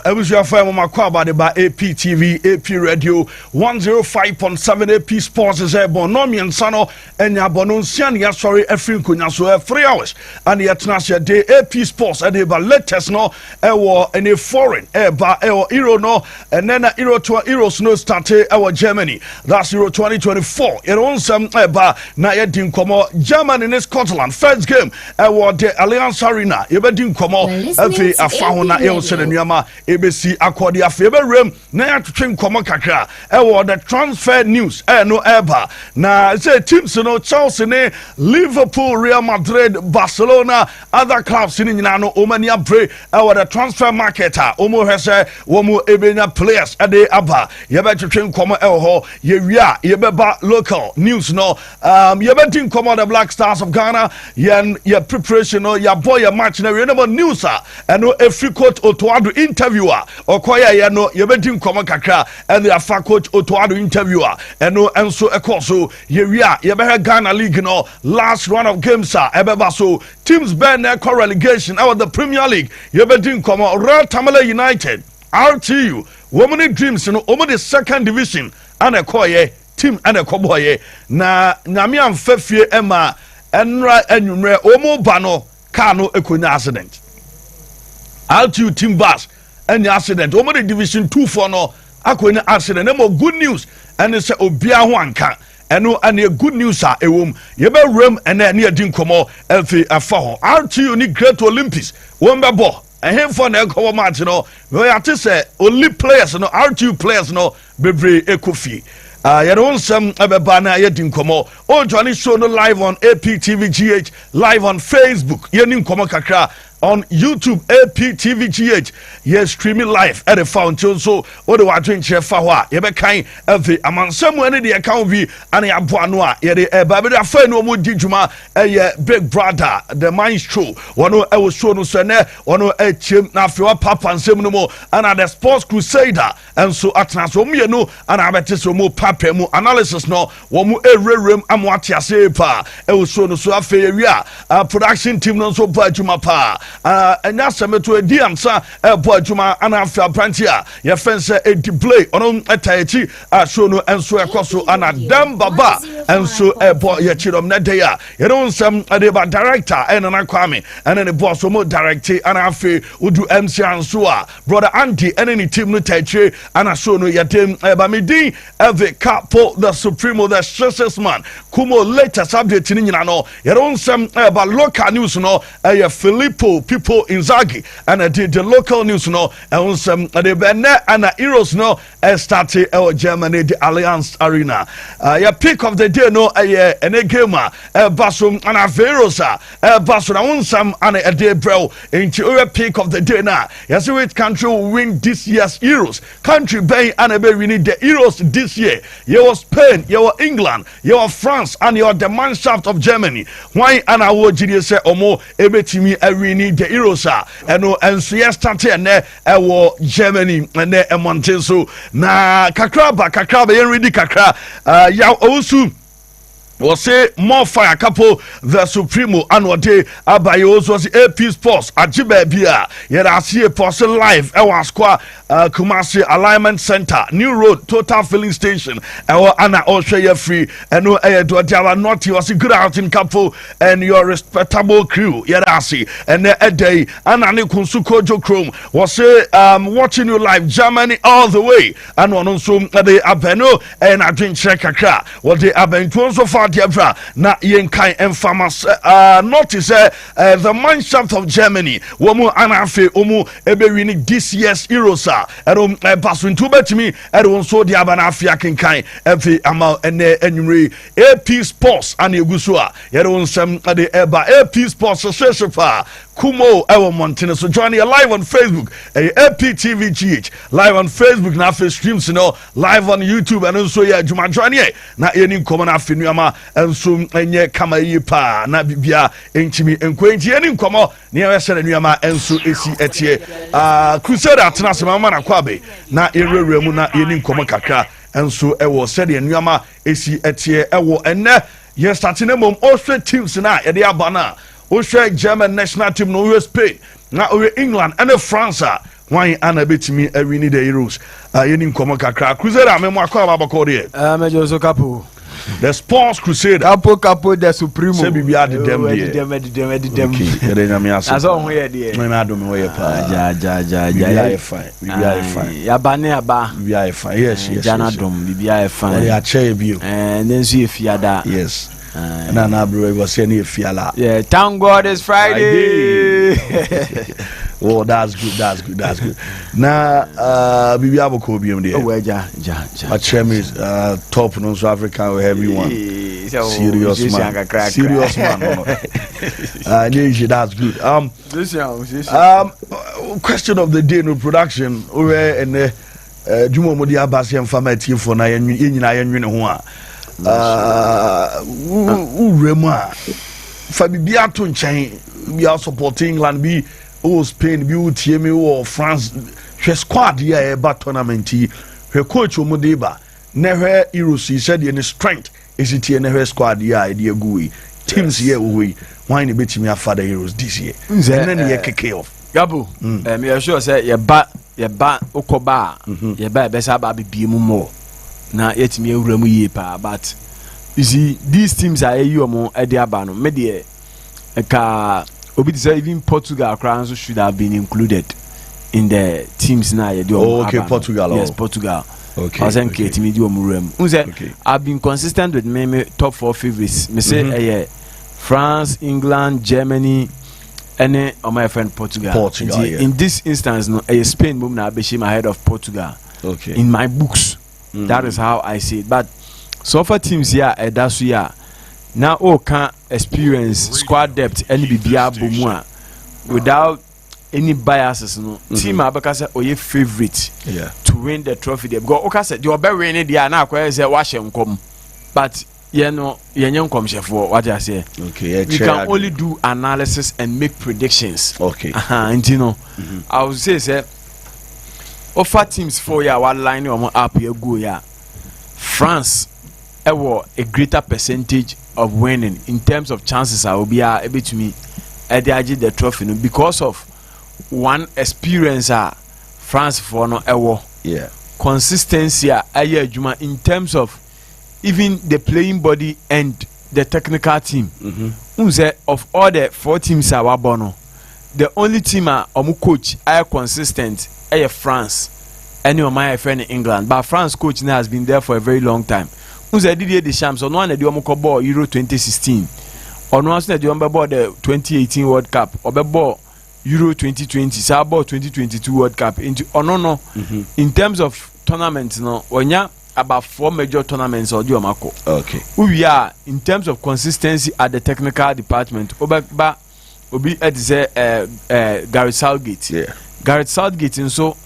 Ebusia FM Makwa de ba APTV, AP Radio 105.7 AP Sports is a bonomi and sano and ya bonunsian ya sorry every kunya so 3 hours and the international day AP Sports and the latest no ewo any foreign ba Euro no and then Euro to Euros no starte our Germany that's Euro 2024 it on some ba na ya din komo Germany in Scotland first game ewo the Allianz Arena ye be din komo efi afa na e se nuama ebesi akodi afebe rem na ya twetwe komo kakra the transfer news no eba na say teams no Chelsea ne Liverpool Real Madrid Barcelona other clubs in nyina no omania bre the transfer market omo hese womo ebenya players ade aba ye be twetwe komo ho ye wia ye be ba local news no ye be tin komo the Black Stars of Ghana ye preparation no ya boy ya match na we no news no every coach Otoado interviewer okoya ye no ye be din komo kakra and the afa coach Otoado interviewer no enso ekoso ye wia ye be Ghana League no last round of games ebeba so teams ben na relegation out the Premier League ye be din komo Real Tamale United RTU women dreams no omo the second division and ekoye team and ekoboye na nyame amfafie ema enra enwumre omo ba no car no ekonya accident RTU team bus any accident omo the division 2 for no akonya accident no good news and say obia ho anka eno ane good news ewom ye be rem ene ne adi nkomo elfi afa ho RTU ni Great Olympics won be bo ehem for na ekowo match no we ate say only players no RTU players no bebre ekofi Yaron some Ababana Yedin Komo, or Johnny show no live on APTVGH, live on Facebook, Yenin Komo Kakra, on YouTube, APTVGH, yes, streaming live at the fountain. So, what do I drink chef Fawa? Yebe kind of the among someone in the account V and a Boanoa, Yede Babida Feno Mudijuma, a big brother, the maestro, one who I was shown Sene, one who a chim Nafua Papa and Seminole, and the sports crusader, and so at Nasomiano, and I bet so more papa mu analysis no, one more a room, and what ya say pa, I was shown so a fair production team no so bad Juma pa. And that's a to a diansa, a boy Juma, and after Prantia, your fence a display on a Taichi, a shono, and so a coso, and a damn baba, and so a boy, your children, Nadea. You know, some a director, and an Aquami, and then a boss more director, and I feel would do MC and Sua, brother Auntie, and any team no Taichi, and a shono, your team, Bamidi, every Capo de Supremo, the stressest man, Kumo later subject in Yano, your own some about local news, no, a Filippo. People in Zagi and I did the local news no and some the Benne and Euros no started Germany the Allianz Arena. Your pick of the day no and a gamer Basum and a Verosa Basum and some and a day bro into your pick of the day now. Yes, which country will win this year's Euros? Country Bay and a we need the Euros this year. You was Spain, you were England, you were France, and you are the Mannschaft of Germany. Why and I would say Omo Ebetimi every need the Erosa and so yesterday and Germany and a mountain so na kakraba yen ready kakra ya also was say more fire Capo the Supremo and day abayos was AP Sports ajibe bia yet see a person live square Kumasi Alignment Center New Road Total Filling Station Anna also free and no not was a good out in Capo and your respectable crew yet see and a day Anna Kunsuko Jokrom was say watching you live Germany all the way and one also the Abeno and I drink check a what they have been so far na yenkai enfamas notice the Mannschaft of Germany womu anafe omu ebewini this year's Euros pasu into betimi and so the abanafia kenkai every amount and enumere AP Sports and Yugusua yedon some the eba AP Sports Sessepa Kumo Ewa Montana. So join you live on Facebook, APTVGH, live on Facebook, na face streams, live on YouTube, and also Juma join ye. Na any common afternoon, and so enye kama yipa na bibia enchimi enkwenchi any komo near Western Yama and so esi etie. Crusader Atanasama na kwabe na ere na any komo kakra and so ewo said in Yama esi etie ewo ene yes starting mom Austrian teams na e dia bana. Oshe German national team no Spain na England and France why ana betimi awini the Euros yeni nkomo kakra Crusader amemo akwa babako de mejo so Capo the Sports Crusader Capo de Supremo say bibia de dem okay ere nyame aso aso ho ye de me adom we ye pa ja fine bibia fine ya ba ne aba bibia fine yes jana dom bibia fine ya che bio nensu ye fiada yes na bro we say na fiala yeah thank God it's Friday. Oh, that's good. Now, Bibi Aboko BM there. Oh, ja. My chairman is top non South African or everyone. Serious man. That's good. Question of the day no production. Over and Jumo Modi Abasi and Fama team for na yenwine ho a. Rema. Fabi to nchen. We are supporting England be Spain bi utie me or France hwe squad ya e ba tournament hwe coach omudeba na hwe Euros said the strength is it na hwe squad ya e de aguyi teams here we why ne betimi afa the Euros this year and then ye kick off Gabo me sure say ye ba ukoba ye ba be sa ba bibie mu mo na yetimi awura mu yie pa but you see these teams are you omo e de aba no me de ka Obi say even Portugal crowns should have been included in the teams now. Okay, Portugal. Yes, Portugal. Okay. I was okay. I've been consistent with me top 4 favorites. Me say France, England, Germany, and my friend Portugal. In this instance, no, Spain move now be ahead of Portugal. Okay. In my books, that is how I see it. But so far teams here, that's here. Now can experience squad depth any bibia bomua without any biases no team abeka say oye favorite to win the trophy there because oka say the obe win there na akwa say wa hye nkom but ye no yenye nkom hyefo what I say okay we can only do analysis and make predictions okay and you know I would say offer teams for ya one line or up here go ya France a greater percentage of winning in terms of chances I will be able to me the trophy because of one experience France for no consistency in terms of even the playing body and the technical team of all the 4 teams the only team coach consistent France and my friend in England but France coach now has been there for a very long time. Didier Deschamps on one ball Euro 2016 on one ball the 2018 World Cup or ball Euro 2020 Sabo 2022 World Cup into in terms of tournaments no when ya about 4 major tournaments or okay we are in terms of consistency at the technical department obi Gareth Southgate Gareth Southgate and so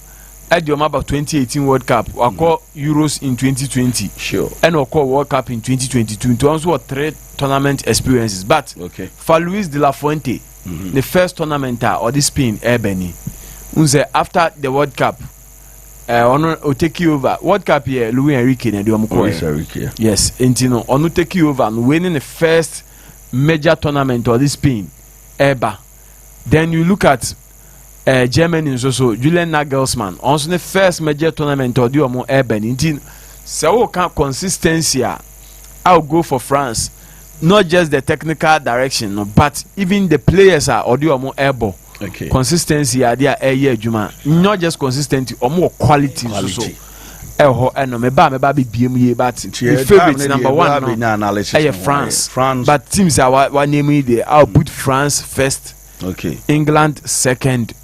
at your about 2018 World Cup, or call Euros in 2020, sure, and or call World Cup in 2022. In terms of 3 tournament experiences, but for Luis de la Fuente, the first tournament or the Spain, Ebony, after the World Cup, will take you over. World Cup here, Luis Enrique and Enrique. Yes, and you know, on take you over and winning the first major tournament or the Spain, Eba. Then you look at Germany is also Julian Nagelsmann also the first major tournament or do more urban so consistency I'll go for France not just the technical direction no, but even the players are or do more able consistency are there a year juma not just consistency or more quality. So and me ba be BME but the favorite number 1 no France but teams are what name there I'll put France first England second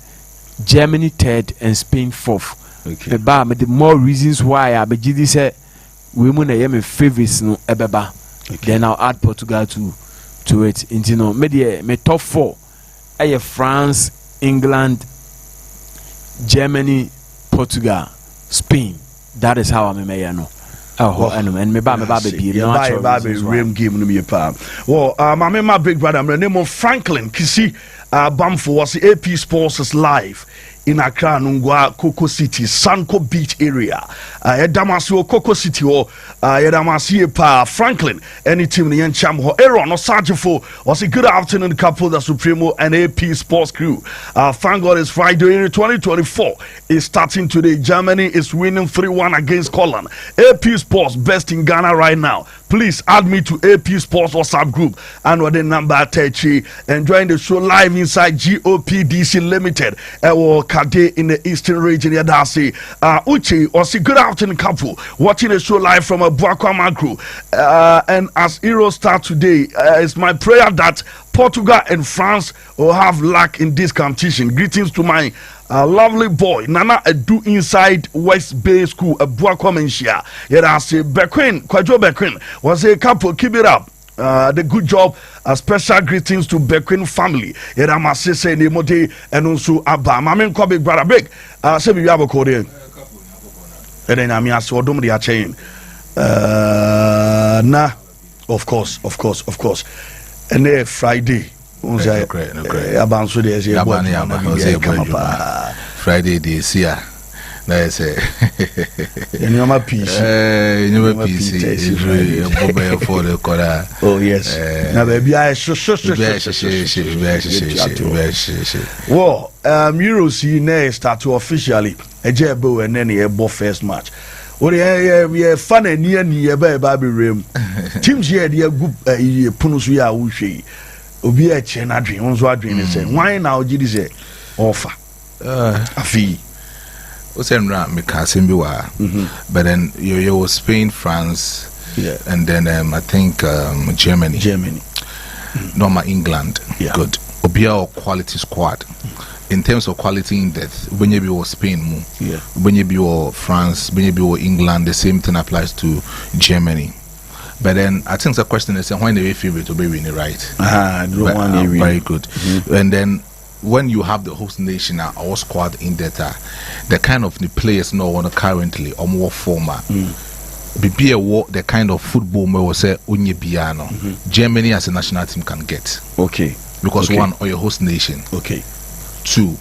Germany 3rd and Spain 4th. But the more reasons why I be this say women are favorites no ebeba. Then I'll add Portugal to it. And you know, me top 4 France, England, Germany, Portugal, Spain. That is how I may know. And me ba baby game no me pa. Well, my big brother, my name of Franklin Kisi Bamfo was AP Sports is live in Accra, Nungwa, Coco City, Sanko Beach area. Yedamasi Coco City or Yedamasi Pa Franklin, any team in Cham or Aaron or Sajifo was a good afternoon, Capo de Supremo and AP Sports crew. Thank God it's Friday 2024 is starting today. Germany is winning 3-1 against Scotland. AP Sports best in Ghana right now. Please add me to AP Sports WhatsApp group and with the number 30. Enjoying the show live inside GOPDC Limited. Kade in the Eastern region. Yadasi Uche or see good afternoon couple watching the show live from a Buakwama crew. And as Euro start today, it's my prayer that Portugal and France will have luck in this competition. Greetings to my lovely boy Nana Edu inside West Bay School, a Buakwamenshia. Yadasi Bequin, Kwajo Bequin was a couple. Keep it up. The good job. Special greetings to Bequin family. Yeda masese ne mote enunsu aba. Mame nko big brother big. Se bi abo ko de. Eden na mi ase odom de a chain. Na of course. And Friday. Abanso de ese Friday de sia. Na ese Nyama peace. Nyama peace. Bobe for the kora. Oh yes. Na baby I Well, Euros ne start to officially ejebo and then e first match. We fan and near baby room. Teams here the group punusu ya uhwe. Obi a chen adwen onzo adwen say why now gidi say offer. Afi Osenra Mikasimbiwa, but then you was Spain, France, and then I think Germany, Norma England, good. Obia or quality squad. In terms of quality in depth, when you be Spain, when you be France, when you be England, the same thing applies to Germany. But then I think the question is when they favorite to be winning, right? Very good. And then when you have the host nation or squad in data, the kind of the players now on currently or more former, be the kind of football we will say Unyebiano, Germany as a national team can get. Okay. Because one, or your host nation. Okay. Two,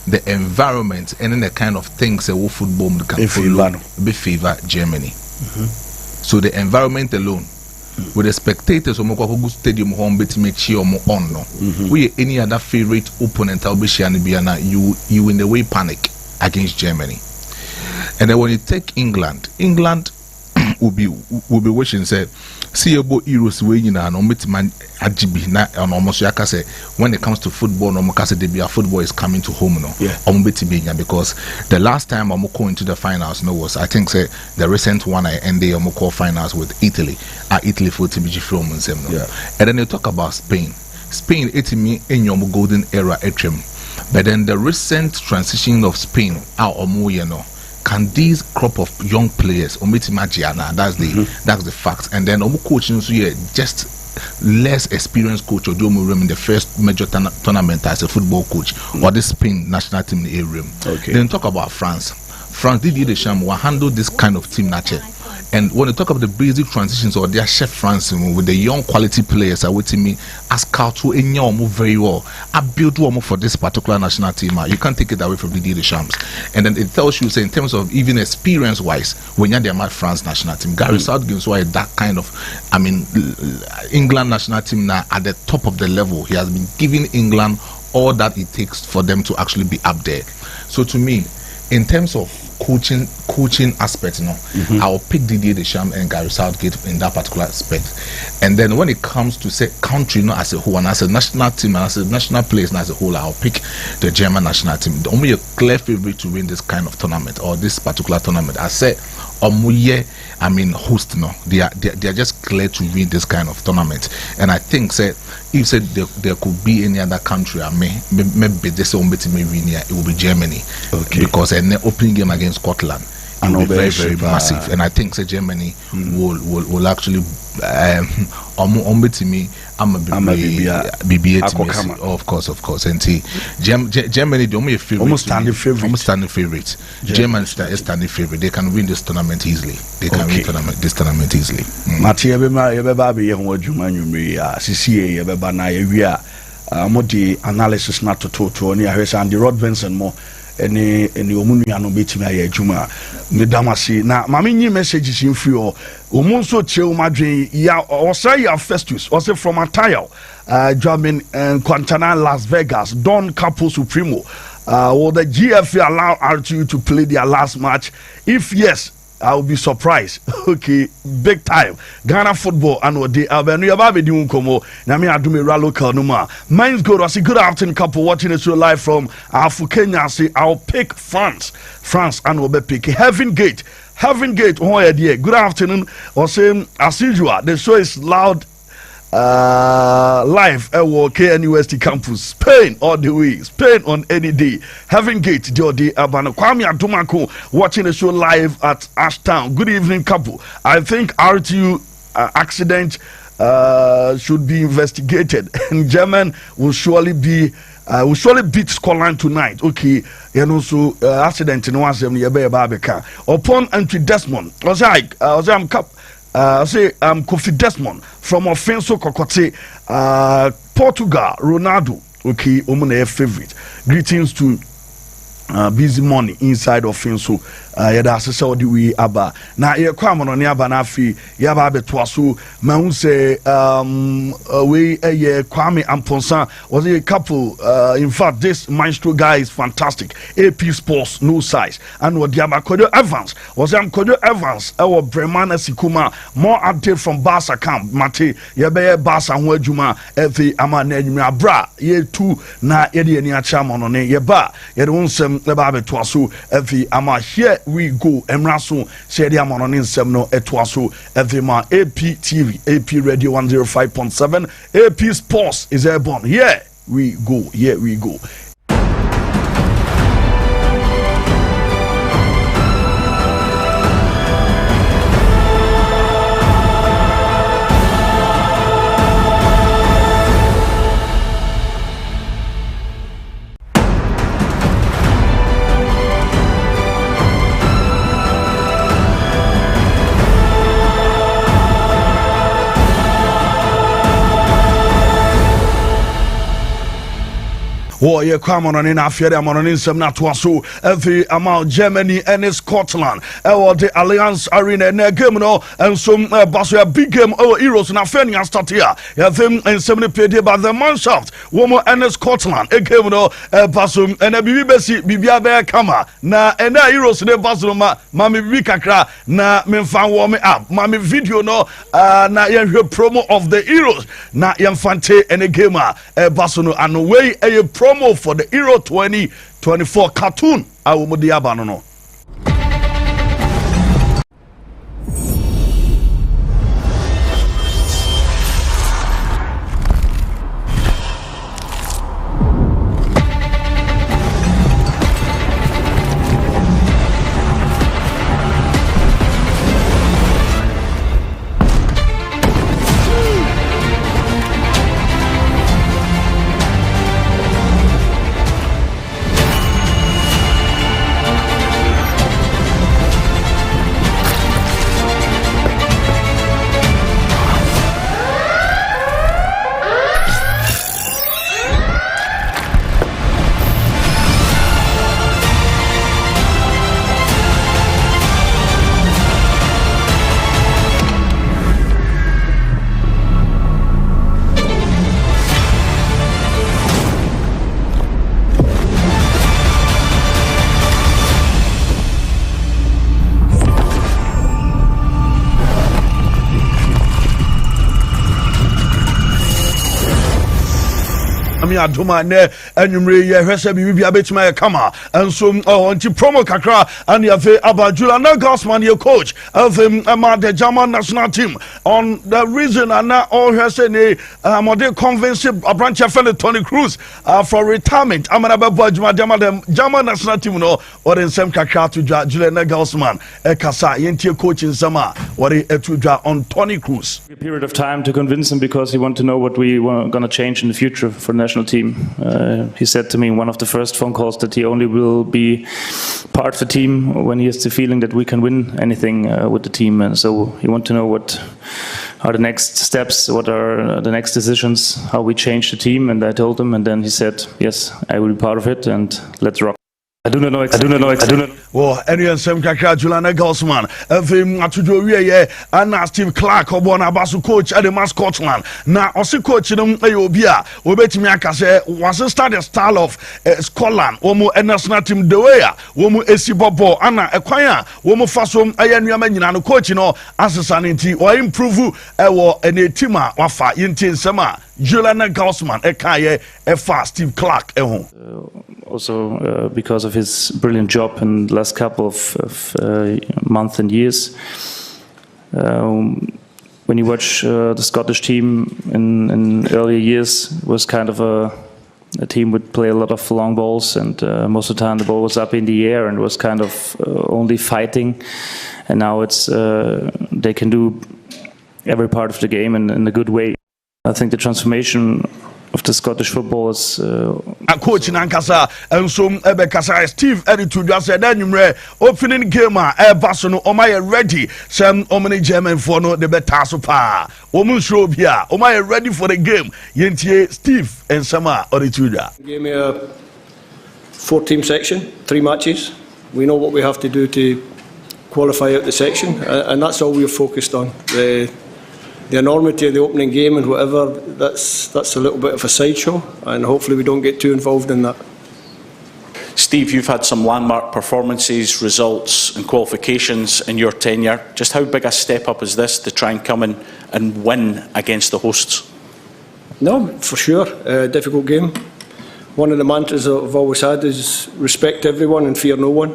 the environment and then the kind of things that football can follow be favor Germany. So the environment alone. With the spectators, Omokwako Stadium home bet make cheer on no. We any other favorite opponent you in the way panic against Germany. And then when you take England will be wishing say see about Euros way no man ajibi na almost yaka say when it comes to football no mokase debia football is coming to home no because the last time Omoko into the finals was I think say the recent one I ended Omoko finals with Italy Italy for TBG from and then you talk about Spain etimi enyom golden era etrim but then the recent transition of Spain can these crop of young players that's the fact and then coaching just less experienced coach or in the first major tournament as a football coach or the Spain national team in the area. Then talk about France Didier Deschamps will handle this kind of team nature. And when you talk about the basic transitions or their chef France with the young quality players are waiting me as scout to move very well. I built one for this particular national team. You can't take it away from Didier Deschamps. And then it tells you say in terms of even experience wise, when you're the France national team, Gary Southgate so that kind of England national team now at the top of the level. He has been giving England all that it takes for them to actually be up there. So to me, in terms of coaching aspect, I'll pick Didier Deschamps and Gary Southgate in that particular aspect. And then when it comes to say country, as a whole, and as a national team, and as a national players, and as a whole, I'll pick the German national team. The only a clear favorite to win this kind of tournament or this particular tournament. I said, host they are just clear to win this kind of tournament. And I think if there could be any other country, maybe this may win here, it will be Germany. Because an opening game against Scotland will be very, very massive. And I think Germany will actually of course. And see, Germany the only favorite, almost standing favorite. Germany is standing favorite. They can win this tournament easily. This tournament easily. Matia beba be ho adwuma nwumre a CCA beba na ya wi a modi analysis na to ni ahwesa and the Rod Benson mo any omunu no betimi aye adwuma medam ase na mama nyi messages in free o omunso che o madwen ya o say ya Festus o say from Atayal German and Quintana Las Vegas Don Capo Supremo will the GFA allow RTU to play their last match? If yes, I will be surprised. Okay, big time. Ghana football and what they are. We are about doing como. Nami adumira local numa. Mine's good. I say good afternoon, couple watching this show live from Kenya. I say I'll pick France. France and we'll be picking Heaven Gate. Heaven Gate. Oh yeah, good afternoon. I say as usual, the show is loud. Live at KNUST campus, Spain all the way, Spain on any day. Heaven Gate, the Abana Kwame Atumako watching the show live at Ashtown. Good evening, couple. I think RTU accident should be investigated, and German will surely be. We surely beat Scotland tonight. Okay, and also accident in 170 upon entry Desmond. I'm Kofi Desmond from Offenso Kokote, Portugal, Ronaldo. Okay, Omune favorite. Greetings to busy money inside Offenso. Yada sesa odi we aba. Na ye kwa mono ne aba na afi yaba betwa so mahu se we ye Kwame Amponsa was a couple in fact this maestro guy is fantastic. APSPORTS no size and what Diaba Kojo Evans was Kojo Evans our Bremana Sikuma more update from Barca camp Mate yebe Barca ho adwuma efi ama na adwuma bra ye tu na ye de ani acha mono ne ye ba ye de wonsem eba betwa so efi ama here we go emraso said the amount in semno etwaso evima AP TV AP Radio 105.7 AP Sports is airborne. Here we go. Oh, yeah, come on in affair. I'm on in some not so every amount Germany and Scotland. The Alliance Arena and game no and some Basel big game Heroes and affair start here. Yeah, them and 70 paid by the Mannschaft. One more and Scotland. A game no Basel and a BBC Bibia Kama. Na and Heroes in the Basel Mami Vikakra na me fan warm up. Mami video no na your promo of the Heroes. Na Yamfante and a gamer Basel and away a promo for the Euro 2024 cartoon. I will move the abano. Aduma ne enyumre ye hwese bibi abetima kama enso onti promo kakra and yafe abajula na Gosman your coach of the German national team on the reason and now all hwese ne model convince a branch of Tony Cruz for retirement amana babo aduma German national team no or in same kakra to Julian Gosman kasa yentie coach in sama what etuja on Tony Cruz. A period of time to convince him because he wanted to know what we were going to change in the future for the national team. He said to me in one of the first phone calls that he only will be part of the team when he has the feeling that we can win anything with the team, and so he wants to know what are the next steps, what are the next decisions, how we change the team, and I told him, and then he said, yes, I will be part of it, and let's rock. I do not know. Well, anyone some kakra Juliana Gosman, every atujo wiye and Steve Clark obona basu coach at the man Scotland. Now also coach them obia obetimi aka say was start the style of Scotland omo national team the way omo esibobo ana ekwan omo fasom ayenuama nyina no coach no asesa nti o improve ewo ene team a wafa yinti nsema Juliana Gosman ekaye efa Steve Clark ehun. Also because of his brilliant job in the last couple of months and years. When you watch the Scottish team in earlier years, it was kind of a team would play a lot of long balls, and most of the time the ball was up in the air and was kind of only fighting. And now it's they can do every part of the game in a good way. I think the transformation of the Scottish football is coach Nankasa and some Ebekasa Steve attitude just said opening game Basono Omaya ready some omni German for no the better super woman show here Omaya ready for the game Yentie Steve and Sama attitude. Gave me a 4-team section, 3 matches. We know what we have to do to qualify out the section, and that's all we're focused on. The enormity of the opening game and whatever, that's a little bit of a sideshow, and hopefully we don't get too involved in that. Steve, you've had some landmark performances, results and qualifications in your tenure. Just how big a step up is this to try and come in and win against the hosts? No, for sure. Difficult game. One of the mantras that I've always had is respect everyone and fear no one.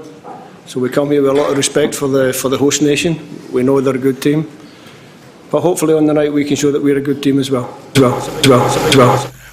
So we come here with a lot of respect for the host nation. We know they're a good team. But hopefully on the night we can show that we're a good team as well.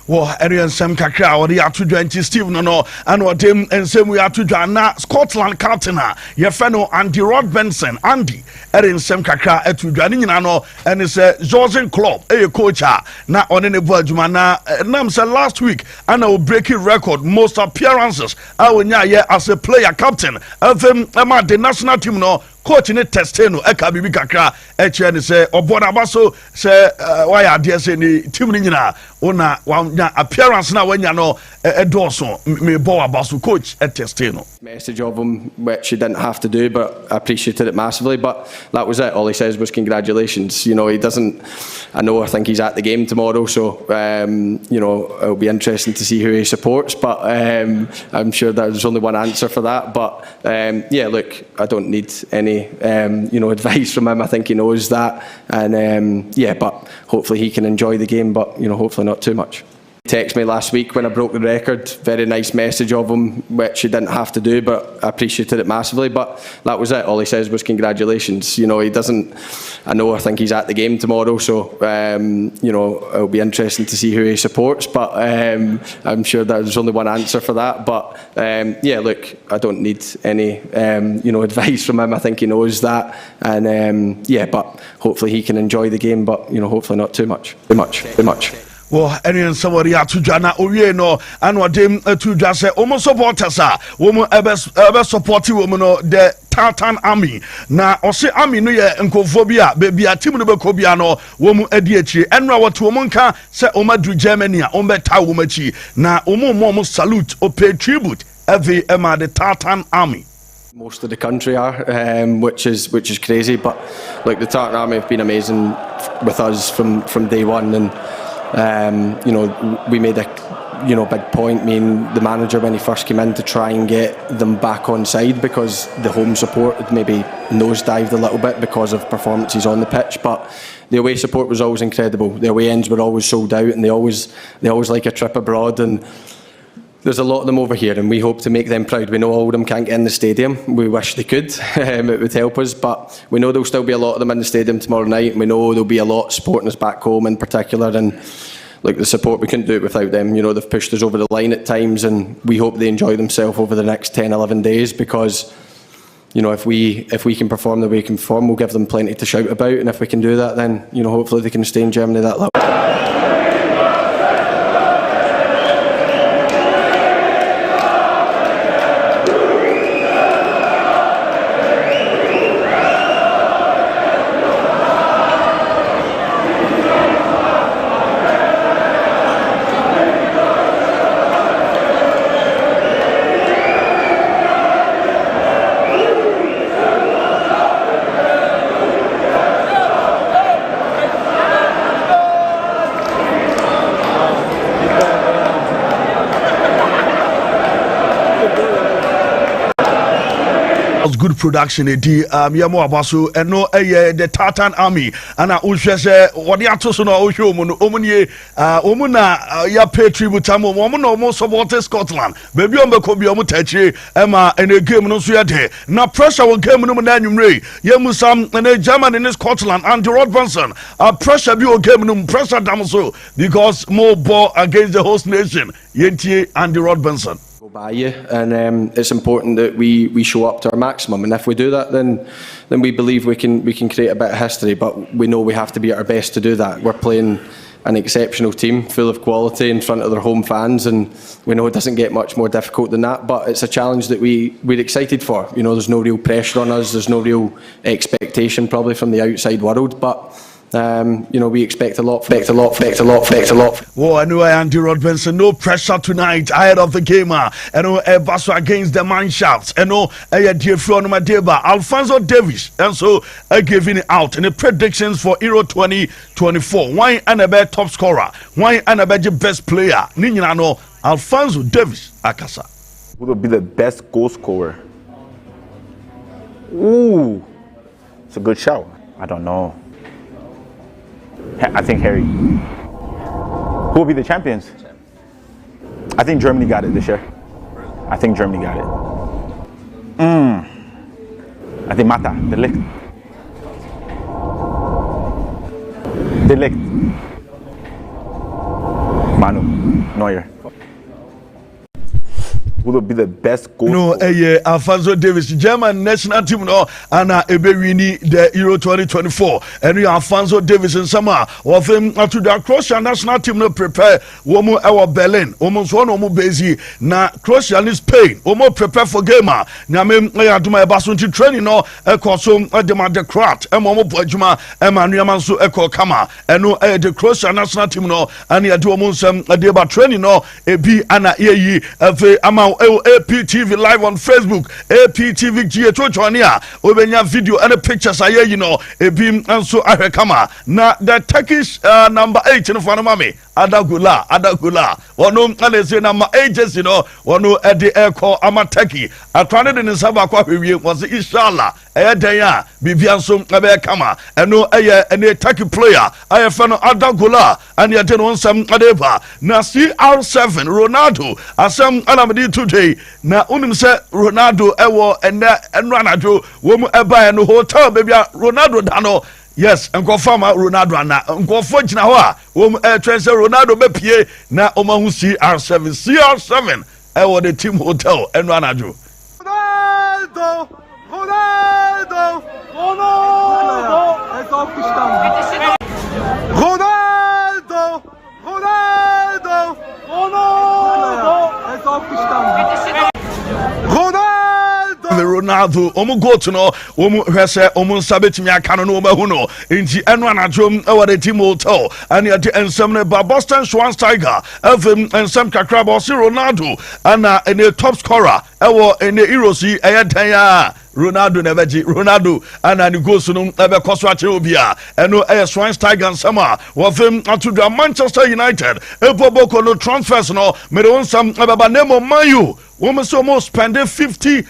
Well, everyone some kakra or the atu twenty Steve no and what him and same we atu na Scotland captain your friend Andy Rod Benson Andy erin some kakra atu nyina no and it's a Jorgen Klopp coach na on any boy juma na nam say last week and I will break record most appearances as a player captain of the national team no coach ni teste no eka bibi kakra eche ni say obona baso say why ade say ni team ni nyina ona wanya appearance na wanya no edoso me bo abaso coach teste no message of him which he didn't have to do, but I appreciated it massively. But that was it. All he says was congratulations. You know, he doesn't. I think he's at the game tomorrow, so you know, it'll be interesting to see who he supports. But I'm sure there's only one answer for that. But yeah, look, I don't need any you know, advice from him. I think he knows that, and yeah, but hopefully he can enjoy the game. But you know, hopefully not too much. Text me last week when I broke the record. Very nice message of him, which he didn't have to do, but I appreciated it massively. But that was it. All he says was congratulations. You know, he doesn't. I think he's at the game tomorrow, so you know, it'll be interesting to see who he supports. But I'm sure there's only one answer for that. But yeah, look, I don't need any you know, advice from him. I think he knows that, and yeah, but hopefully he can enjoy the game. But you know, hopefully not too much. Too much. Well, anyone somebody to Jana Oye no, and what them to just say almost supporters woman ever supporting woman the Tartan Army. Now, or say Army no ye encophobia, baby a team no becobiano, woman ediachi, and what woman can say Omadru Germany, Ombeta womachi. Now, Omo salute or pay tribute every Emma the Tartan Army. Most of the country are, which is crazy. But like the Tartan Army have been amazing with us from day one, and you know, we made a big point, me and the manager, when he first came in, to try and get them back on side, because the home support had maybe nosedived a little bit because of performances on the pitch. But the away support was always incredible. The away ends were always sold out, and they always like a trip abroad. And there's a lot of them over here, and we hope to make them proud. We know all of them can't get in the stadium. We wish they could. It would help us, but we know there'll still be a lot of them in the stadium tomorrow night, and we know there'll be a lot supporting us back home in particular. And like the support, we couldn't do it without them. You know, they've pushed us over the line at times, and we hope they enjoy themselves over the next 10, 11 days, because you know, if we can perform the way we can perform, we'll give them plenty to shout about. And if we can do that, then you know, hopefully they can stay in Germany that long. That's good production. Edi Yamo Abaso and no the Tartan Army and Ushese what the Atosuno Oshomun Omunye Omuna ya pay tribute to Omuno most support Scotland. Baby on the Kobi Omutachi Emma and a game no suede. Now pressure will game no Manum Ray. Yamusam and a German in Scotland and Rod Benson. Pressure be a game no pressure Damaso because more ball against the host nation. Yentie and Rod Benson. By you, and it's important that we show up to our maximum, and if we do that, then we believe we can create a bit of history. But we know we have to be at our best to do that. We're playing an exceptional team, full of quality in front of their home fans, and we know it doesn't get much more difficult than that. But it's a challenge that we're excited for. You know, there's no real pressure on us. There's no real expectation probably from the outside world, but. You know, we expect a lot. Oh, I know Andy Rod Benson. No pressure tonight ahead of the game. I know Basso against the man shafts. I know dear friend Madeba, Alfonso Davis, and so giving it out in the predictions for Euro 2024. Why Annabelle top scorer? Why Annabelle best player? Nina no Alfonso Davis Akasa. Who will be the best goal scorer? Ooh, it's a good shout. I don't know. I think Harry. Who will be the champions? I think Germany got it this year. I think Germany got it. I think Mata, De Ligt. Manu, Neuer. Who will be the best goal? No, Alfonso Davis, German national team, no, and Ebewini the Euro 2024. And Alfonso Davis in summer of him to the Croatian national team no prepare. Womo our Berlin, almost one omo busy. Na Croatian is Spain, omo prepare for gamer. Nyame do my basunti training no ekosum demand the Croat. Omo Bojuma, Emmanuel Eko Kama, and no the Croatian national team no, and ya do almost deba training no, ebi ana ye ama APTV live on Facebook, APTV G8 Obenya video and pictures I you know ebim and so ahekama na the Turkish number 8 in Fanamami Adagula one say number 8 just you know one the air call Amateki atwane in Saba kwa was inshallah Daya Bibian so kama and no and a Turkey player I fan Adagula and yet on some adeba na CR7 Ronaldo asem anamedi today na unim se Ronaldo ewo and Ronaldo wo mu eba no hotel baby Ronaldo dano yes enko fama Ronaldo ana enko fo gina ho a wo mu transfer Ronaldo be pie na o ma hu CR7 ewo the team hotel and Ronaldo Ronaldo, omu go to no, omu hwese, omu sabeti mi akano no omu huno. Inti enu anadrom ewa de team hotel. Ani ati ensemne ba Boston Schweinsteiger. Evim ensem kakraba osi Ronaldo. Ana ene top scorer. Ewa ene Erosi eyedenya. Ronaldo neveji Ronaldo and the goes to ebe koswache obia eno Schweinsteiger sama wafem to the Manchester United eboboko no transfers no me don some eba nemo mayu woman so almost spending 50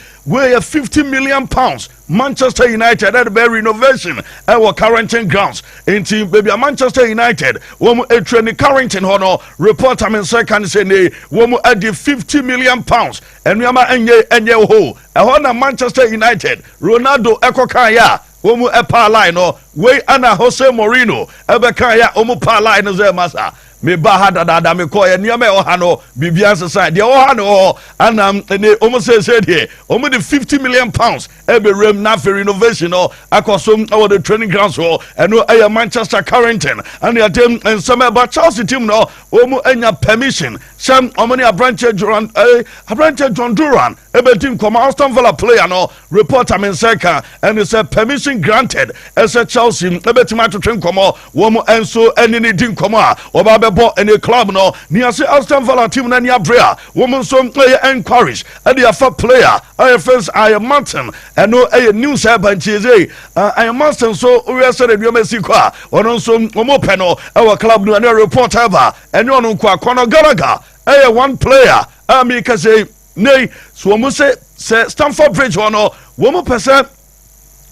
million pounds. Manchester United at the renovation our Carrington grounds into baby Manchester United woman a training Carrington hono report I mean second say ne woman at the 50 million pounds and we are enye ho a Manchester United Ronaldo ekokaya woman a pa line no way ana Jose Mourinho ebekaya omu pa line ze masa me bahada da me ko eniame ohano bibianse side de ohano anam ne omo say here omo the 50 million pounds ebe rem na for renovation or akosom our the training grounds so eno Manchester Carrington and the team and some about Chelsea team no omo enya permission some omani abranche John Duran ebe team come Aston Villa player no report am in second and it's a permission granted as a Chelsea ebe team to train come womo enso eni din come oba in a club no near say Aston Villa team na near Brea woman some player encourage and the after player IFS I Mountain and no a news happen cheze I Mountain so we said you mesi kwa onon so omo peno our club no na report ever and you kwa Conor Gallagher one player make say nay so omo say Stamford Bridge one woman person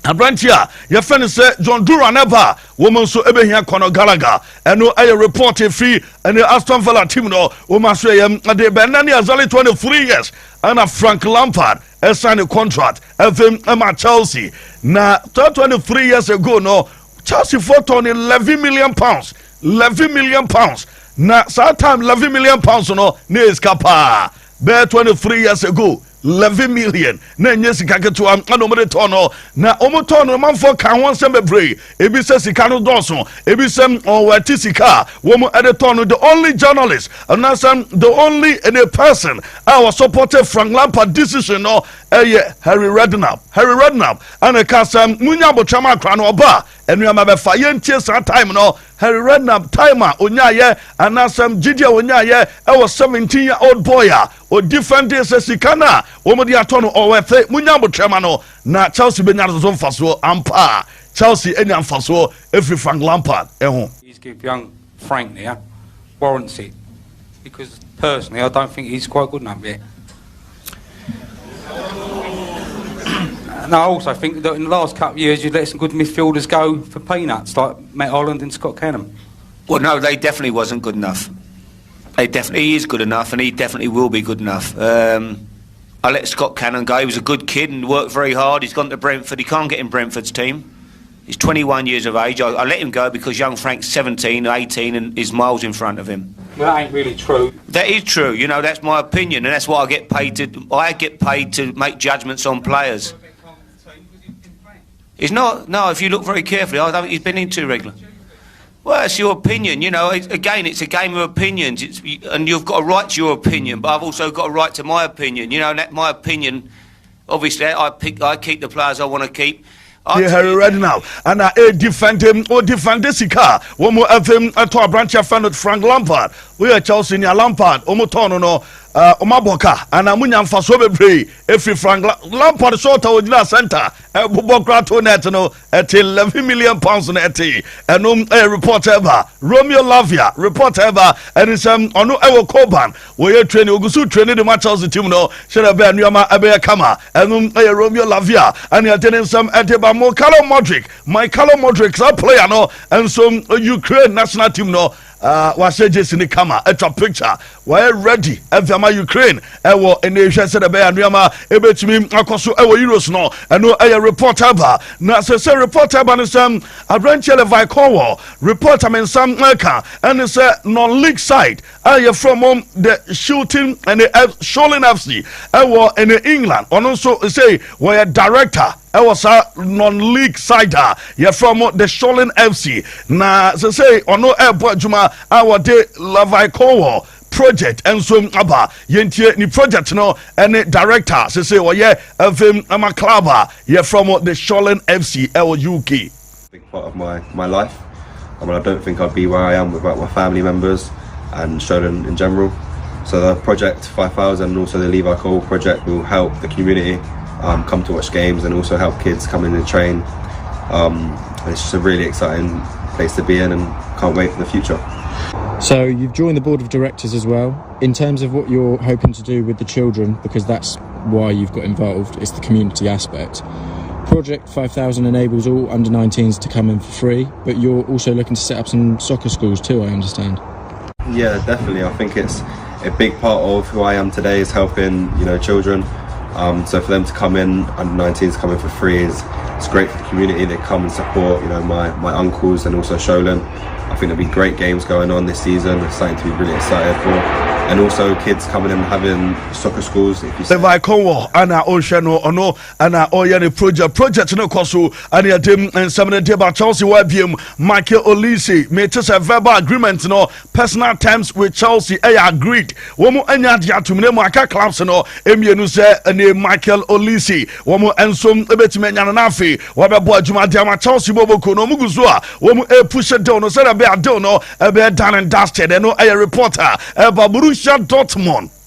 Abrantia, your friend said John Dura never, woman so Ebehia Conor Gallagher, and no air reported free, and the Aston Villa team no, woman say, and the Benani has only 23 years, and a Frank Lampard has signed a contract, and then Emma Chelsea. Now, 23 years ago, no, Chelsea fought on 11 million pounds, 11 million pounds. Now, sometime 11 million pounds, no, near Scapa, there 23 years ago. 11 million na nye sika keto am anomre tono na omotono manfo kan won sem bebre ebi se sika no doso ebi sem wati sika wo mo editono the only journalist and the only any person our supported Frank Lampard decision no Harry Redknapp and a kasam munya bochama kra no oba enu ama be fa yentie sa time no Harry Redknapp timer onyaye anasam Gideon onyaye e was 17-year-old boy o different days sikana wo mo di atono o wefe munya bochama no na Chelsea benya so mfaso ampa Chelsea enya mfaso every Frank Lampard He's give young Frank there warrants it because personally I don't think he's quite good enough yet. And I also think that in the last couple of years you've let some good midfielders go for peanuts like Matt Holland and Scott Cannon. Well, no, they definitely wasn't good enough. He is good enough and he definitely will be good enough. I let Scott Cannon go. He was a good kid and worked very hard. He's gone to Brentford. He can't get in Brentford's team. He's 21 years of age. I let him go because young Frank's 17 or 18 and is miles in front of him. Well, that ain't really true. That is true. You know, that's my opinion and that's what I get paid to. I get paid to make judgments on players. He's not. No, if you look very carefully, I don't think he's been in too regular. Well, it's your opinion, you know. Again, it's a game of opinions, and you've got a right to your opinion, but I've also got a right to my opinion. You know, and my opinion, obviously, I keep the players I want to keep. Harry Redknapp and defend Sika. One more of him to a branch of Frank Lampard. We are Chelsea near Lampard, Omotono no. Omaboka and Amunyam Fasobe Bray, every Frank Lampard short of the center, Bobocrato Netano at 11 million pounds on et and a report ever, Romeo Lavia, report ever, and it's on no ever Coban, where you train Ogusu training the match of the team no, should have been Yama Abe Kama, and Romeo Lavia, and you're telling some Eteba Callum Modric, a player no, and some Ukraine national team no. Was Jason Kama at a picture. We're ready. Evama Ukraine. Ewo in the said a bear and Yama Ebetimi Akoso Ewo Euros no and no a report ever. Na say report ever and some a branch of Vicowo report I mean some Merca and it's a non-league side. I from the shooting and the Sholin FC. Ewo in England. And also say we're a director. I was a non-league sider. You're from the Sholin FC. Na say on no airport Juma our de Lavaikowo project and so aba yentie ni project no and director say of him I'm a clubber. You're from the Sholin FC UK. Big part of my life. I mean, I don't think I'd be where I am without my family members and Sholin in general. So the project 5000 and also the Levi-Cole project will help the community come to watch games and also help kids come in and train. It's just a really exciting place to be in and can't wait for the future. So you've joined the board of directors as well. In terms of what you're hoping to do with the children, because that's why you've got involved, it's the community aspect. Project 5000 enables all under 19s to come in for free, but you're also looking to set up some soccer schools too, I understand. Yeah, definitely. I think it's a big part of who I am today is helping, children. So for them to come in, under 19s come in for free it's great for the community. They come and support, my uncles and also Sholin. I think there'll be great games going on this season. It's something to be really excited for. And also kids coming in and having soccer schools. If you see Anna Oceano ono Anna Oyani project no koso and ya dem and some of the Chelsea YBM Michael Olise made a verbal agreement no personal terms with Chelsea agreed. Womo anya dia to me aka clubs no emienu se ne Michael Olise womo ensom ebetime nya na afi wa be bo adwuma dia ma Chelsea boboko no muguzo a womo push it down no say be adon no be done and dusted no a reporter Borussia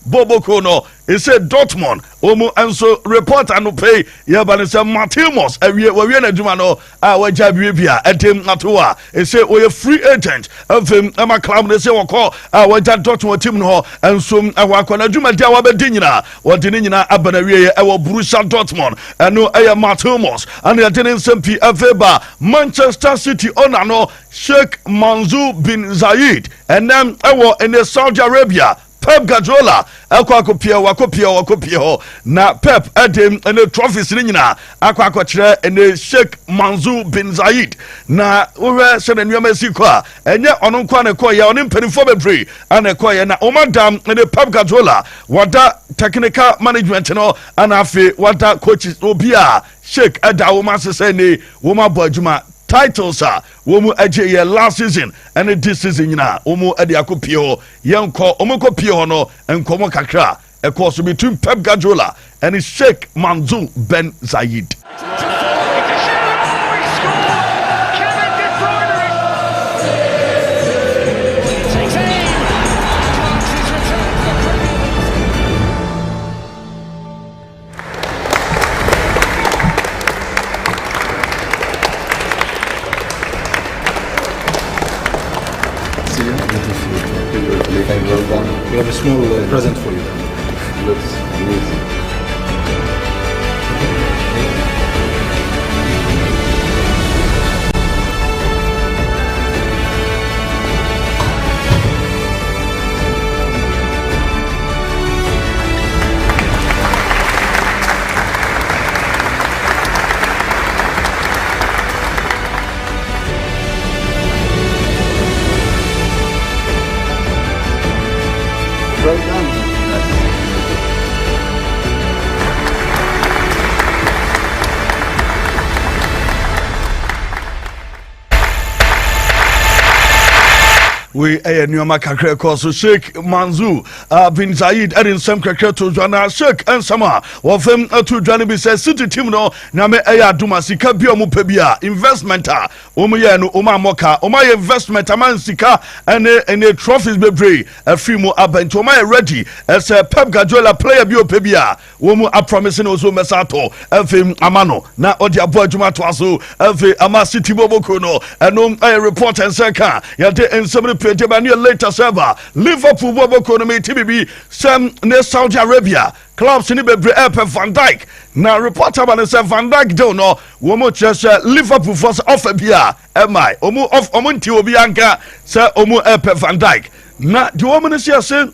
Boboko no say Dortmund omu enso report and pay yabane say Martinez awie na adwuma no a waja bia etem atoa say we free agent afem ama club ne say wako a waja Dortmund team no enso awakona adwuma dia wabedi nyina wode ne nyina abana wie e wo Borussia Dortmund eno eye Martinez and the tenin sempi aveba Manchester City owner no Sheikh Mansour bin Zayed and then in Saudi Arabia Pep Guardiola wakopia ho na Pep edem ene trophies ni nyina akwa ene Sheikh Mansour bin Zayed na we se na nnuama siko a enye ono nkwa ne ko ya ono mpanifo bebre ana ko ya na omadam ene Pep Guardiola wada technical management no ana afi wada coaches obi a Sheikh eda wo ma se ne wo ma bo adwuma titles are womu eje ye last season and this season na womu ade akopio yenko omukopio no enkomo kakra e course between Pep Guardiola and Sheikh Mansour bin Zayed. We have a small present for you. Looks amazing. Well done. we nneɛma kakra kɔ so Sheikh Mansour bin Zayed ɛde nsɛm kakra to dwa na Sheikh ɛnsɛm a wɔfam ato dwa no bi sɛ City team no nyame ɛyɛ adoma sika bi a ɔmo pɛ bi a investment a ɔmo yɛ no ɔmo amɔka ɔmo ayɛ investment ama sika ɛne trophies bebree afiri mu aba nti ɔmo ayɛ ready ɛsɛ Pep Guardiola player bi ɔpɛ bi a wɔn a promise no so mɛsa atɔ afei ama no na ɔde abɔ adwuma to aso afei ama City bɔbɔko no ɛno ɛyɛ report ɛnsɛ ka yɛde nsɛm no pɛnte ba ne later server Liverpool bɔbɔko no me TBB sɛm ne Saudi Arabia clubs ni bebre ɛpɛ Van Dijk na reporter ba ne sɛ Van Dijk deal no wɔn kyerɛ sɛ Liverpool force offer bi a ɛmai ɔmo nti obi anka sɛ ɔmo ɛpɛ Van Dijk na di wɔn no si ase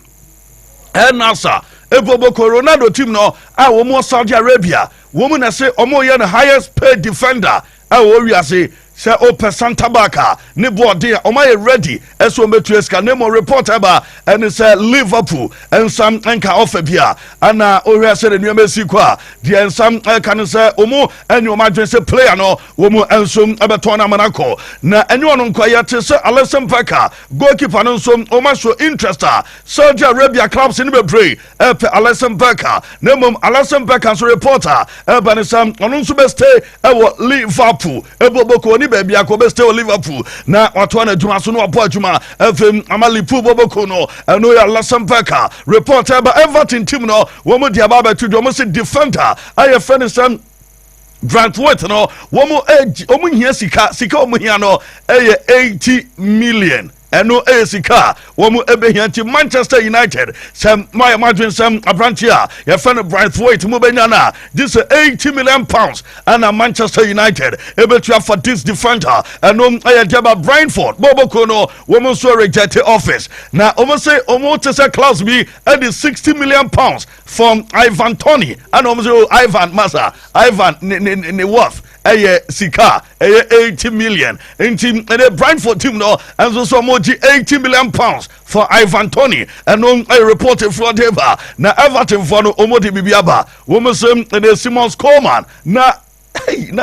ɛnasa eboboko Ronaldo team no a wɔn Saudi Arabia wɔn na sɛ ɔmo yɛ the highest paid defender a wɔn wiase sɛ open Santa Baka ne body o ma ready eso metu eska ne mo reporter ba and say Liverpool and some enka offer bia ana o hwe say the nneema si ko a de some kan say omo enu o ma dwen say player no wo mo ensom abeto na manako na enu ono nko ya te say Alisson Becker goalkeeper no nsom o ma show interest Saudi Arabia clubs ni bebre Alisson Becker ne mom Alisson Becker so reporter ba ne sam ono nso be stay Liverpool eboboko baby akobe stay Liverpool na watu na adwuma so no abo adwuma efem amalipu boboko no eno ya Alisson Becker reporter ba Everton team no wo mo dia ba betu do mo se defender aye fenisam Brentford no wo mo hia sika wo mo hia no 80 million eno sika wo mo ebehianti Manchester United some my margin some abrantia ya fan Brentford mo benya na this 80 million pounds and Manchester United ebetua for this defender eno ayaba Brentford boboko no wo mo so reject office na omo say omo te say clause bi and the 60 million pounds from Ivan Toney and omo say Ivan Massa Ivan ne worth sika 80 million in team and the Brentford team no and so more 80 million pounds for Ivan Toney and I reported for Deba na Everton for no omodi bibiaba woman and the Simons Coleman na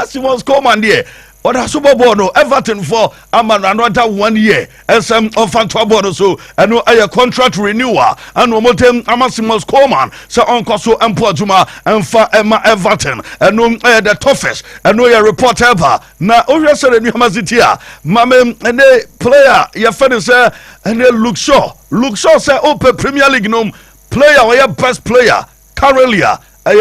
Simons Coleman there or the Super Bowl no Everton for another 1 year and some of Fantobono so and no a contract renewal and no more them Simons Coleman so Uncle so Empojuma and for Emma Everton and no the toughest and no your report ever na Oria said in Yamazitia Mamem and the player your friend say and they look sure say open Premier League no player or best player Carolia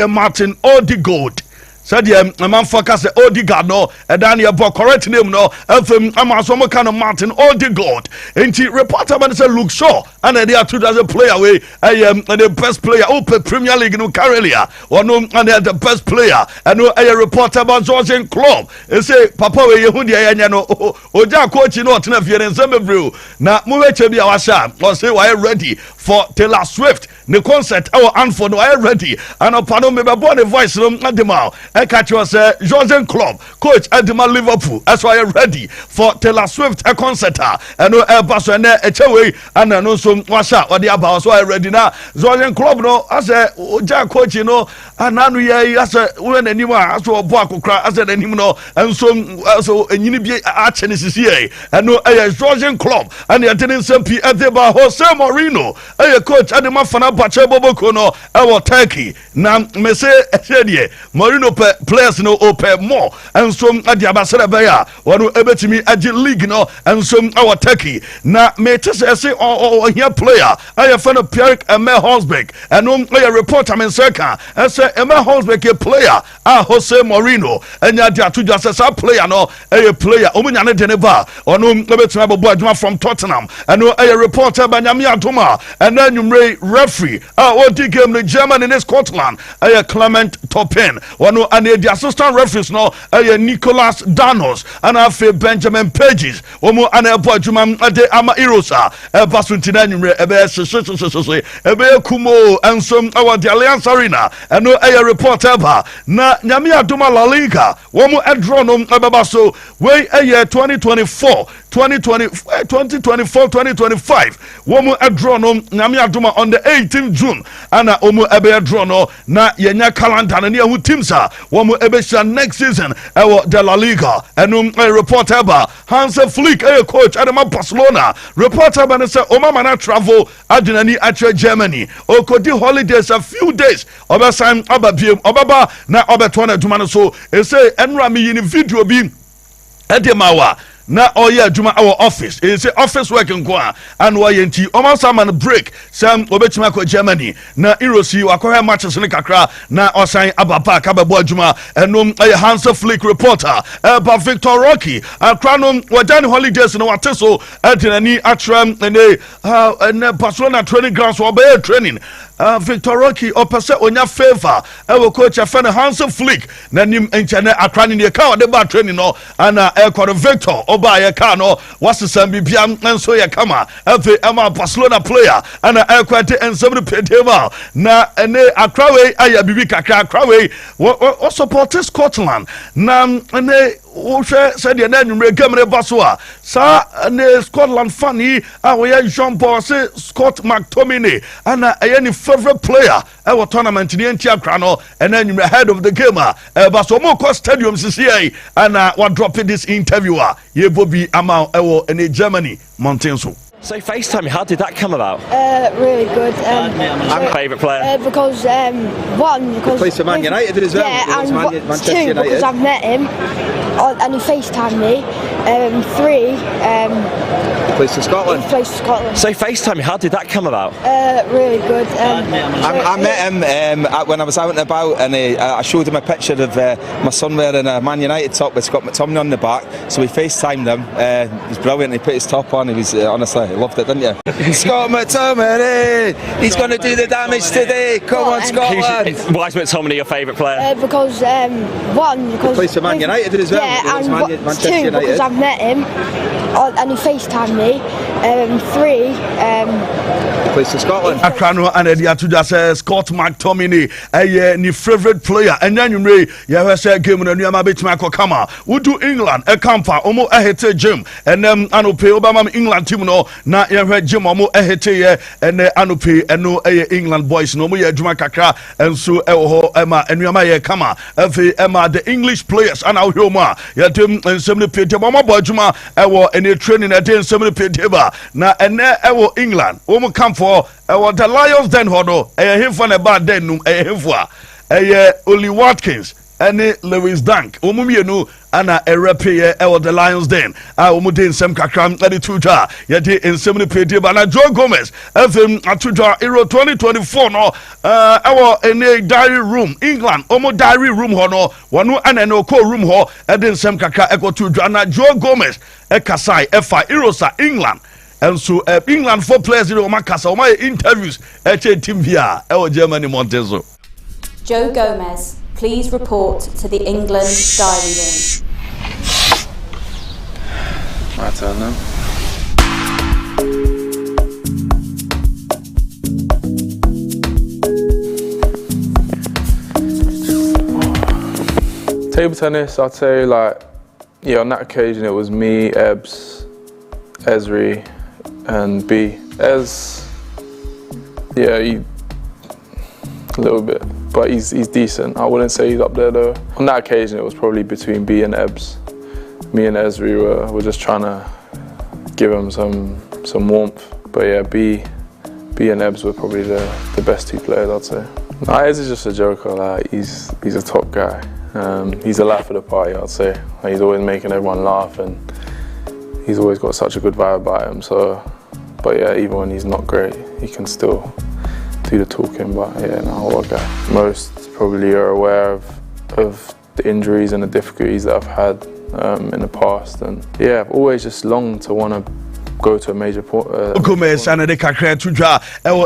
Martin Odegaard. Said a man focus the Odegaard no Daniel Bo correct name no FM Amazon kind of Martin Odegaard. And the reporter man say Luke Shaw and they are 2000 player way the best player open Premier League no Carolia or no and they are the best player and no a reporter about Georgian club. They say papa we yehudi anya no oja coach no tena fie nsem ebrew na mo weche bia washa or say we ready for Taylor Swift the concert our Anford we ready and upon me be born a voice no adema I catch you say Georgian club coach Adema Liverpool that's why ready for Taylor Swift a concert and no pass and echewe and no so washa or the about so I ready now Georgian club no as a oja coach no ananu ye as a when anima as o bo akokra as a nim no and so enyini bi a chenesi here and no Georgian club and the attending SMP Adeba Jose Mourinho coach Adema Fana Bache Boboko no Turkey na me say die Mourinho players no open more and so adi abasere be ya wono ebetimi agi league no and so our Turkey na me say here player fan Pierre Emile Hosberg and no reporter men second and say Emile Hosberg a player Jose Mourinho and ya dia to just a player no a player omunya ne deneva ono ebetimi abobo aduma from Tottenham and no reporter Banyami Adoma and then you referee what the game the German in Scotland Clement Topin one and the assistant referees no Nicholas Danos and afe Benjamin Pages omo and Juma de Ama Irosa Basuntina ebe kumo and some our the Alliance Arena and no reporter na Nyami Adoma La Liga womo edronom ababaso we 2024-2025 womo edronom Nyami Adoma on the 18th June and omo ebe edrono na yenya calendar na hu teams womo ebe next season the La Liga and a reporter Hans Flick coach Adama Barcelona reporter ban say Omama na travel adinani at Germany okodi holidays a few days obasan obabiem obaba na obetona aduma so e say enra mi yin video bi edemawa na oya aduma our office e say office work nko and why enti omasa man break sam obetima ko Germany na Erosi wakohe matches ne kakra na osan abapa ka bebo aduma enom Hans Flick reporter ba Victor Rocky akranom wadan holidays no wateso adinani atram ne Barcelona training grounds so be training Victor Rocky opese onya favor coach afan Hans Flick na nim enchane akrani ne ka de ba training no ana Victor oba ye ka no wasesam bibia enso ye kama efe ema Barcelona player ana ekwate ensem pedema na ene akrawe aya bibi kakra akrawe o support Scotland na ene o said the name gamre basoa sa ne Scotland funny we Jean Paul say Scott McTominay ana any favorite player our tournament the antia no and then head of the game baso mo ko stadium CCA and what drop this interviewer ye bobi ama in Germany mountain so. So FaceTime, how did that come about? Really good. I'm favourite player. Because one, because plays for Man United as well. Yeah, and Manchester two, United. because I've met him and he FaceTimed me. Three, he plays for Scotland. He plays for Scotland. So FaceTime, how did that come about? Really good. I met him when I was out and about, and I showed him a picture of my son wearing a Man United top with Scott McTominay on the back. So we FaceTimed him. It was brilliant. He put his top on. He was honestly. You loved it, didn't you? Scott McTominay, he's going to do the damage today. Come on, Scotland. Why is McTominay your favourite player? Because one, because he plays for Man United as well. Yeah, and Manchester two, United. because I've met him and he FaceTimed me. Three, he plays for Scotland. Akrano and Edia to just Scott McTominay, ni favorite player. And then you may say game na nyama betima ko kama. We do England a camper omo ehete gym and anope Obama England team no na yehwe gym omo ehete ye and anope eno England boys no mo ye adwuma kakra enso ewo ho ema enuama ye kama efe ema the English players and out here ma ye dem ensem ne pete mo bo adwuma ewo ene training e dem ensem ne pete ba na ene ewo England omo come for ewo the Lions den ho no him for na bad den num him for Oli Watkins ene Lewis Dunk omo mienu ana erepeye e the Lions Den omo de nsem kakram ade tuja ye de nsem ne pede ba na Joe Gomez FM atuja Euro 2024 no ewo ene diary room England omo diary room ho no wono ana no ko room ho e de nsem kakra ekotuja na Joe Gomez e kasai efa Erosa England. And so England 4 players in Omakasa, my interviews at team here, Germany Montezo. Joe Gomez, please report to the England diary room. My turn now. Table tennis, I'd say on that occasion it was me, Ebbs, Esri, and B. Ez, a little bit, but he's decent. I wouldn't say he's up there though. On that occasion, it was probably between B and Ebbs. Me and Esri were just trying to give him some warmth. But yeah, B and Ebbs were probably the best 2 players, I'd say. Ez is just a joker. He's a top guy. He's the life of the party, I'd say. He's always making everyone laugh, and he's always got such a good vibe about him. But yeah, even when he's not great, he can still do the talking. But yeah, what a guy. Most probably are aware of the injuries and the difficulties that I've had in the past, and yeah, I've always just longed to want to go to a major Gomez and the kakra tuja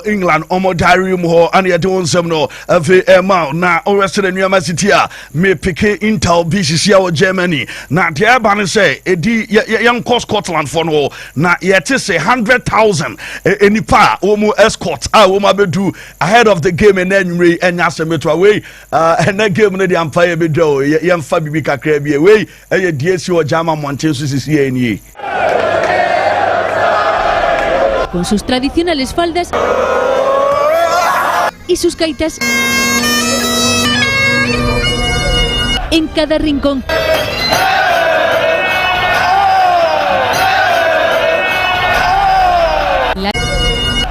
England omo diary room ho and yet on some no na rest of the new city me pick Intel BCC Germany na the ban say edi young Scotland for no na yet say 100,000 any pa omo escort omo bedu ahead of the game and then we and yasemeto away and that game na the empire be do yam fa bibi kakra bi away e DSC o German Montesu CCNE. Con sus tradicionales faldas y sus gaitas en cada rincón.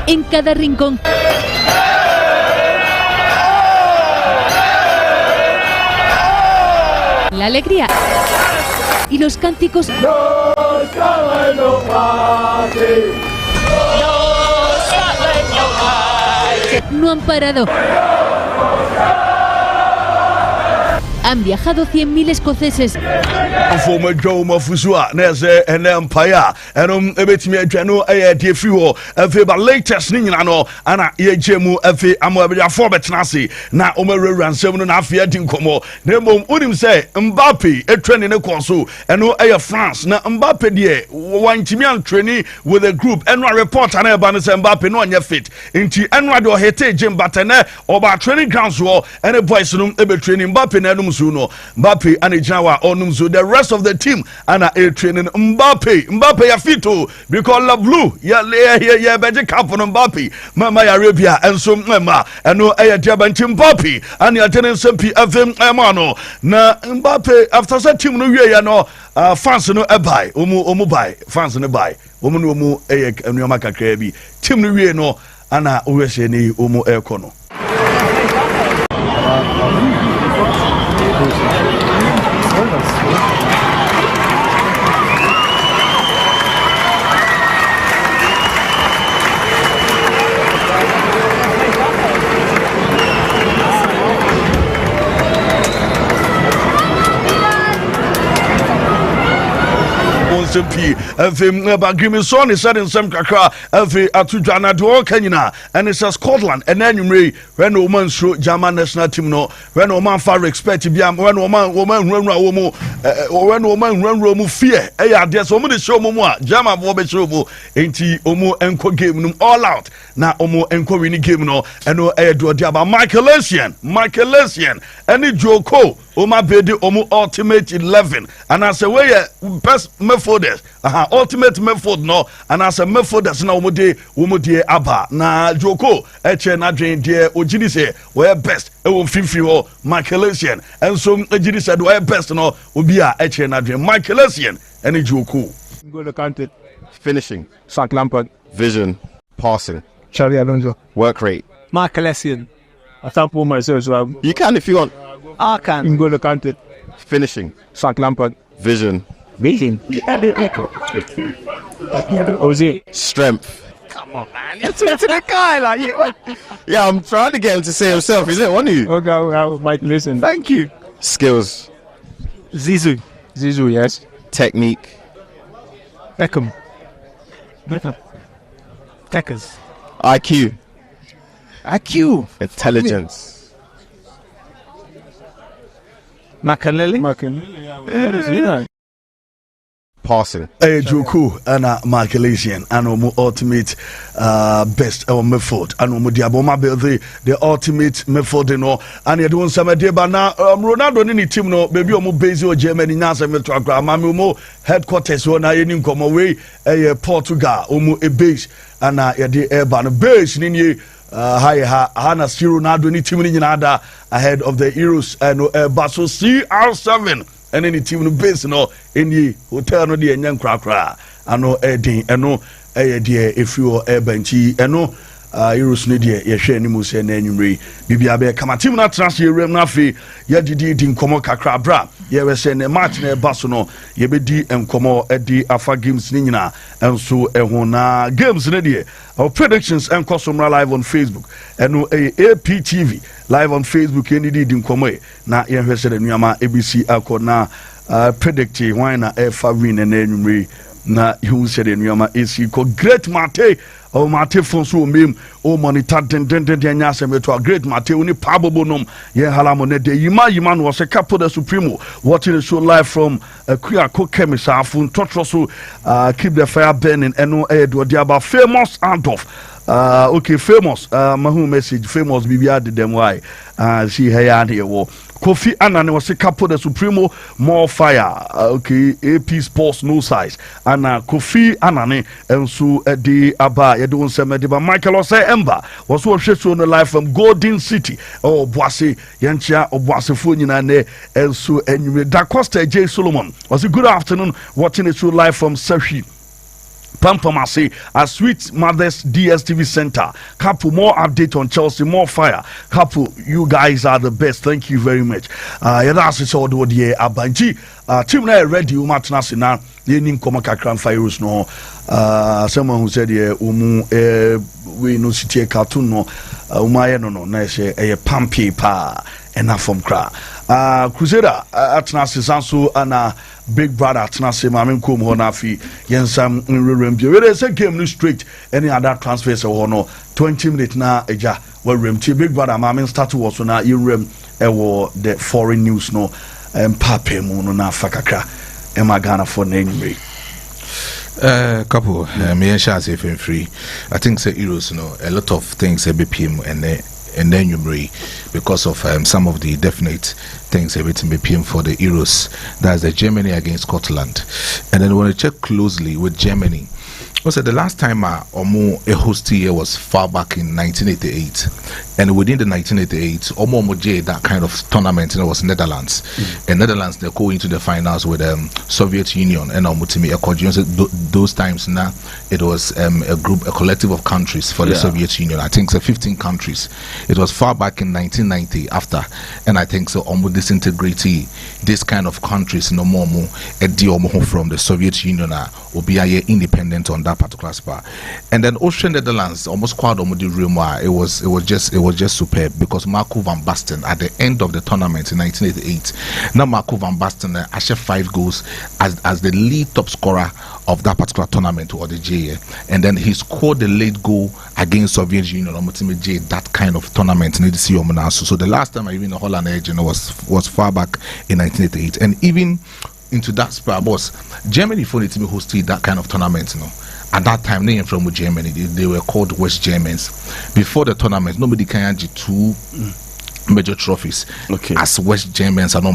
En cada rincón. La alegría y los cánticos no han parado. Han viajado 100.000 escoceses. Former Joe Mafusua, Neze, and Empire, and Ebetime Adriano, Friwo, a latest Ninano, Anna Yejemu, Amabia Forbet Nasi, na Omer ran 7.5 years in Como. Nemo Udim say, Mbappe, a training a consul, and no air France, na Mbappe de one Timian training with a group, and one report and Abanis Mbappe no on your fit. Into Enrado Hete Jim Batane, or by training grounds war, and a voice room, a training Mbappe Nenum Zuno, Mbappe and a Jawa Onum Zu, the rest of the team, and a training Mbappe Yafito, because La Blue, ya better cap on Mbappe, Mama Arabia, and so Mama, and no air Jaban Mbappe, and your tenant Sempi FM Emano. Na Mbappe, after that team, no year, no, fans no a buy, Omu buy, fans no buy, Omu Ayek and Yamaka Krabi, Tim no year, no, Anna Ureseni, Omo Erkono. But give me son is said in some kakra Atujana do Kenya and it's a Scotland and then you may when no man show German national team no when no man far expect when no man run romu fear there's so many show momo German bobe show enti omo enko game no all out na omo enko win game no and no do about Michael Essien any Joko Oma Bedi Omu Ultimate 11 and as a way best methodist ultimate method no and as a methodist na omode aba na Joko eche na dwen de ogini se we best e won fifi ho Michael Essien and so ogini said we best no obi a eche na dwen Michael Essien and Joko goal counted finishing Frank Lampard vision passing Charlie Alonso work rate Michael Essien I can't pull myself so you can if you want Arkan. N'Golo Kante. Finishing. Frank Lampard. Vision. Ozil. Strength. Come on, man. You're talking to the guy like you. Yeah, I'm trying to get him to say himself. Is it one of you? Okay, well, Mike, listen. Thank you. Skills. Zizou. Zizou, yes. Technique. Beckham. Deckers. IQ. IQ. Intelligence. Makaleli. Yeah. Passing. Joku and Markelesian and ultimate best midfield and Diaboma the ultimate midfield and you don't some day but now Ronaldo ni team no baby omo base o Germany nyasa metro akra mami mo headquarters one any come away Portugal omo a base and ya the urban base ni Hana see Ronaldo ni team ni nyina ahead of the Euros and Baso CR7 and any team no base no any hotel no de enyan krakra ano edin eno de efiwo benchi eno Euros no de ye hwe animu se na anwumre bibia be kama team na transfer rem na fe ye didi din komo kakra bra ye we se ne match na baso no ye be di enkomo edi afa games ni nyina enso eho na games ne de our predictions and customary live on Facebook eno APTV live on Facebook any din komo na ye hwe se de nuama ABC akona predict why na efa win na anwumre na you said in Yama AC ko great mate o mate fonso mem o monitor den nyase meto great mate oni pabbo nom ye halamo ne de yima no se Capo de Supremo watching the show live from Kuya Chemist afun totroso keep the fire burning eno do about famous Adolf okay famous mahu message famous bibia de dem why see here here wo Kofi Annan was a Capo de Supremo more fire okay APSPORTS no size and Kofi Annan and so the aba you don't say me Michael Ose Ember was what she on the live from Golden City oh Boise yancha or Boise phone ne and so and Da Costa J Solomon was a good afternoon watching the show live from Seshi Pampamasi, a Sweet Mothers DSTV Center. Capo, more update on Chelsea, more fire. Capo, you guys are the best. Thank you very much. That's all the Abanji. Team na ready, Umatna Sina, Yenin Komaka Cran Fires no. Someone who said, we no city cartoon no, Umaya no, nice, a pumpy pa, enough from cra. Crusader atna sesanso ana big brother atna se mamen kom ho na fi yensam nrerem bi we say game no straight any other transfers ho no 20 minutes na eja we rem ti big brother mamen start was na yirem ewo the foreign news no pape mu no na fakakra e magana for na anyway couple me share say free I think say Euros no a lot of things BPM and then you bring because of some of the definite things everything BPM for the Euros. That's the Germany against Scotland. And then when you check closely with Germany, also the last time a host year was far back in 1988, and within the 1988 that kind of tournament was Netherlands. And Netherlands they go into the finals with Soviet Union and those times now it was a collective of countries for the Soviet Union. I think so 15 countries. It was far back in 1990 after, and I think so disintegrate this kind of countries no more from the Soviet Union will be independent on that particular spot. And then Austrian Netherlands almost quite the room. It was just superb because Marco van Basten at the end of the tournament in 1988. Now Marco van Basten achieved 5 goals as the lead top scorer of that particular tournament or the J, and then he scored the late goal against Soviet Union on J that kind of tournament. So the last time I even Holland was far back in 1988, and even into that spot was Germany for the team hosted that kind of tournament. At that time, they from Germany, they were called West Germans. Before the tournament, nobody can have 2 major trophies as West Germans and and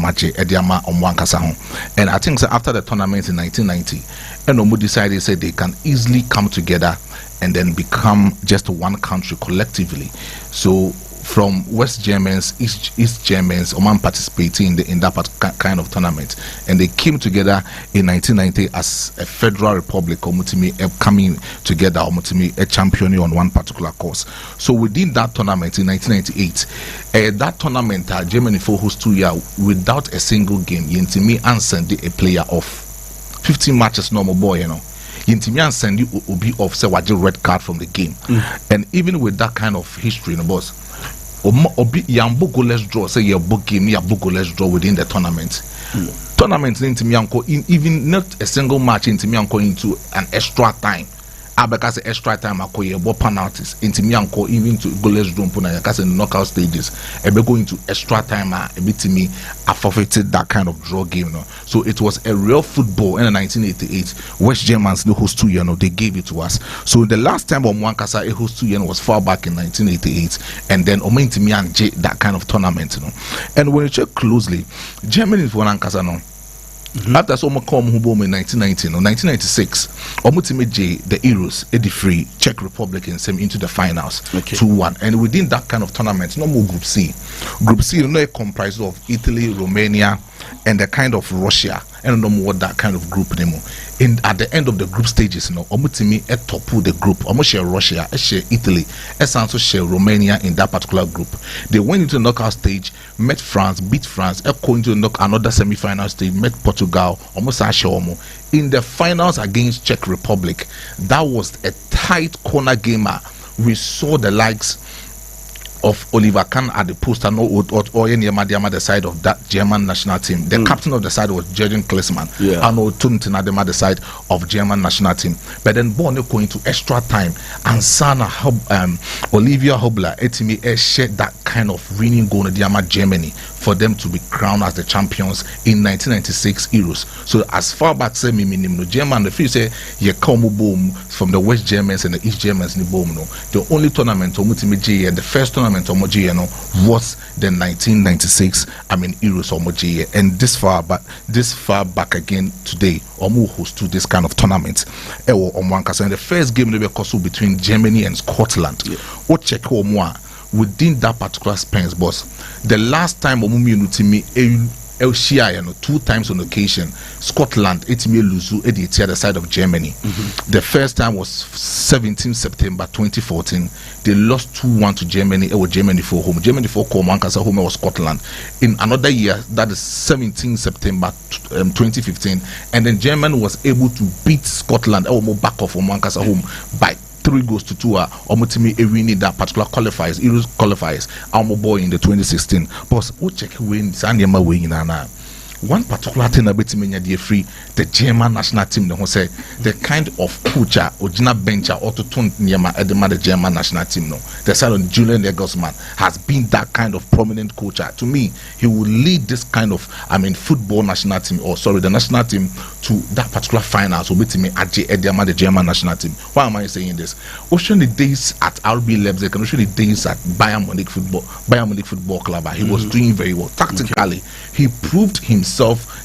I think so after the tournament in 1990, and decided said they can easily come together and then become just one country collectively. So from West Germans, East Germans, Oman participating in that kind of tournament, and they came together in 1990 as a federal republic, Omutimi coming together, Omutimi a champion on one particular course. So within that tournament in 1998, that tournament Germany for host 2 years without a single game. Yintimi answered a player off 15 matches, normal boy, you know. Yintimi and Sandy will be off, say what red card from the game. And even with that kind of history, you know, boss, Obi Yambo goalless draw, say your book game, your book goalless draw within the tournament. Tournament into Mianko, even not a single match into Mianko into an extra time. Because extra time I ball penalties into Mianko even to goalless draw puna because in the knockout stages. Ebe going to extra time a bit to me I forfeited that kind of draw game. No? So it was a real football in 1988. West Germans the host 2 years, no, they gave it to us. So the last time Omwankasa a host 2 years was far back in 1988, and then Omintimi and J that kind of tournament, you know. And when you check closely, Germany is one Ankasa no. After some come home in 1990 or 1996, Omutime J the Euros, Eddie Free, Czech Republic and same into the finals 2-1. And within that kind of tournament, no more Group C. Group C, you know, it comprises of Italy, Romania, and the kind of Russia. And no more that kind of group anymore. At the end of the group stages, you know, Omutimi at top of the group. Almost share Russia, share Italy, also share Romania in that particular group. They went into the knockout stage, met France, beat France, going to knock another semi-final stage, met Portugal, almost share in the finals against Czech Republic. That was a tight corner gamer. We saw the likes of Oliver Kahn at the post and or any Madiama the side of that German national team. The captain of the side was Jürgen Klinsmann, and Tuntin at the side of German national team. But then Bono going to extra time and Sana Olivia Hobler Etimi shared that kind of winning goal in Diama Germany for them to be crowned as the champions in 1996 Euros. So as far back say no German the few say ye come boom from the West Germans and the East Germans in boom no. The only tournament Omutimi and the first tournament was the 1996 Euros Omoji, and this far back again today Omo host to this kind of tournament. The first game will be between Germany and Scotland. What check within that particular Spence boss. The last time Omumi Nutimi Elshia, 2 times on occasion, Scotland, Etime Luzu, the other side of Germany. The first time was 17 September 2014. They lost 2-1 to Germany. It was Germany for home. Germany for home, home was Scotland. In another year, that is 17 September 2015, and then Germany was able to beat Scotland. It was more back off from Mankasa home by 3-2. Omutimi winning that particular qualifiers, Euros qualifiers. Our boy in the 2016. But we check win Sanyama winning na. One particular thing about the free the German national team, the kind of coach or bencher or to turn the German national team. No, the side of Julian Nagelsmann has been that kind of prominent coach. To me, he will lead this kind of football national team, or sorry, the national team to that particular finals. Will be to me at the German national team. Why am I saying this? Ocean the days at RB Leipzig and ocean the days at Bayern Munich Football Club. He was doing very well tactically. He proved himself.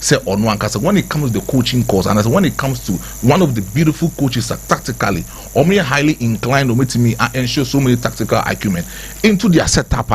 Say on one case when it comes to the coaching course, and as when it comes to one of the beautiful coaches tactically, or me highly inclined to me and ensure so many tactical acumen into their setup.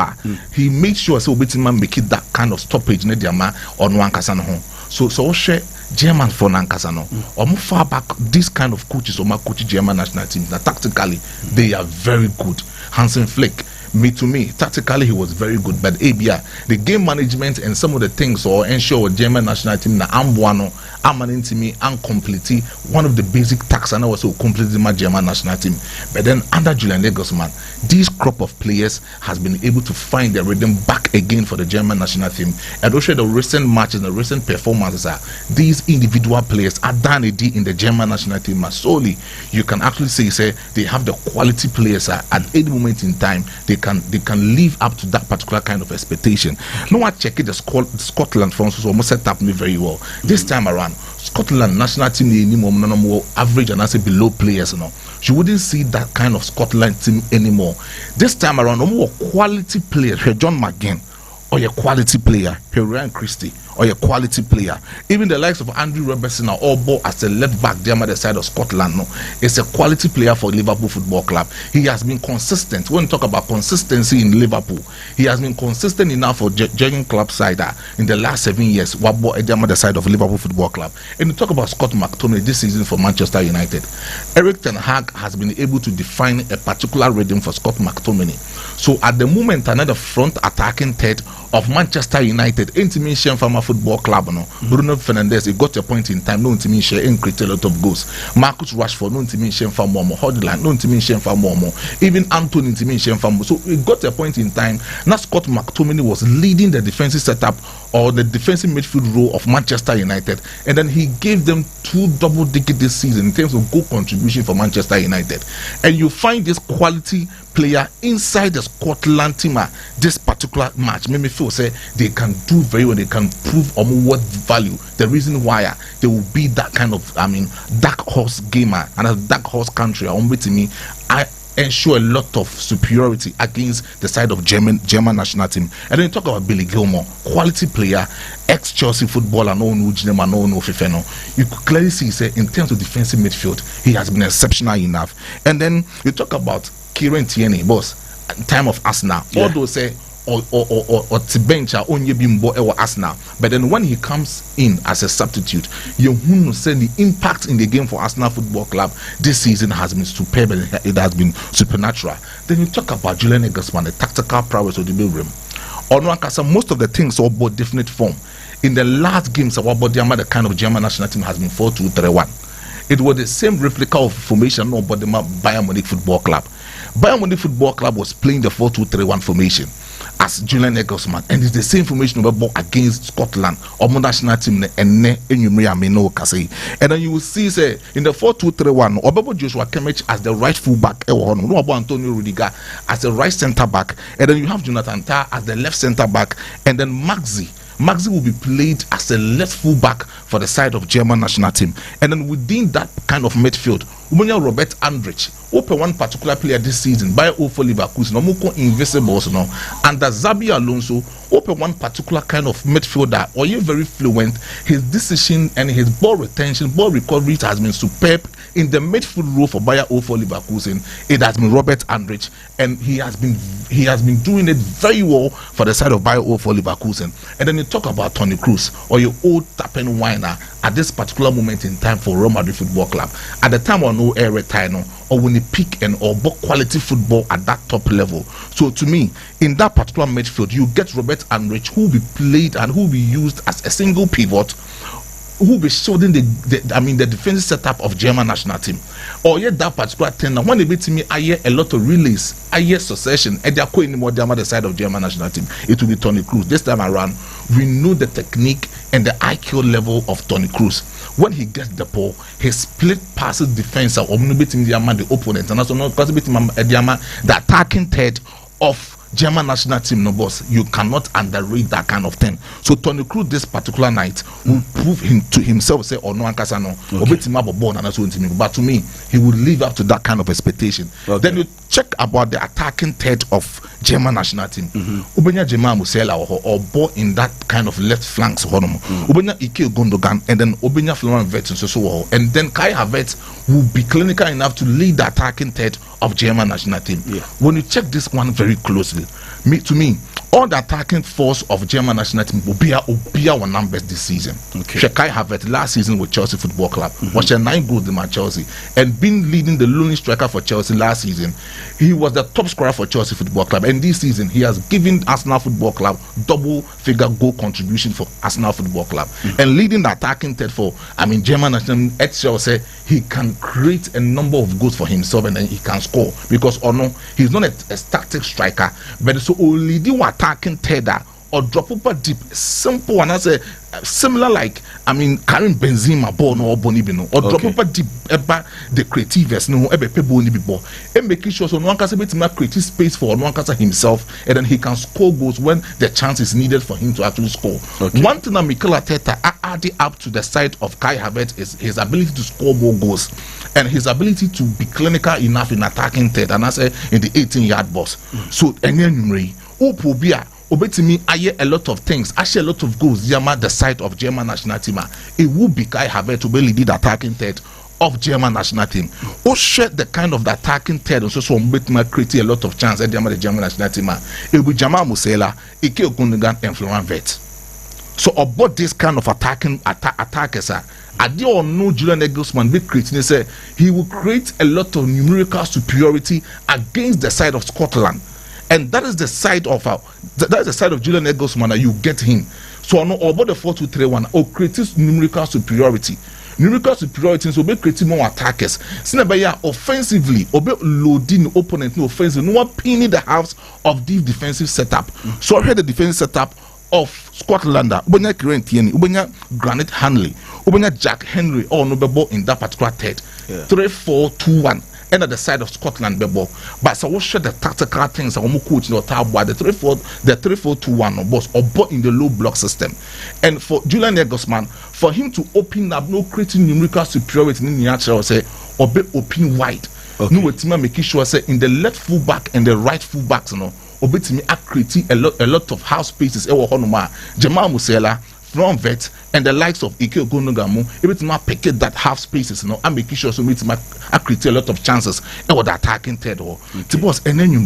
He made sure so man make it that kind of stoppage in their man on one case and home. So share German for Nankasano or more far back this kind of coaches or my coach German national teams that tactically they are very good. Hansen Flick. To me, tactically he was very good, but ABI, the game management and some of the things or ensure German national team na ambuano, amaninti me and completely one of the basic tasks and also completely my German national team. But then under Julian Nagelsmann, this crop of players has been able to find their rhythm back again for the German national team. And also the recent matches, the recent performances are these individual players are done in the German national team. Solely, you can actually say they have the quality players at any moment in time. They can live up to that particular kind of expectation. No, I check it. The Scotland for instance almost set up me very well. This time around, Scotland national team anymore more average and I say below players. You wouldn't see that kind of Scotland team anymore. This time around, no more quality players. John McGinn, or your quality player, Ryan Christie, or a quality player. Even the likes of Andrew Robertson are all ball as a left back there on the side of Scotland. No, it's a quality player for Liverpool Football Club. He has been consistent. When we talk about consistency in Liverpool, he has been consistent enough for Jurgen Klopp side in the last 7 years. What ball on the side of Liverpool Football Club. And we talk about Scott McTominay this season for Manchester United. Eric Ten Hag has been able to define a particular rhythm for Scott McTominay. So at the moment, another front attacking third of Manchester United, Intimation Farmer Football Club, no. Bruno Fernandes, he got a point in time, no Intimation, and create a lot of goals. Marcus Rashford, no Intimation Farmer, Hodgland, no Intimation Farmer, even Anthony Intimation Farmer. So he got a point in time. Now Scott McTominay was leading the defensive setup or the defensive midfield role of Manchester United, and then he gave them 2 double-digit this season in terms of goal contribution for Manchester United. And you find this quality player inside the Scotland team this particular match made me feel say they can do very well, they can prove what value. The reason why they will be that kind of dark horse gamer and a dark horse country to me, I ensure a lot of superiority against the side of German national team. And then you talk about Billy Gilmore, quality player, ex-Chelsea footballer, you could clearly see say in terms of defensive midfield he has been exceptional enough. And then you talk about Kieran Tierney, boss, time of Arsenal, although say or Tibencha onye bimbo ewa Arsenal, but then when he comes in as a substitute, you say the impact in the game for Arsenal Football Club this season has been superb and it has been supernatural. Then you talk about Julian Nagelsmann, the tactical prowess of the building. Most of the things are about definite form. In the last games, the kind of German national team has been 4-2-3-1. It was the same replica of formation but the Bayern Munich Football Club. Bayern Munich Football Club was playing the 4-2-3-1 formation as Julian Nagelsmann, and it's the same formation against Scotland or national team and then you will see say in the 4-2-3-1 Obebo Joshua Kimmich as the right full back, Antonio Rudiger as the right centre back, and then you have Jonathan Tah as the left centre back, and then Maxi will be played as a left full back for the side of German national team. And then within that kind of midfield, Robert Andrich, open one particular player this season by for Leverkusen, Invisibles, and the Xabi Alonso, open one particular kind of midfielder, or you're very fluent. His decision and his ball retention, ball recovery has been superb in the midfield role for Bayer 04 Leverkusen. It has been Robert Andrich, and he has been doing it very well for the side of Bayer 04 Leverkusen. And then you talk about Toni Kroos, or your old tapping whiner at this particular moment in time for Real Madrid Football Club. At the time or no air retire, or when they pick and or quality football at that top level. So to me, in that particular midfield, you get Robert Andrich, who will be played and who will be used as a single pivot, who will be showing the defensive setup of German national team. Or yet that particular thing, when they beat me, I hear a lot of relays, I hear succession, and they are going more down the side of German national team. It will be Toni Kroos. This time around, we know the technique and the IQ level of Toni Kroos. When he gets the ball, he split passes defense or beating the opponent, and also not beating the attacking third of German national team, no boss. You cannot underrate that kind of thing. So Toni Kroos this particular night will prove him to himself, say, or no Ankasano, or beat him up a ball and that's what him. But to me, he will live up to that kind of expectation. Then you check about the attacking third of German national team. Ubenya Jema Musela or ball in that kind of left flanks. Ubenya Ike Gundogan, and then Ubenya Florian Wirtz so and then Kai Havertz will be clinical enough to lead the attacking third of German national team. When you check this one very closely, to me, all the attacking force of German national team will be our numbers this season. Kai Havertz last season with Chelsea Football Club was 9 goals in Chelsea and been leading the lonely striker for Chelsea last season. He was the top scorer for Chelsea Football Club, and this season he has given Arsenal Football Club double-figure goal contribution for Arsenal Football Club and leading the attacking third for German national team. At Chelsea, he can create a number of goals for himself and then he can score because he's not a static striker, but so only the attacking third or drop up deep, simple and as a similar like Karim Benzema ball no bonibino or drop up deep the creativeness no ball and making sure so no one can create space for no one can himself and then he can score goals when the chance is needed for him to actually score. One thing that Mikel Arteta added up to the side of Kai Havertz is his ability to score more goals and his ability to be clinical enough in attacking third and I say in the 18-yard box. So obetimi aye a lot of things, actually a lot of goals. Yama the side of German national team. It would be Kai Havertz to be lead the attacking third of German national team. Or share the kind of the attacking third, and so betimi create a lot of chance at the German national team. It will be Jamal Musiala, Ike Gundogan, and Florian Wirtz. So about this kind of attackers, I do know Julian Nagelsmann be creating. Say he will create a lot of numerical superiority against the side of Scotland, and that is the side of Julian Nagelsmann. You get him. So I know about the 4-2-3-1 or creates numerical superiority. Numerical superiority so be creating more attackers. Sinabaya offensively, obe loading opponent no offensive, no one pinning the house of the defensive setup. So I heard the defensive setup of Scotland, Ubenya Kieran Tierney, Ubenya Granit Hanley, Ubenya Jack Henry, all no bebo in that particular third. 3-4-2-1. And at the side of Scotland, bebo. But so what share the tactical things I want coach no tab the 3-4-2-1 or boss or bought in the low block system. And for Julian Nagelsmann, for him to open up no creating numerical superiority in the natural say or be open wide. Okay. No team making sure say in the left fullback and the right fullbacks, you know. Obetimi creating a lot of house spaces. Ewo honoma Jamal Musiala, Florian Wirtz, and the likes of Ike Gundogan. Obetimi pick that half spaces, you know, and making sure so obetimi create a lot of chances. Ewo the attacking third. The boss and then you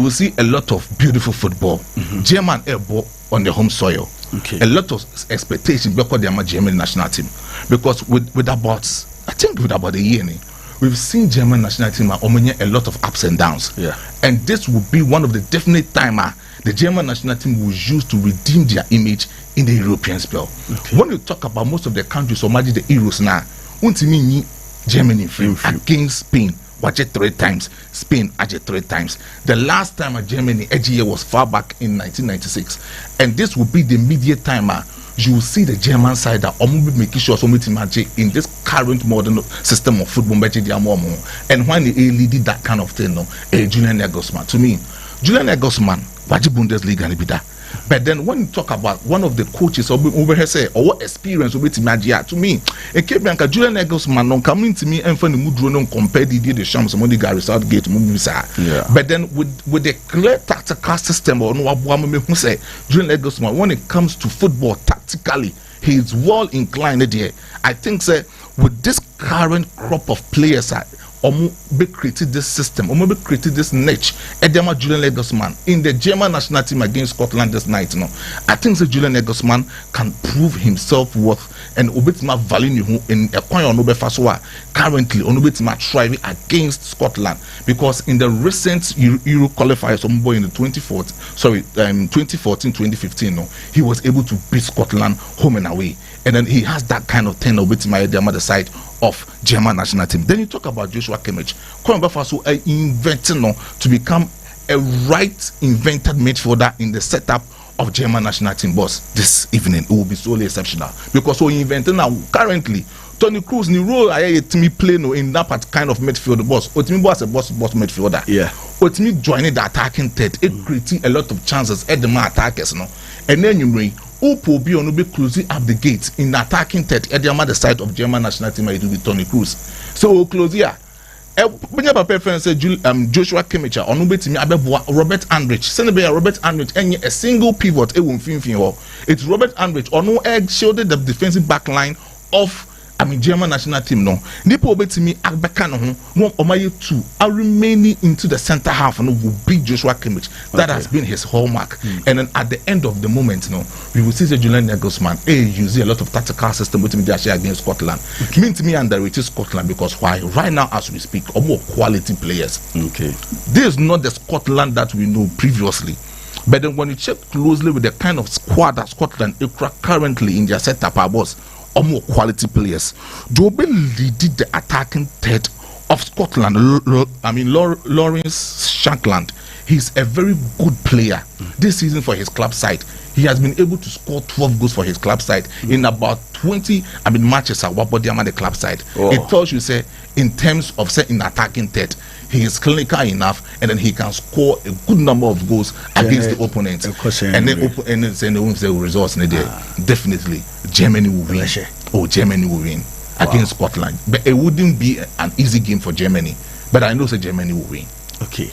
will see a lot of beautiful football. German airborne on the home soil. Okay. A lot of expectation because they are my German national team. Because with about a year. We've seen German national team a lot of ups and downs. Yeah. And this will be one of the definite time the German national team will use to redeem their image in the European spell. Okay. When you talk about most of the countries, so much the Euros now, Germany against Spain, watch it 3 times. Spain, watch it 3 times. The last time Germany was far back in 1996. And this will be the immediate time you will see the German side that making sure somebody in this current modern system of football. And when they lead that kind of thing, Julian Nagelsmann. To me, Julian Nagelsmann, Bundesliga and that. But then when you talk about one of the coaches over here say or what experience to me, it came back Julian Nagelsmann non coming to me and funny mood non compare the Shams somebody Gary Southgate movies. But then with the clear tactical system or no say Julian Nagelsmann when it comes to football tactically he is well inclined there. I think say with this current crop of players be created this system, be created this niche. Edema Julian Nagelsmann in the German national team against Scotland this night. I think that Julian Nagelsmann can prove himself worth and obetima value in a coin on Faswa currently on obetima thriving against Scotland because in the recent Euro qualifiers in the 2014-2015, he was able to beat Scotland home and away. And then he has that kind of thing obetima the other side of German national team. Then you talk about Joshua Kimmich. Faso invented to become a right invented midfielder in the setup of German national team. Boss, this evening it will be solely exceptional because we invented now currently Tony Kroos ni role I me play no in that kind of midfield boss. Otimi boss a boss midfielder. Yeah. Otimi joining the attacking third, it creating a lot of chances at the attackers and then you bring Upo be on be closing up the gate in attacking third at the other side of German national team it will be Tony Kroos. So close here. When your preference Joshua Kimmich on ubetimi abeboa Robert Andrich. Send be Robert Andrich any a single pivot it's Robert Andrich or no egg shielded the defensive back line of German national team no. Nipo obetimi abeka no omaye 2 are remaining into the center half and will beat Joshua Kimmich. That has been his hallmark. And then at the end of the moment we will see the Julian Nagelsmann using a lot of tactical system with me against Scotland. Mean to me underrated Scotland because why right now as we speak are more quality players. Okay. This is not the Scotland that we know previously. But then when you check closely with the kind of squad that Scotland is currently in their setup our boss or more quality players. Jobe leaded the attacking third of Scotland. Lawrence Shankland. He's a very good player this season for his club side. He has been able to score 12 goals for his club side in about 20 matches at Wabodiama the club side. It tells you say in terms of in attacking third, he is clinical enough and then he can score a good number of goals against the opponent. And then the results definitely Germany will win. Germany will win against Scotland. But it wouldn't be an easy game for Germany. But I know Germany will win. Okay.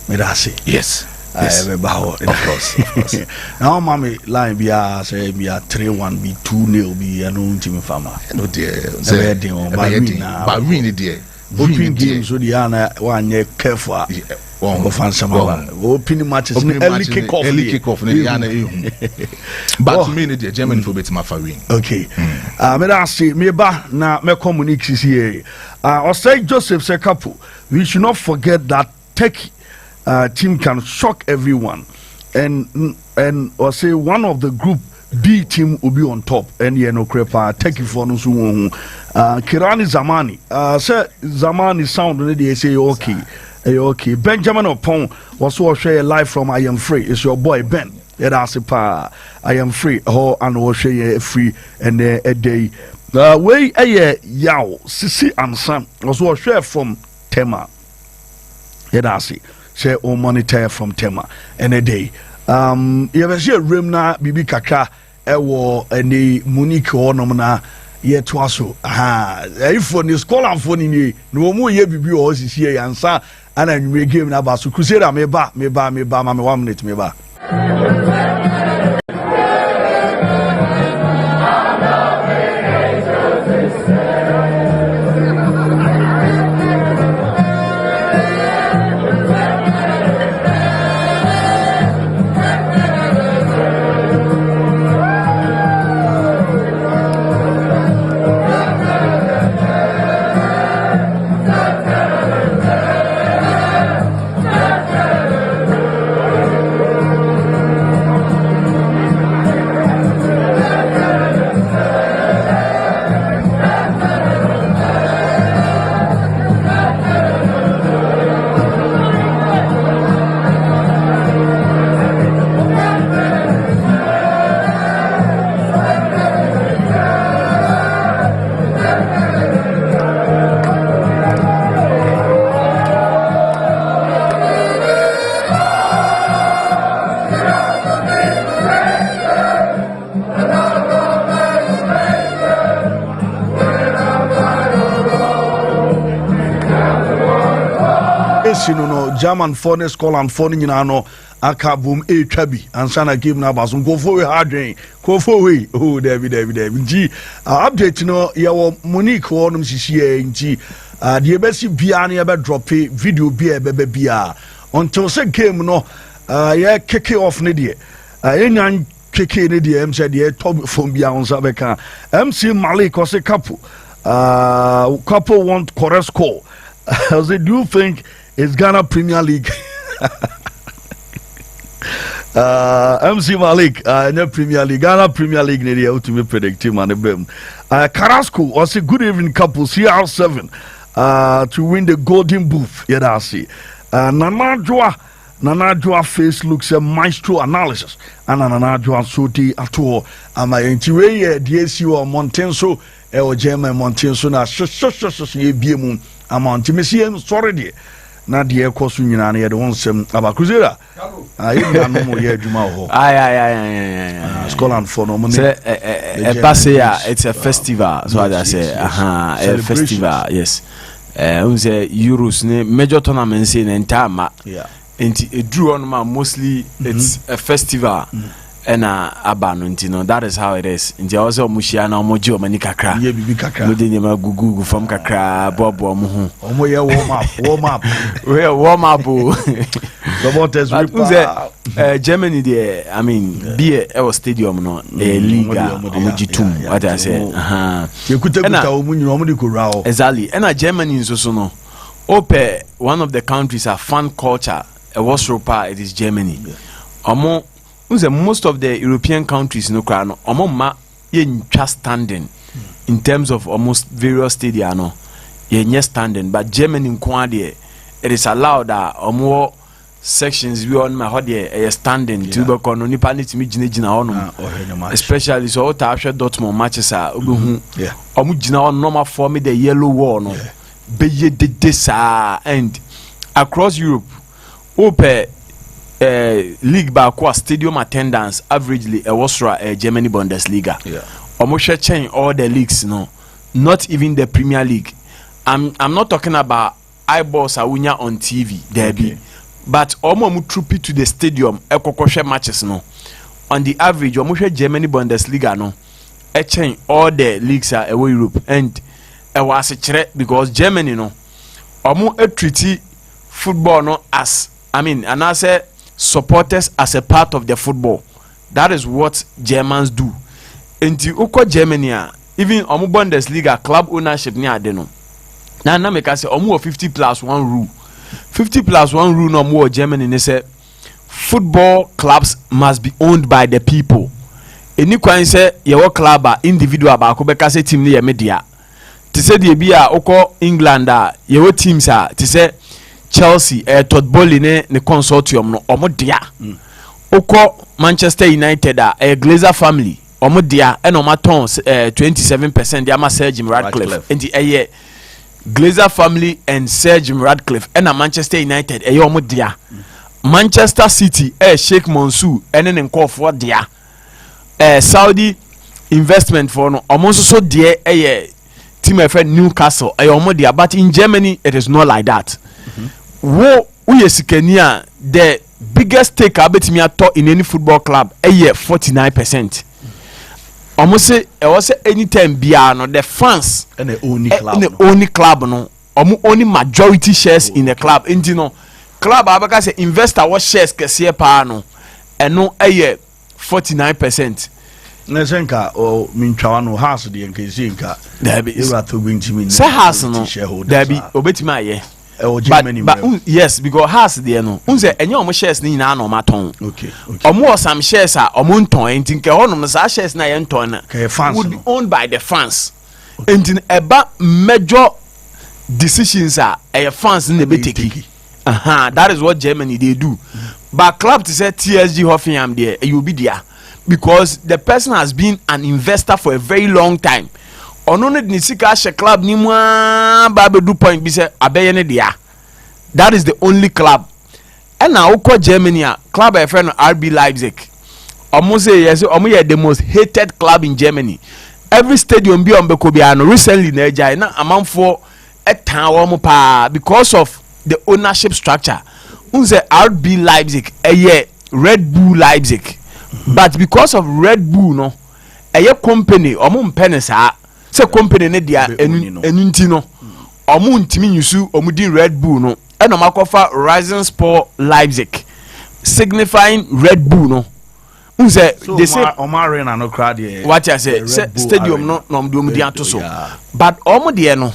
Medasi. Yes. Yes. Of course. Now, mommy, line be say be 3-1, be 2-0, be a no team farmer. No dear, but really dear. Open games, so the Anna 1 year careful. Go find some opening matches, early kick-off. But me, the Germany for better Mafarin. Okay. I say, me ba na me communique is here. I say Joseph say Capo, we should not forget that Turkey team can shock everyone, and or say one of the group B team will be on top, and no crepa Turkey for no so Kirani Zamani say Zamani sound they say okay. Okay, Benjamin Opon was so share live from I Am Free. It's your boy Ben. That's I Am Free. Oh, and we share free and a day. Way a yaw Sisi and Sam was so share from Tema. That's it. Share all monitor from Tema and a day. You ever see a room na Bibi Kaka ewo any Monique or nomina. Yet twaso if on the school and phone in no more ye bibi or is here answer and then we game na ba so crusader me ba me 1 minute me ba. No German phone call and phone in ano aka boom a trabi and sana game na basun go for we hard drain go for we oh David g update no yawo Monique wonum sisi nti the best bia na be drop video bia bia until say game no yeah kick off ne de enyan kick ne de em say de top phone bia on sa be kan MC Malik or say couple want correct score. I say, do you think it's Ghana Premier League? MC Malik, no Premier League, Ghana Premier League, near ultimate predictive man. Carrasco was a good evening couple, CR7 to win the Golden Boot. Yeah, that's it. Nana Joa face looks a maestro analysis, and Nana Joa Soti at all. Am I in Tiway, DSU or Montenso, or German Montenso? Na BM amount. Timisium, sorry, na dear course you know, the one sem about Crusader. I no more year Juma. Aye. Scotland for no money. It's a festival, so I say, a festival, yes. Euros, major tournaments in entire. Yeah. And it drew on mostly it's a festival. And that is how it is. In the also Mushiana Mojo Manikakra. Yeah, Bibi Kakra. Mudinima Gugu from Kakra, Bob Womu. Warm up. Well, warm up. Germany there, I mean, be a stadium no a Liga Omujitum. What I say. You could take exactly. And Germany is also no. Ope, one of the countries a fan culture. A Wasropa, it is Germany. Most of the European countries no crown ma just standing in terms of almost various stadia no standing, but Germany in Quadia it is allowed that more sections we on my hot standing to be on nipa need to meet especially so after Dortmund matches are on normal for me the yellow wall no be this and across Europe open league back stadium attendance averagely was Germany Bundesliga. Almost change all the leagues, no, not even the Premier League. I'm not talking about eyeballs are winner on TV, there be, but omo troopy to the stadium ekokoshe matches no on the average omo hwe Germany Bundesliga no chain all the leagues are away Europe and was a chere because Germany no omo treat football no as and I say supporters as a part of the football. That is what Germans do. Until uko Germany even omo Bundesliga club ownership ni ade no na make say omo 50+1 rule. 50+1 rule no more Germany ne say football clubs must be owned by the people. Any kwan say your club individual ba ko beka say team ni ye media. Ti say de bia uko England your teams ti say Chelsea Todd Bowley ne consortium no omo dia. Uko Manchester United a Glazer family omo dia e no maton 27% dia ma Sir Jim Ratcliffe. Enti Glazer family and Sir Jim Ratcliffe and Manchester United omo dia. Manchester City Sheikh Mansour and then for dia. Saudi investment for no almost so dear team of Newcastle omo dia, but in Germany it is not like that. Wo uyesikania the biggest stake abetimi ato in any football club 49%. Almost say anytime bia no the fans and the only club no only majority shares in the club. Inti no club abaka say investor what shares kese pa no eno 49%. Nesenka o mintwa no house de nkezi nka there to bring to say house no there be obetimi aye but yes because house there no unse enye omo shares ni na no maton okay omo some shares omo nton enti nke honom sa shares na ye nton na would be owned by the fans enti eba major decisions fans in the beteki that is what Germany they do. But club to say TSG Hoffenheim there you be there because the person has been an investor for a very long time. Onone ni sika she club ni mwa ba be do point be say abeye ne dia. That is the only club. And now uko Germany club a friend RB Leipzig. Omo say yes omo ye the most hated club in Germany. Every stadium be on Bekobiano recently na ejai na amanfo etan wo pa because of the ownership structure. Unse RB Leipzig Red Bull Leipzig. But because of Red Bull no company omo mpene sa say company ne dia enunti no omo ntimi nyusu omo din Red Bull no e no makofa Rising Sport Leipzig signifying Red Bull no unse so they say omo arena no crowd here what I say stadium no omo di ato so but omo de no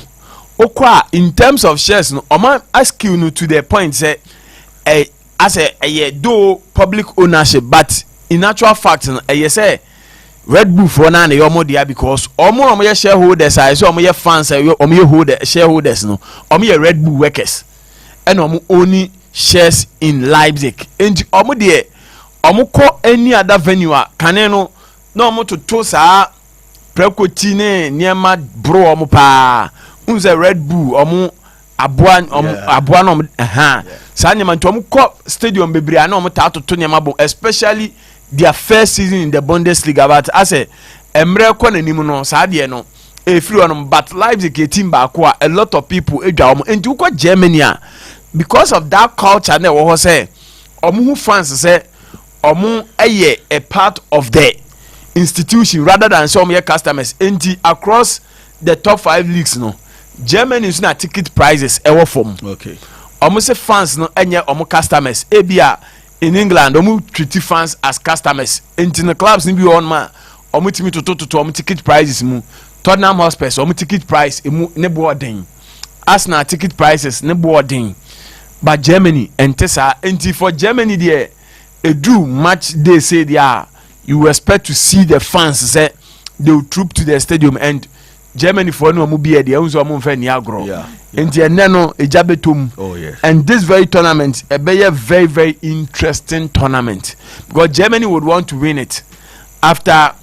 okwa in terms of shares no omo ask you no to the point say as a do public ownership but in actual fact say Red Bull for na omo dia because omo ye shareholders say omo ye fans omo ye shareholders no omo ye Red Bull workers and omo only shares in Leipzig and omo de omo ko any other venue kane no na omo to sa prekoti ne niema bro omo pa unze Red Bull omo aboa no sa niema nto omo ko stadium bebre na omo ta to niema bo especially their first season in the Bundesliga. But I say emre ko na nimu no sa de no free on but Leipzig a team back a lot of people edwa and you go Germany because of that culture na wo say omo fans say omo a part of the institution rather than some your customers and across the top 5 leagues no Germany is na ticket prices ewo form okay omo say fans no enye omo customers ebia in England omo treat fans as customers into the clubs ni bi on ma omo timi to omo ticket prices mu Tottenham Hotspur omo ticket price emu ne boarding Arsenal ticket prices ne boarding but Germany entesa enti for Germany there do match they say there you expect to see the fans say they will troop to the stadium and Germany for no omo be there unzo omo mfa ni agro enti enne no ejabetom and this very tournament a very very interesting tournament because Germany would want to win it after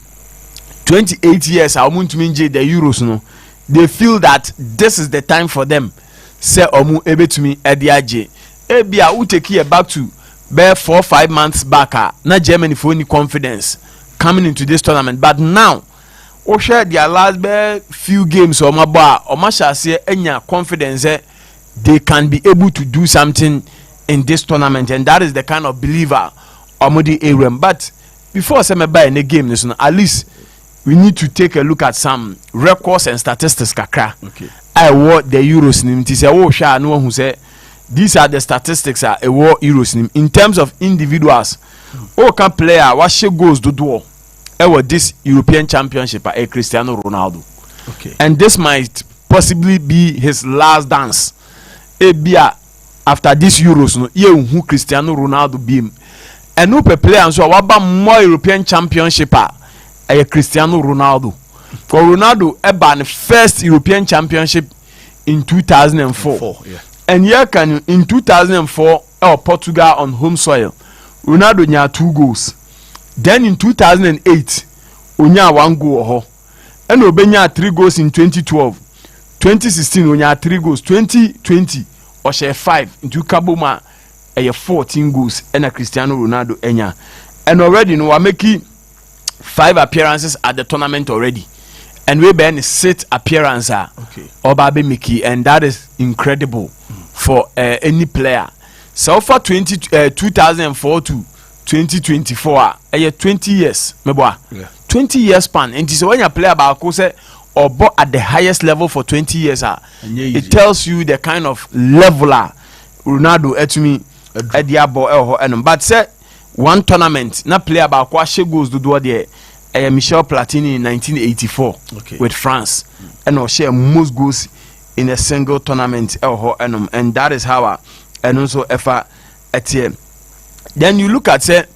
28 years omo to minje the Euros no they feel that this is the time for them say omo ebetumi ediaje ebia u take here back to 4-5 months back na Germany for any confidence coming into this tournament but now o share their last few games or my bar or my shall say any confidence they can be able to do something in this tournament, and that is the kind of believer Omodi Aram. But before I buy in the game, at least we need to take a look at some records and statistics. Kakra. Okay. I wore the Euros name. No one who said these are the statistics. I wore Euros name in terms of individuals. Can player what she goes to do? This European Championship a Cristiano Ronaldo. Okay. And this might possibly be his last dance. After this Euros, who Cristiano Ronaldo beam. And no player so what more European Championship a Cristiano Ronaldo. For Ronaldo, the first European Championship in 2004. Yeah. And here can in 2004 Portugal on home soil. Ronaldo had 2 goals. Then in 2008, Onya 1 goal. And Obenya 3 goals in 2012. 2016, Onya 3 goals. 2020, Oshe 5. Into Kabuma, 14 goals. And a Cristiano Ronaldo Enya. And already, we're making 5 appearances at the tournament already. And we been 6 appearances. Okay. Obabe Miki, and that is incredible for any player. So for 2004 to 2024, 20 years, yeah. 20 years span. And so when you play about say or at the highest level for 20 years, it tells you the kind of leveler Ronaldo at me at the abo. But say one tournament, na play about Kwashe goes to do there. Michel Platini in 1984 with France, and or share most goals in a single tournament. And that is how and also effort at here. Then you look at say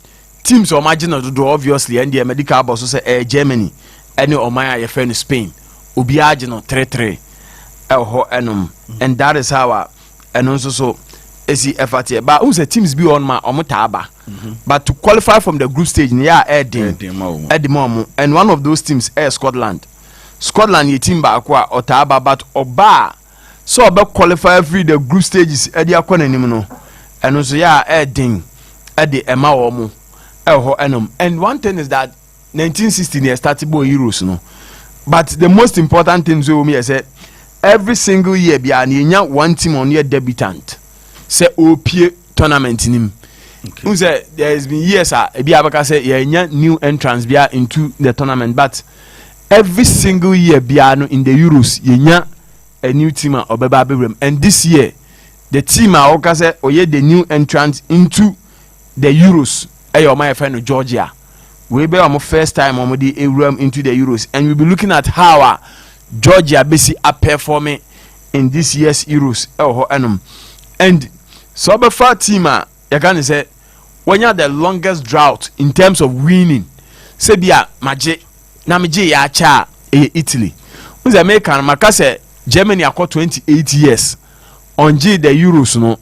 teams or marginal to do obviously, and the medical boss say Germany, any or my friend Spain, Ubiagino 3-3. And that is how and also so is the effort here. But who's the teams be on my omotaba? But to qualify from the group stage, at the moment, and one of those teams is Scotland. Scotland, your team back or Taba, but Oba. So about qualify every the group stages at the Aquanimino. And also, adding at the Emma Omo. And one thing is that 1916 years started boy Euros, no. But the most important thing to me is that every single year, be one team on your debutant. Say OP tournament in him. There has been years say new entrants into the tournament, but every single year in the Euros a new team and this year the team the new entrants into the Euros my friend Georgia. We be our first time the into the Euros, and we'll be looking at how Georgia basically are performing in this year's Euros. And so before team you can say when you have the longest drought in terms of winning, say bia maje na meje ya cha Italy. Who's American makase Germany akọ 28 years on G the Euros no.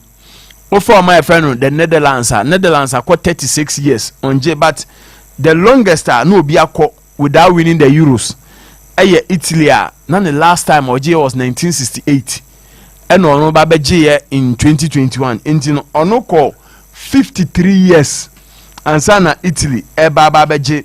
For my friend the Netherlands akọ 36 years on G, but the longest no be akọ without winning the Euros. Italy na the last time G was 1968. And no ba G in 2021. Intino ono call 53 years and sana Italy babaji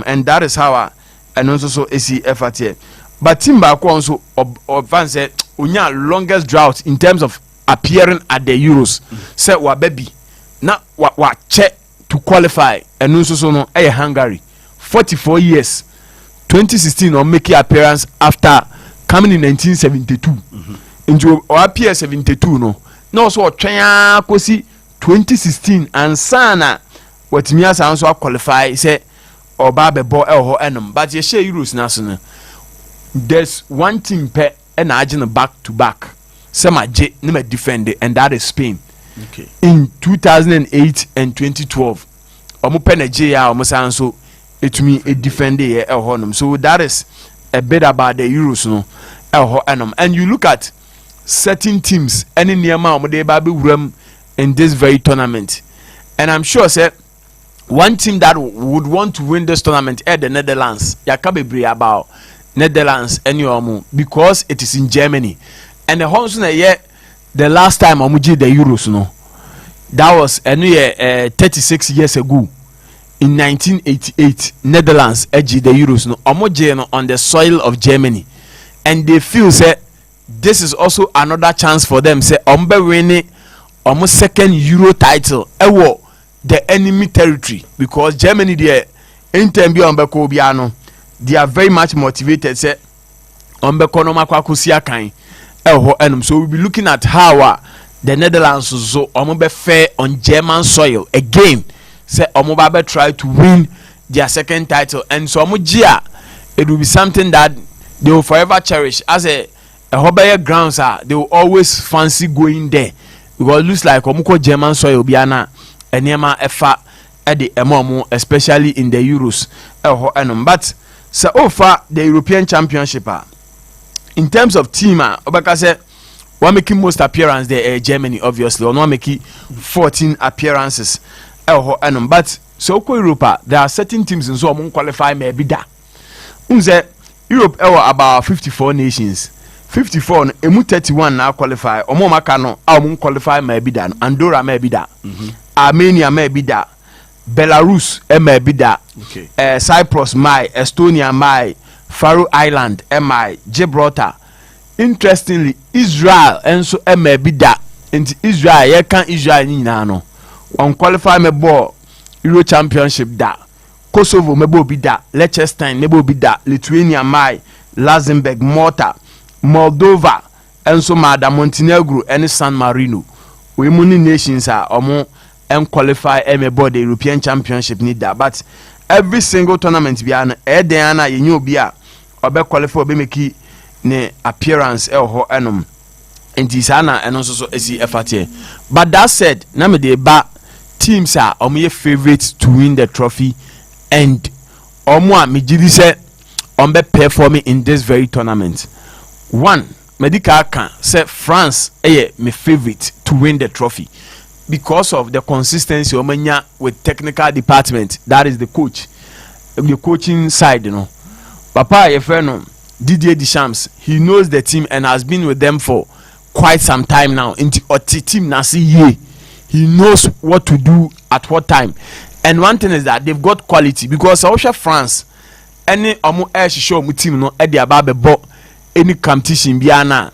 and that is how and also so AC effort here. But Timba also advance unya longest drought in terms of appearing at the Euros. Say wa baby na wa check to qualify and also so no Hungary 44 years 2016 or making appearance after coming in 1972 into or appear 72 no so try kosi 2016 and sana what me as also qualify say oba bebo but you share Euros national. There's one team pe and agent back to back. Some are never defend and that is Spain. Okay. In 2008 and 2012. Omo peneja almost so it me a defender so that is a bit about the Euros no. And you look at certain teams any near ma they baby room in this very tournament, and I'm sure one team that would want to win this tournament at the Netherlands yakabe about Netherlands and because it is in Germany, and the whole the last time omuji the Euros no, that was 36 years ago in 1988 Netherlands edge the Euros no omuji no on the soil of Germany, and they feel this is also another chance for them say ombe winning almost second Euro title ewo the enemy territory, because Germany there anytime be on beko biano they are very much motivated say on beko no makwa kusia kan eho enum. So we'll be looking at how the Netherlands so omo be fair on German soil again, say omo ba be try to win their second title, and so omo gia it will be something that they will forever cherish as a hobby grounds. They will always fancy going there, because it looks like omuko German soil biana enema efa edi emomu, especially in the Euros but so far the European Championship in terms of team obaka say one making most appearance there Germany obviously, or one making 14 appearances but so ko Europe there are certain teams in so qualify maybe that Europe about 54 nations. 54 emu 31 na qualify omo maka no omo qualify maybe that Andorra maybe that Armenia maybe that Belarus maybe that Cyprus my Estonia my Faroe Island my Gibraltar. Interestingly Israel enso maybe that into Israel ye kan Israel ni na no on qualify me ball Euro Championship that Kosovo mebo bi that Liechtenstein mebo bi that Lithuania my Luxembourg Malta Moldova and so Montenegro and San Marino. We muni nations are omo and qualify the European Championship need that. But every single tournament biana Diana you bia or be qualify be make ne appearance ho enum. Intisana and also so FAT. But that said, na me de ba teams are omo favorites to win the trophy, and omo me jidi say be performing in this very tournament. One, medical can say France my favorite to win the trophy because of the consistency omenya with technical department, that is the coach, the coaching side, Papa Yefeno Didier Deschamps, he knows the team and has been with them for quite some time now. Into team nasi ye, he knows what to do at what time. And one thing is that they've got quality, because also France any omo show team no e dia ba be bo any competition biana.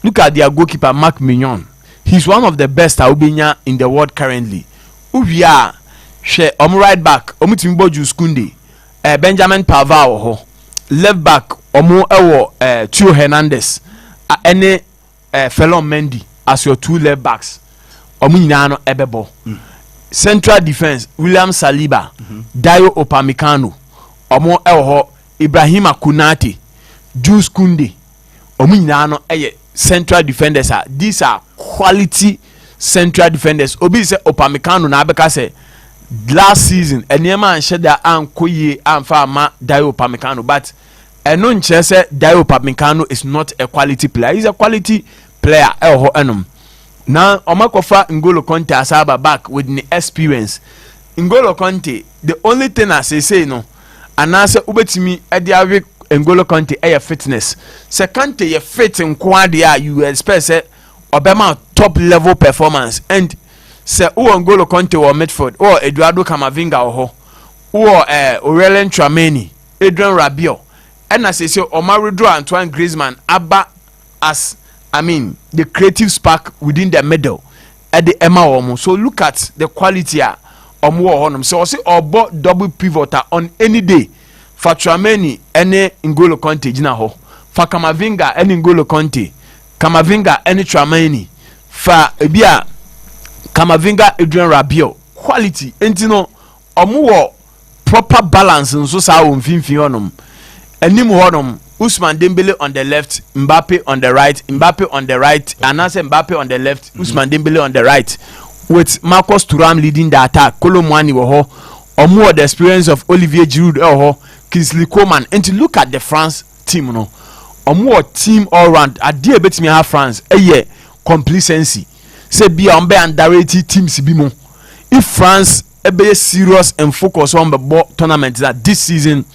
Look at their goalkeeper Marc Mignon. He's one of the best Aubenya in the world currently. Uvia she right back omu timbo Juskunde, Benjamin Pavard ho. Left back omu ewo Tio Hernandez, any Felon Mendy as your two left backs. Omu nyina no ebebo. Central defense William Saliba, Dayo Upamecano, omu ewo Ibrahima Konate, Jules Kounde. Omu nyina no central defenders are, these are quality central defenders. Obi say Upamecano na abeka say last season enema ansheda ankoye amfa ma Dayo Upamecano, but eno nche say Dayo Upamecano is not a quality player. He's a quality player enum. Now Omakofa N'Golo Kante asaba back with the experience. N'Golo Kante, the only thing I say no, and I say ubetimi ediawe N'Golo Kante fitness. Se Kante ye fit in quadia, you expect say Obama top level performance, and say N'Golo Kante or Medford or Eduardo Camavinga or Aurelien Tchouameni, Adrien Rabiot, and I say Omaru Antoine Griezmann Abba as the creative spark within the middle at the Emma Omo. So look at the quality Omo. So I say Obo double pivoter on any day. For Tchouameni any N'Golo Kante jina ho. For Camavinga any N'Golo Kante. Camavinga any Tchouameni. For Ebia Camavinga Adrien Rabiot. Quality. Entino Omo proper balance and so sa onfimfionum. Enim honum. Ousmane Dembele on the left, Mbappe on the right, and answer Mbappe on the left, Ousmane Dembele on the right, with Marcus Thuram leading the attack. Kolo Muani or more the experience of Olivier Giroud Kingsley Coman. And to look at the France team, or more team all round. I dear bet me have France complacency. Say be on be underrated teams bimo. If France be serious and focus on the tournament that this season,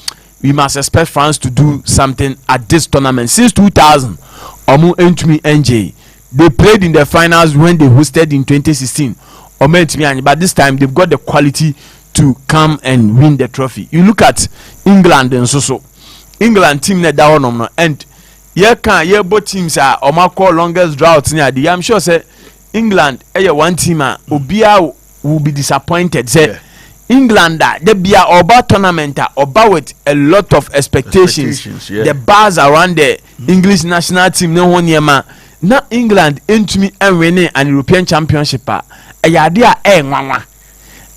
we must expect France to do something at this tournament. Since 2000, Omu Entumi NJ, they played in the finals when they hosted in 2016. But this time they've got the quality to come and win the trophy. You look at England and so England team net down and both teams are Omako longest drought near the. I'm sure say England one team obia will be disappointed say England they be about tournament about with a lot of expectations. The bars around the English national team no one yema na England into me and winning an European championship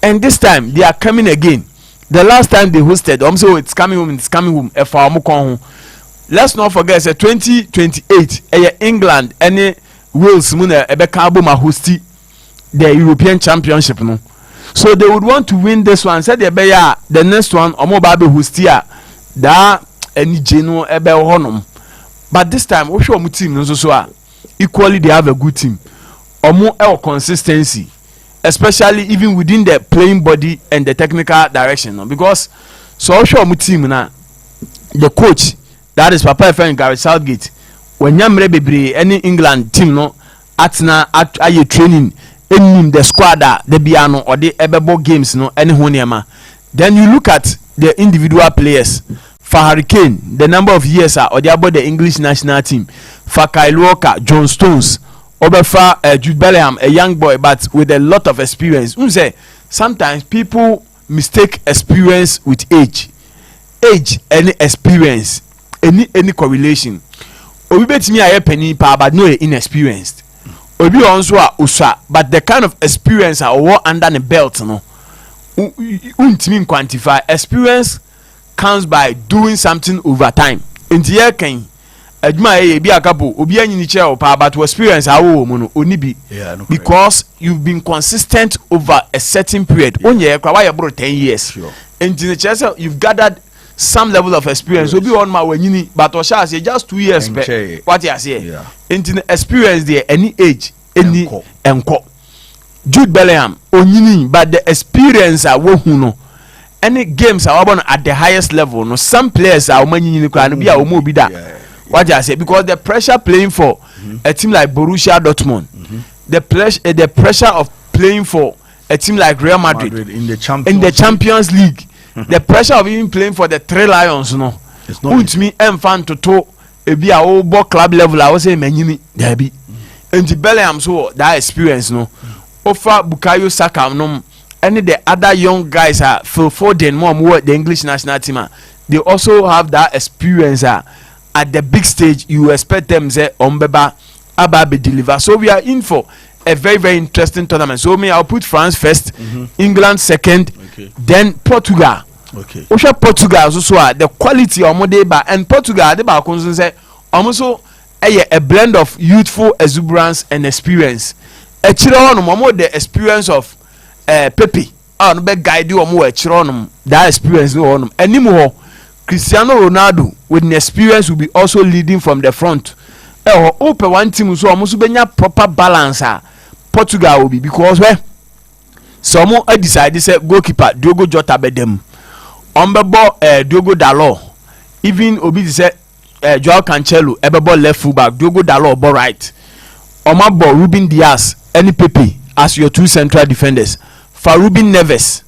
and this time they are coming again. The last time they hosted so it's coming home let's not forget say 2028 England any Wales muna ebeka aboma hosti the European championship no. So they would want to win this one. Said the next one omo ba be hostia da any geno ebe honum. But this time we show team no so equally they have a good team. Omo consistency, especially even within the playing body and the technical direction no? Because so show team na the coach that is Papa Efeanyi Gareth Southgate when yamre bebre any England team no atna aye training in the squad the biano or the ebebo games no any honiema. Then you look at the individual players. For Hurricane, the number of years or the about the English national team. For Kyle Walker, John Stones, Oberfa, Jude Bellingham, a young boy but with a lot of experience. Sometimes people mistake experience with age. Age any experience, any correlation. Obi bet me a penny pa but no inexperienced. Obi also usa but the kind of experience or under the belt no untimi quantify. Experience comes by doing something over time. Inti ye kan aduma e bi akapo obi anyini che o pa but experience awo mu no oni bi because you've been consistent over a certain period. Onye kwa why bro 10 years. Inti ne chese you've gathered some level of experience. Obi on ma wanyini but o sha say just 2 years back. What you say? Inti experience there any age any enko. Jude Bellingham onyini but the experience wo hu no any games are at the highest level no some players are manyini kwa no bia omo bi da. What you say? Because the pressure playing for a team like Borussia Dortmund, the pressure of playing for a team like Real Madrid in the Champions League, the pressure of even playing for the Three Lions no put me fan to e be a old club level. I was say manyini there be and the Bellingham so that experience no offer Bukayo Saka no any the other young guys are Phil Foden more the English national team they also have that experience at the big stage. You expect them say ombeba ababe deliver. So we are in for a very very interesting tournament. So me I'll put France first, England second, then Portugal. Portugal so the quality of modeba and Portugal the ba concern say almost a blend of youthful exuberance and experience. A chiro no the experience of Pepe. No be guide you omo chiro that experience no on anymore. Cristiano Ronaldo with an experience will be also leading from the front. Open one team so almost benya proper balance. Portugal will be because someone decided say goalkeeper Diogo Jota bedem. Ombebo Diogo Dalot. Even Obi say Joao Cancelo ebebo left fullback Diogo Dalot ball right. Omabo Ruben Diaz any Pepe as your two central defenders. For Ruben Neves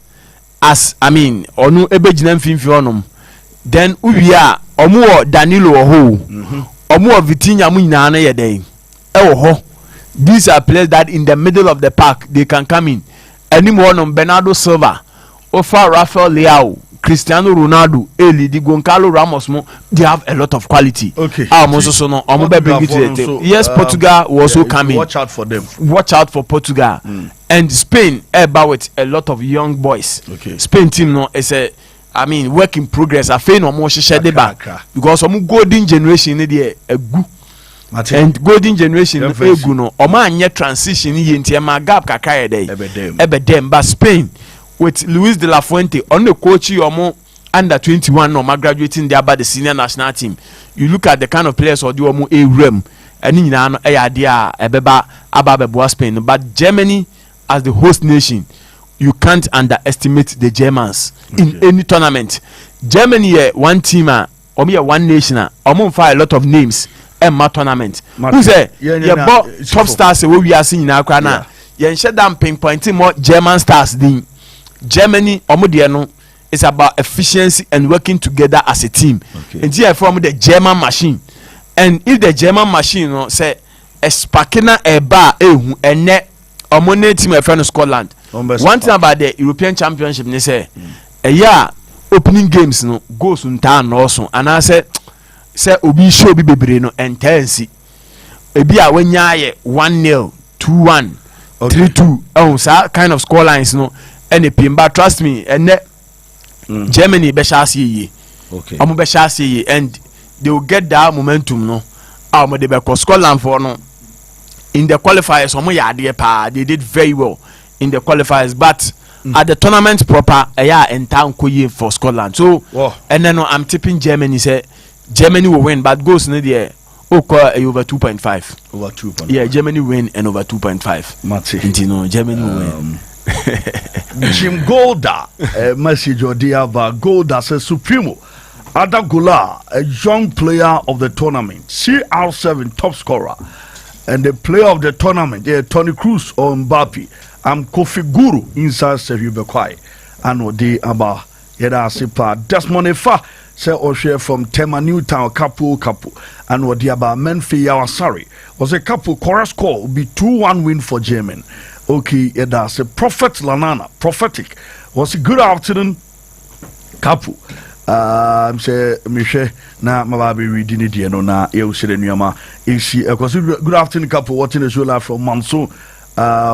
as onu ebejina mfimfi onum. Then ubiya omo Danilo oho omo Vitinha mu nyina na yeden ho. These are players that in the middle of the park they can come in. Anyone on Bernardo Silva, Ofa Rafael Leao, Cristiano Ronaldo, Eli Di Goncalo Ramos mo, they have a lot of quality. Okay. Yes, Portugal will also come in. Watch out for them. Watch out for Portugal. And Spain about with a lot of young boys. Okay. Spain team no is a work in progress. I feel no more because some golden generation a good and golden generation no anye transition yenti gap kakaya dey ebedem but Spain with Luis de la Fuente on the coach under 21 no graduating there by the senior national team. You look at the kind of players or do omo rem and nyina no dia ebeba ababeboa Spain, but Germany as the host nation you can't underestimate the Germans in any tournament. Germany one team one nation fire a lot of names and tournament. Who say top stars we are seeing now na yen share them pinpointing more German stars din. Germany no is about efficiency and working together as a team. And here from the German machine. And if the German machine say espakina eba ehu ene omone team e friend Scotland. One thing about the European Championship ni say opening games no goals nta no so and I say obi show bi bebre no intense ebi a wanya aye 1-0 2-1 3-2 sa kind of score lines no any pimba trust me and Germany be shasi ye okay amu be shasi ye and they will get that momentum no amu de be ko Scotland for no in the qualifiers omo ya de pa they did very well in the qualifiers but at the tournament proper in town koye for Scotland so and then I'm tipping Germany say Germany will win but goes in the over 2.5 over 2.5 yeah Germany win and over 2.5 Mati Germany will win Jim Golda message or Diaba Golda says Supremo Adagula, a young player of the tournament, CR7 top scorer, and the player of the tournament, Tony Cruz or Mbappe. I'm Kofi Guru inside Serie Bekwai. And Odi Aba Yeda Sipa Desmond Efa say Oshe from Tema Newtown Capo. And Odi Aba Menfi Yawasari was a couple chorus call will be 2-1 win for German. Okay, Yeda say Prophet Lanana, prophetic. Was a good afternoon, Capo. Say Miche na mababi reading it no na e usire nuama e si good afternoon couple watching the show live from Manso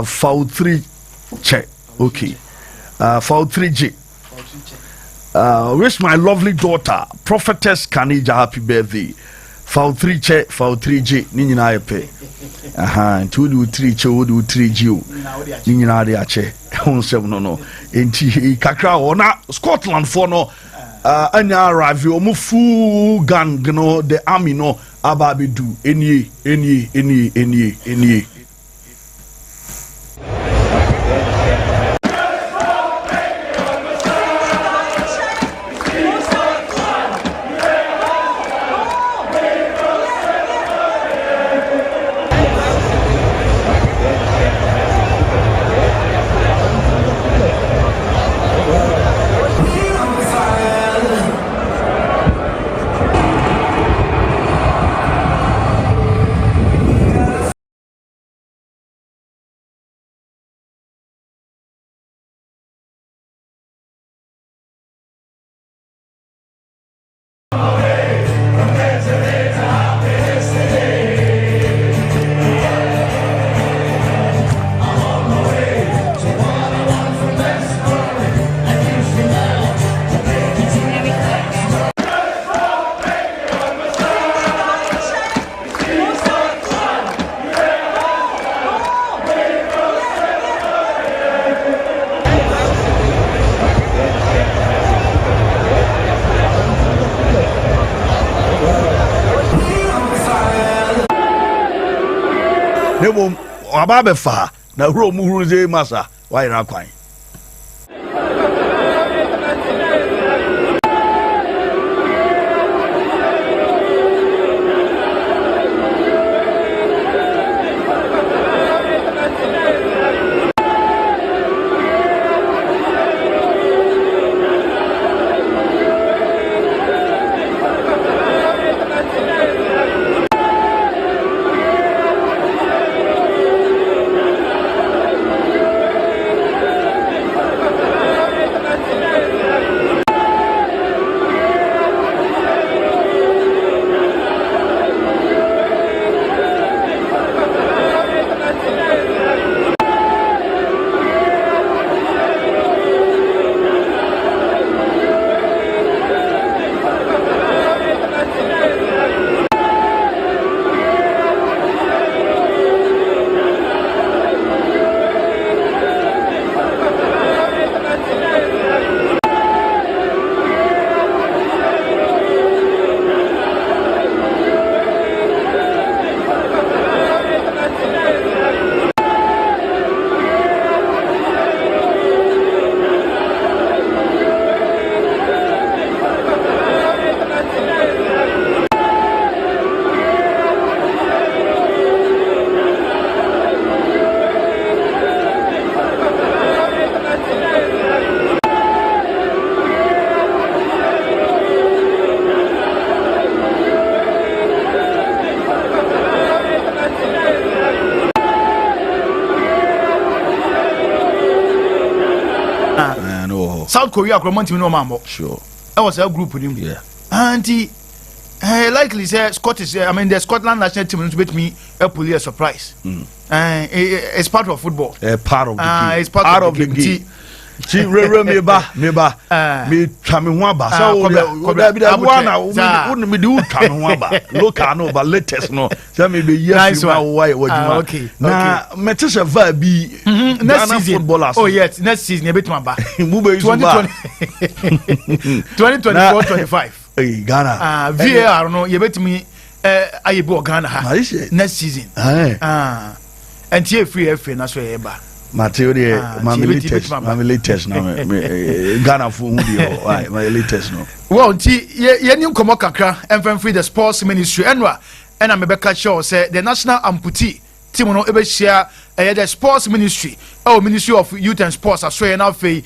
foul 3 check okay foul 3G wish my lovely daughter prophetess Kanija happy birthday foul 3 check foul 3G ni nyina yepe nti wo 3 check wo 3G o ni nyina de ache onsem no enti kakra ona Scotland for no anya arrive omu full gang no the army no ababe do any Nebo ababe fa na huro mu huru ze masa why na kwan Sure. South Korea akroman team no mambo. Sure. That was a group with him. Yeah. And he likely say Scottish. I mean the Scotland national team to beat me a pull a surprise. It's part of football. Part of the game. It's part of the game. Chi rere me ba me twa me ho aba so da bi da one me di utwa me ho aba local no but latest no say me be yes ma wo why wajuma na me te se va bi next season oh yes next season e betu aba mu be 2024-25 Ghana VAR no ye betumi ayebi Ghana ha next season and tie free FA na so ye ba Material, my latest now. Ghana for my latest no. Well, ye new komo kakra and free the sports ministry enwa and I'm Rebecca Shaw say the national amputee team no ebe share the sports ministry ministry of youth and sports aswe na fe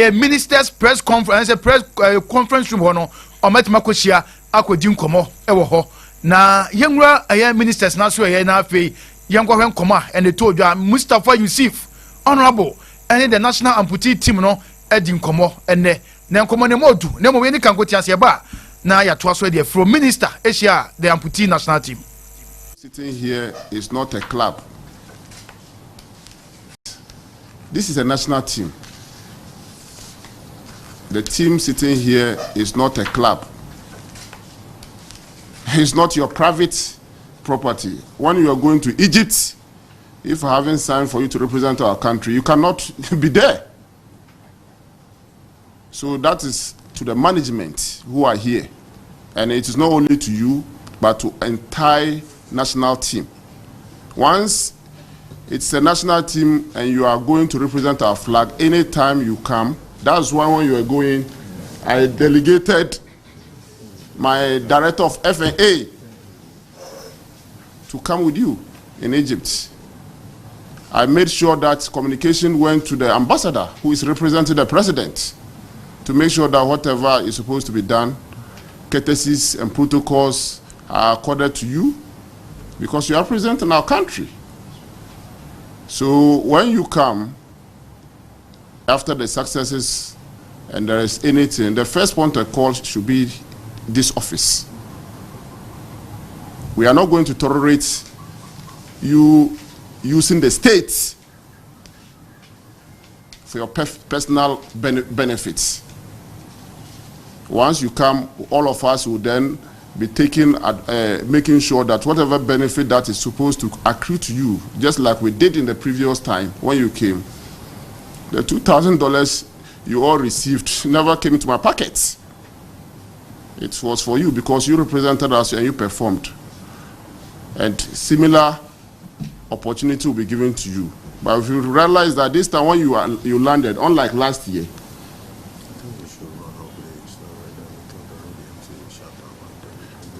ministers press conference press conference room no o metima ko share akodi nkomo ewo ho na yenwura ministers na so na fe yenkwo hwen komo and the told you Mustafa Yusuf honorable and the national amputee team no edin komo ene na komo ne modu na mo we ni kan kwoti ase ba na ya to aso de from minister Asia the amputee national team. Sitting here is not a club. This is a national team. The team sitting here is not a club. It's not your private property. When you are going to Egypt, if I haven't signed for you to represent our country, you cannot be there. So that is to the management who are here. And it is not only to you, but to entire national team. Once it's a national team and you are going to represent our flag, anytime you come, that's why when you are going, I delegated my director of FNA to come with you in Egypt. I made sure that communication went to the ambassador who is representing the president to make sure that whatever is supposed to be done, courtesies and protocols are accorded to you because you are representing our country. So when you come, after the successes and there is anything, the first point of call should be this office. We are not going to tolerate you using the state for your personal benefits. Once you come, all of us will then be making sure that whatever benefit that is supposed to accrue to you, just like we did in the previous time when you came, the $2,000 you all received never came into my pockets. It was for you because you represented us and you performed. And similar opportunity will be given to you. But if you realize that this time when you landed, unlike last year,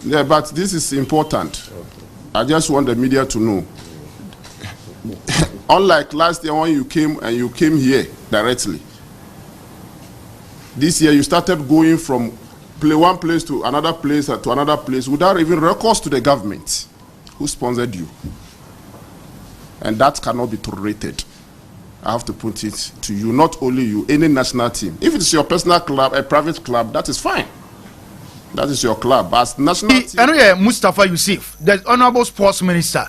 yeah, but this is important. I just want the media to know. Unlike last year when you came here directly, this year you started going from one place to another place without even records to the government who sponsored you. And that cannot be tolerated. I have to put it to you, not only you, any national team. If it's your personal club, a private club, that is fine. That is your club. As national team, I know Mustafa Yusuf, the honorable sports minister,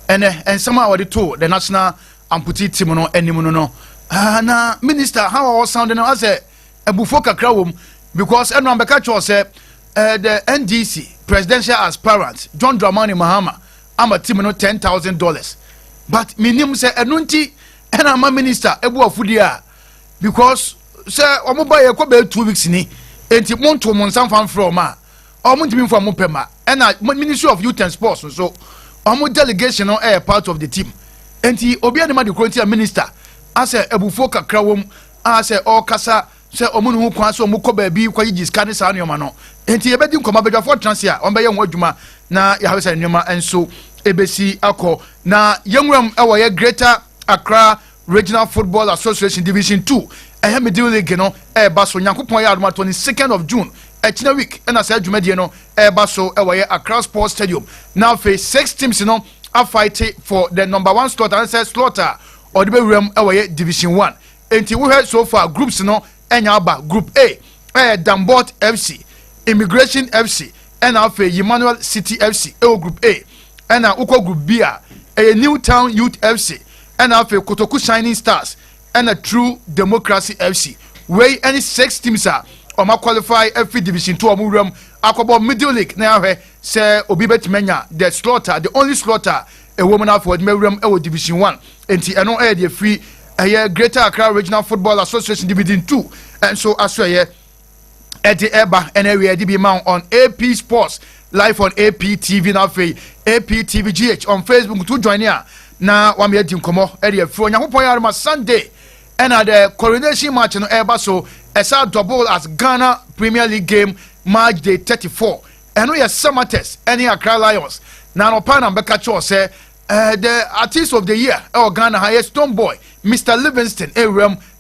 and somehow already told the national amputee team no anymore no. Na minister, how I was sounding as a bufoka crowd because everyone Bekacho said the NDC presidential aspirant John Dramani Mahama, I'm a team no $10,000. But minimum say enunti and I'm a minister ebu afudia because say omoba ye kwa be 2 weeks ni enti monto monsan fan from ma omo ntimi from mopema and Ministry of Youth and Sports so omo delegation no part of the team enti obi anema the current minister as ebufo kakra wom as all kasa say omo no kwan so omo ko ba bi kwa yigi scan sa no ma no enti ye bedi nkoma bedwa for transia on be ye ho adwuma na ya have say nyoma enso ebesi akọ na yenwram ewoye Greater Accra Regional Football Association Division 2 middle league no baso nyankopon ya adoma 22nd of June echina week na say adwumade no baso ewoye Accra Sports Stadium now face 6 teams no are fighting for the number 1 slot and say slaughter or the bewram ewoye Division 1 enti we heard so far groups no Enyaba Group A Dambot FC Immigration FC NFA Emmanuel City FC Group A Uko Group B Newtown Youth FC NFA Kotoku Shining Stars and a True Democracy FC where any 6 teams are qualify every division 2 amuram akobo middle league na hwe say obi betimenya the slaughter the only slaughter a woman afford mewuram division 1 enti eno the free Greater Accra Regional Football Association Division 2 and so as well at the eba and area DB mount on AP Sports live on AP TV na AP TV GH on Facebook to join here na wa me adi nkomo area free Onyankopon yarma Sunday and at the coronation match no eba so esa double as Ghana Premier League game March day 34 and we are summer test any Accra Lions na no pan and beka cho say the artist of the year Ghana highest Stone Boy Mr. Livingston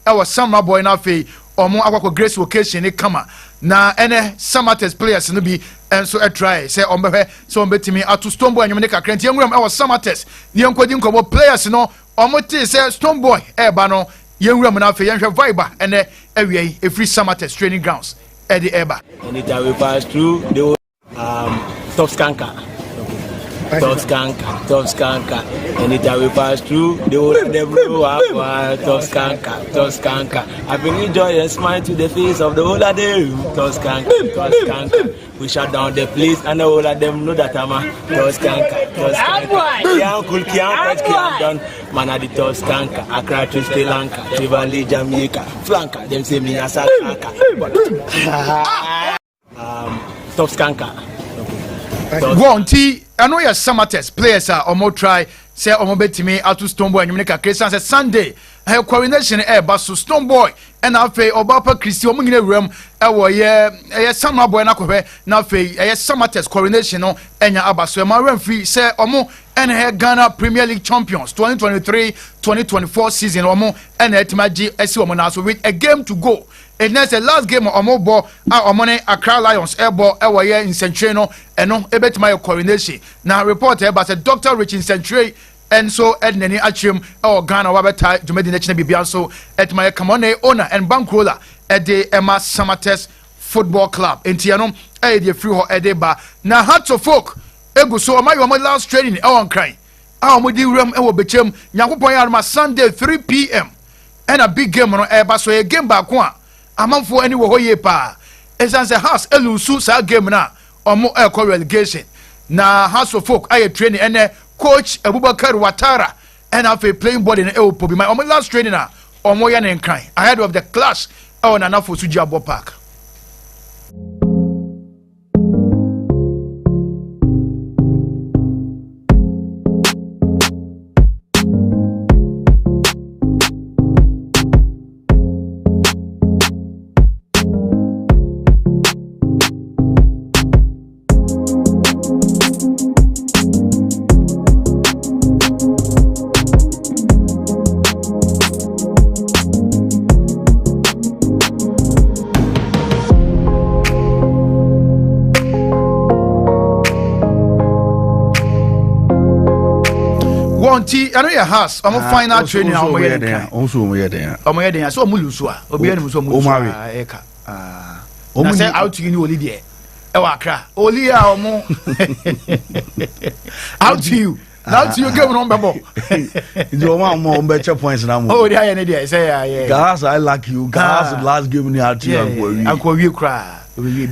our summer boy na fe omo akwako grace occasion e kama na ene summer test players no bi enso e try say ombehwe so ombetimi atu Stone Boy anyum ne kakra nti enwuram our summer test ne enkodi nkomo players no omo ti say Stone Boy ba no yenwuram na fe yenhwe vibe ene awie e free summer test training grounds e the eba anytime we pass through the top skanker. Top skanker. Anytime we pass through, they will them blow up. Top skanker. I bring joy and smile to the face of the whole of them. Top skanker. We shut down the place and the whole of them know that I'm a top skanker. Can't done. Man at the top skanker. Accra to Sri Lanka, Trivali, Jamaica, flanker. Them say me as a top skanker. One T. I know your summer test players are omo try say omo betimi atu Stone Boy anyum ne kakra say Sunday coronation baso Stone Boy and afa obapa Christy omo nyina wuram wo ye summer boy na kohwe na afa summer test coronation no enya abaso ma remfree say omo and Ghana Premier League champions 2023-2024 season omo and etimaji esi omo na so with a game to go. And that's the last game omo ball omo ne Accra Lions ball ye in Century no eno ebet my coronation. Now report about the Dr. Rich in Century and so edneni achim Ghana wabeta jumedi nechine bibia so et my kamone owner and bankroller at the Emma Summer Test Football Club entiano the free ho edeba na hearts of folk egu so my last training on cry omo di ram bechem Nyankopon yarma Sunday 3 p.m. and a big game no eba so a game back one amanfo any wo hoye pa esanse house elusu sa game na omo relegation na house of folk aye training and coach Abubakar Watara and have a playing body in Eopo be my last training na omo ya nen kan ahead of the clash on Anafo Sujiabo Park. I know your house. I'm a final training. I'm so mulusua. Obiani so mulusua. Eka. I say out to you only there. Ewakra. Only omo. Out to you. Out to you game on babo. You want more better points now. Oh, there any there. Say yeah. Gas, I like you. Gas last game ni out to you. Uncle you cry.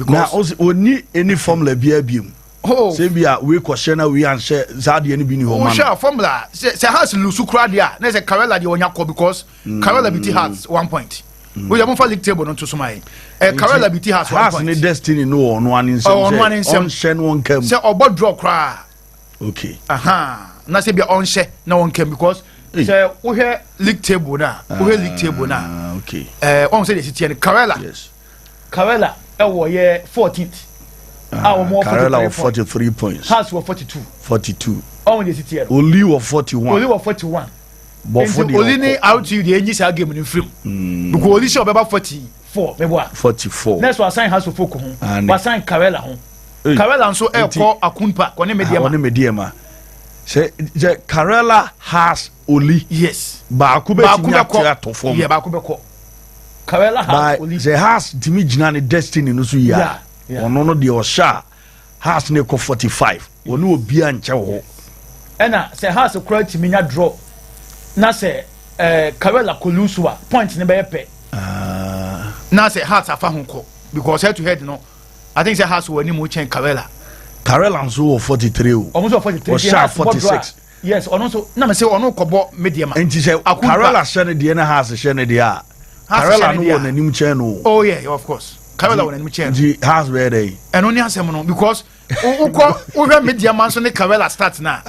Now also only any formula be abim. Oh, say be a we question we answer Zadi any bini home. Oh, sure formula. Say has lusu cry there. There's a Karela the Onyako because Karela BT has 1 point. We have for league table not to sumai. Karela BT has 1 point. Has destiny no on one in some. On one in some. Shen one came. Say about draw cry. Okay. Aha. Na say be on share no one came because say we hear league table now. We hear league table now. Okay. On say the city and Karela. Yes. Karela year 14th. Karela of 43 points. House was 42. 42. On the city. Oli was 41. Oli was 41. But for the Oli out to the engines are game in film. Because Oli shop about 44. 44. Next one sign House of Folk home. But sign Karela home. Karela and so air call Akunpa. Kone mediama. Say Karela has Oli. Yes. Ba akube to form. Yeah, ba akube ko. Karela has but the has timi gyina ne destiny no so ya ono no de o sha has ne ko 45 ono obi anche wo ena se has kura timi nya draw na se Karela ko lose wa point ne be pe na se has afa ho ko because head to head no I think say has wani mu chen Karela nso 43 o almost 43 o sha 46 yes ono so na me say ono kobo medium enti say Karela hye ne de na has hye ne de a Karela no won anim chen no oh yeah of course Karela won anim chen the has where they eno ni asem no because o medium man so ne Karela start na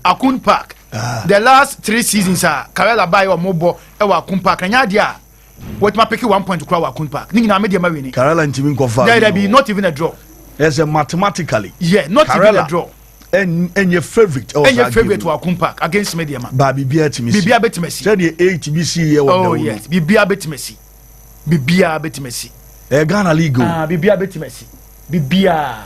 Akun Park the last 3 seasons Karela buy o mobo e wa Akun Park nya de a what ma pick 1 point kura wa Akun Park ni na medium ma wini Karela ntimi nkofa there be not even a draw as a mathematically yeah not Karela, even a draw and your favorite also and your favorite to Akun Park against Mediama baby bia timisi bibia betimesi said the 8 BC here oh yes bibia betimesi Ghana League bibia betimesi bibia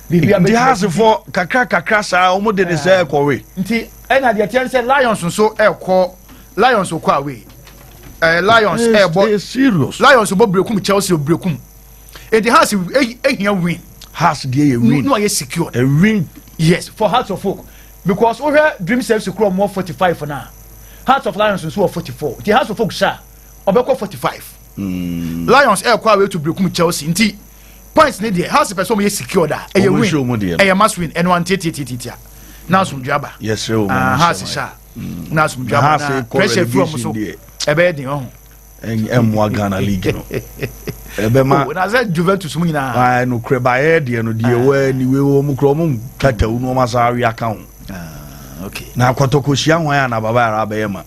the house for kakra sa omo de ne say ekwowe nti na de tell say Lions so ekwo Lions okwo away Lions bo serious Lions bo brekum Chelsea brekum e the house ehia win house dey win no are secure a win yes for Hearts of Oak because we Dream Service kro more 45 for now Hearts of Lions so 44 the Hearts of Oak sha obekọ 45 Lions ekwa away to brekum Chelsea nti points ne there Hearts person ye secure da e win e must win and one tititia na so dwaba yes sir Hearts sha na so dwaba na pressure from so e be din oh en Ghana League no ebema na za Juventus mu nyina ah no kreba e de no de we ni we wo mu kro mu kata unu ma sa wi aka okay na kwatoko hia hwan ya na baba ara ba yema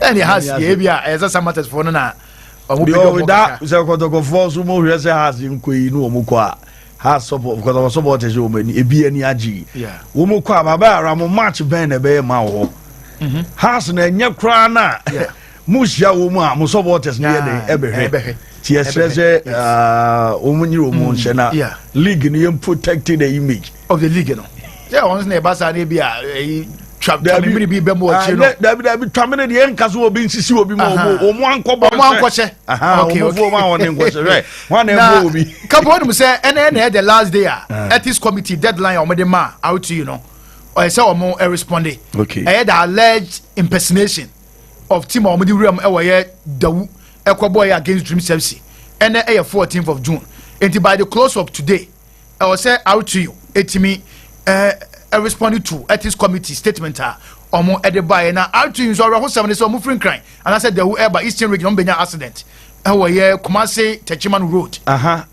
any has ye bia eza samates for no na omu bido da ze kwatoko for so mo hwe se has nkoyi no omu kwa has support because support je o mani ebi ani agi wo mu kwa baba ara mo match ben na be ma wo has na enye kra na mushia wo mu a mo supporters ne dey ebehwe ti esreze omunyi omun hye na league ne protecting the image of the league no yeah once na basa dey be a trap me be be mo chi no da bi twamene de enkaso obi nsisi obi ma omu ankobo okay okay ma won nkose re wan na mo obi Capo de say na the last day ethics committee deadline o me de ma out you know or say o mo respond okay the alleged impersonation of team or the realm e dawu ekoboy against Dream Service and 14th of June and by the close of today I will say out to you etimi responded to ethics committee statement omo edeba na out to you so ho 7 so mo free crime and I said the whoever Eastern region benya accident Kumasi Techiman Road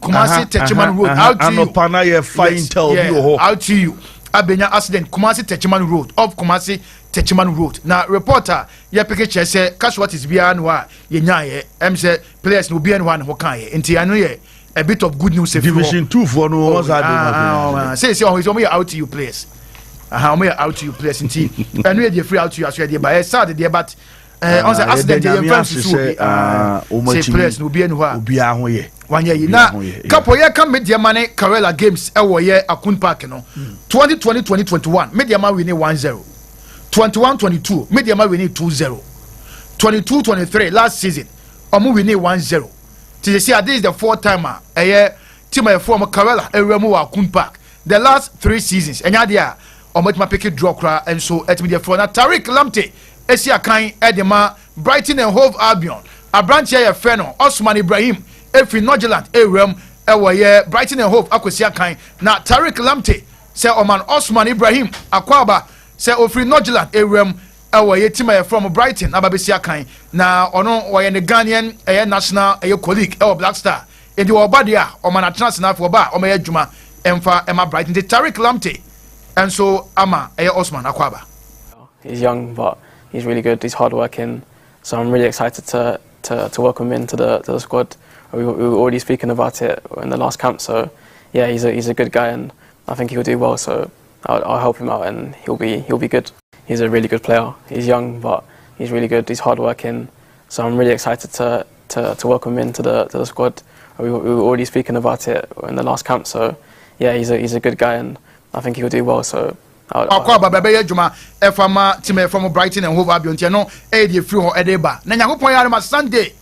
Kumasi Techiman Road out to you anopana ye fine tell you ho out to you abenya accident Kumasi Techiman Road of Kumasi Techiman Road. Now reporter ya picture say casualties bia no a ye nyaye em say players no bia no ho kan ye nti anu ye a bit of good news division 2 for no was that say oh we out to you players we out to you players nti anu ye free out to you as ye by sad dey but on say accident ye friends so say players no bia no ho obia ho ye wanya yi na Capo ye kan media mane Karela games e wo ye Akun Park no 2020-2021 media man win 1-0 21-22 Mediama winning 2-0 22-23 last season omu winning 1-0 till you see this is the fourth timer team from Karela ewemu wa Akun Park the last 3 seasons enya dia omo pick it draw kra and so et media for na Tariq Lamte esi akan edema Brighton and Hove Albion abranche ye feno Osman Ibrahim efi Nordjylland ewem ewo ye Brighton and Hove akosi akan na Tariq Lamte say Oman Osman Ibrahim akwaba say ofri Nordjylland ewem ewo ye team from Brighton ababesi akan na ono wo ye ne Ghanaian national colleague ewo Black Star edi wo ba dia Oman atena na for ba o me adwuma emfa ema Brighton the Tariq Lamte and so ama Osman akwaba. He's young but he's really good, he's hardworking, so I'm really excited to welcome him into the squad. We were already speaking about it in the last camp, so yeah, he's a good guy and I think he'll do well, so I'll help him out and he'll be good. He's a really good player. He's young but he's really good, he's hardworking, so I'm really excited to welcome him into the squad. We were already speaking about it in the last camp, so yeah, he's a good guy and I think he'll do well, so akwa baba be adwuma efama team from Brighton and Hove Albion tie no e dey free ho e dey ba na nyakopon yare ma Sunday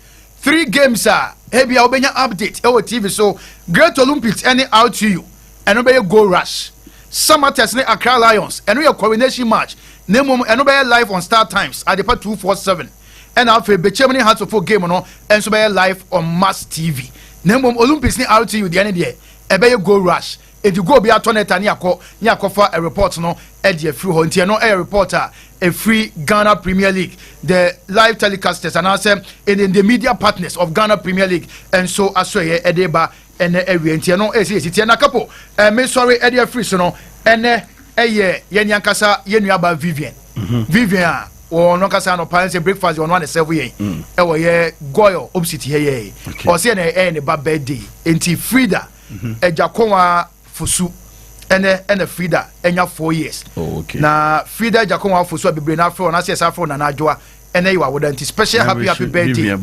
3 games ebia obenya update e wo TV so Great Olympics any out to you eno be goal rush Samatex ne Accra Lions eno your coronation match nemom eno be live on Star Times at the 247 and after Bechemani Hearts of game no enso be live on Mass TV nemom Olympics ne out to you the end there e be goal rush if you go be at Toneta ni akọ a report no e dey free ho ntia no a reporter a free Ghana Premier League the live telecasters and also in the media partners of Ghana Premier League and so asoye edeba ene ewie ntia no esi na Capo me sorry e dey free so no ene eye yenyankasa yenuaba Vivian no kasa no pan say breakfast on one 7 yen e wo ye goyo opposite here o say na ne ba birthday enti Frida ejakonwa Fusu ene Frida enya 4 years. Oh, okay. Na Frida Jakonwa Fusu abebre na afro na say afro na najwa ene yiwa woda nti special happy birthday.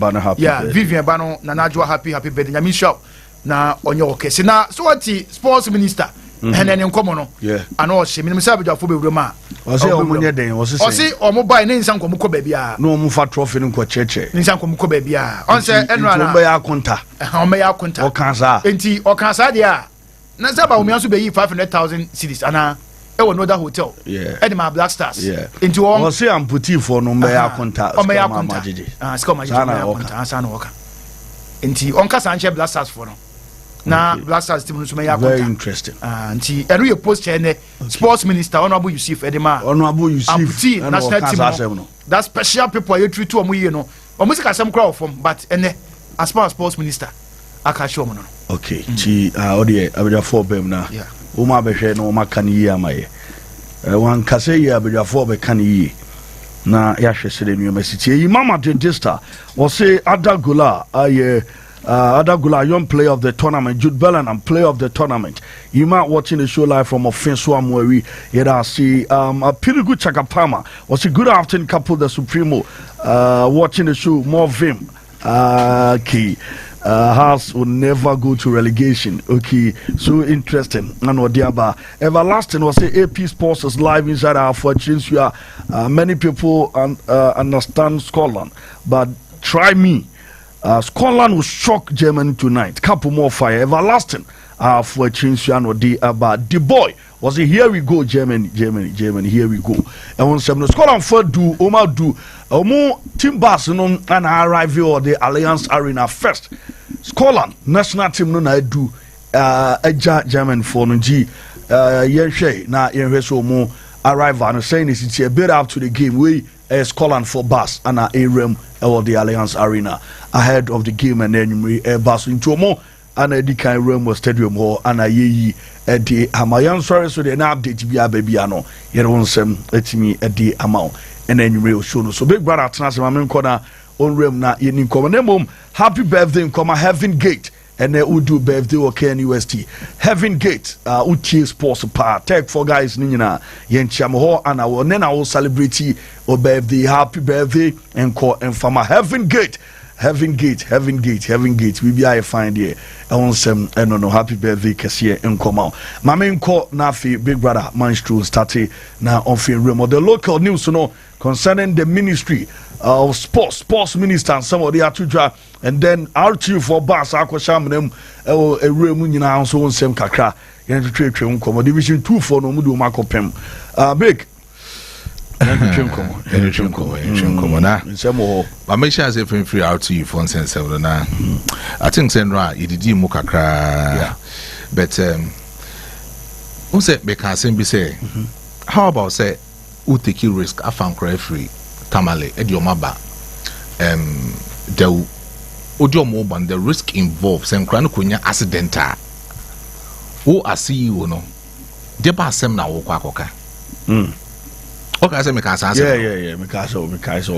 Vivian Bano na najwa happy birthday. Nyami show na onye okese na so what sports minister ene nkomo no. Ano she minimum say abadwafo be wurema. O say omunye den o say. O say omo buy ne nsan komo ko ba bia. No omo fa trophy nko cheche. Nsan komo ko ba bia. On say enra na. Omo ya konta. Omo ya konta. O kansa. Enti o kansa dia. Na zaba umi anso be yi 500,000 cedis ana e wo no that hotel Edema Black Stars into o say amputi for no me ya konta ska majiji sana waka enti on kasa anche Black Stars for no na Black Stars team no so me ya konta very interesting enti enu ye post chair sports minister honorable Yusuf Edema amputi national team no that special people you treat to omo ye no omo sika sem crowd from but ene as far as sports minister aka show no okay ti odie abedafo bem na o ma behwe no ma kan yi amaye wan kase yi abedafo be kan yi na ya hwesere nyu masiti yi mama dentista o say Adagula Adagula young player of the tournament, Jude Bellingham player of the tournament. You might watching the show live from Offenso Amweri. Yeah, see a pretty good Chakapama. Was a good afternoon Capo de Supremo. Watching the show more Vim. Okay. House will never go to relegation. Okay, so interesting. And Odiaba everlasting was the APSPORTS is live inside our fortunes. Many people understand Scotland, but try me. Scotland will shock Germany tonight. Couple more fire. Everlasting. For Chinsuan or the boy was it here we go Germany here we go and when some Scotland for do Omar do Omo team Barcelona and arrive or the Alliance Arena first Scotland national team no na do German for no G yehwe na yehwe so mo arrive and saying it's a bit up to the game we Scotland for Bas and Aram or the Alliance Arena ahead of the game and then we Bas into more and a kind room was stadium hall and a ye a day amayan sorry so the update be a baby ano you won't sem let me a day amount and then you will show no so big brother trans my corner on room na in common happy birthday in comma Heaven Gate and then we do birthday or KNUST Heaven Gate uchi sports pa tech for guys nina yen chamo and I will then I will celebrate or birthday happy birthday and call and from Heaven Gate Heaven Gate. We be I find here. I want some. I don't know. Happy birthday, Cassia and come out. My main call Nafi Big Brother Maestro started now on film room or the local news. You know concerning the Ministry of Sports Minister and some of the Atuja and then RTU for Bas Akwasham them a room you know so on same kakra. You know to trade come Division 2 for no mudu makopem. Big. I make sure I say free out to you for sense now. I think Sandra, you did mukakra. But who said because be say how about say who take you risk I found cry free tamale at your maba the audio mobile the risk involved sem krano kunya accidental who I see you no deba sem na wo kwakoka okay, I say because I say because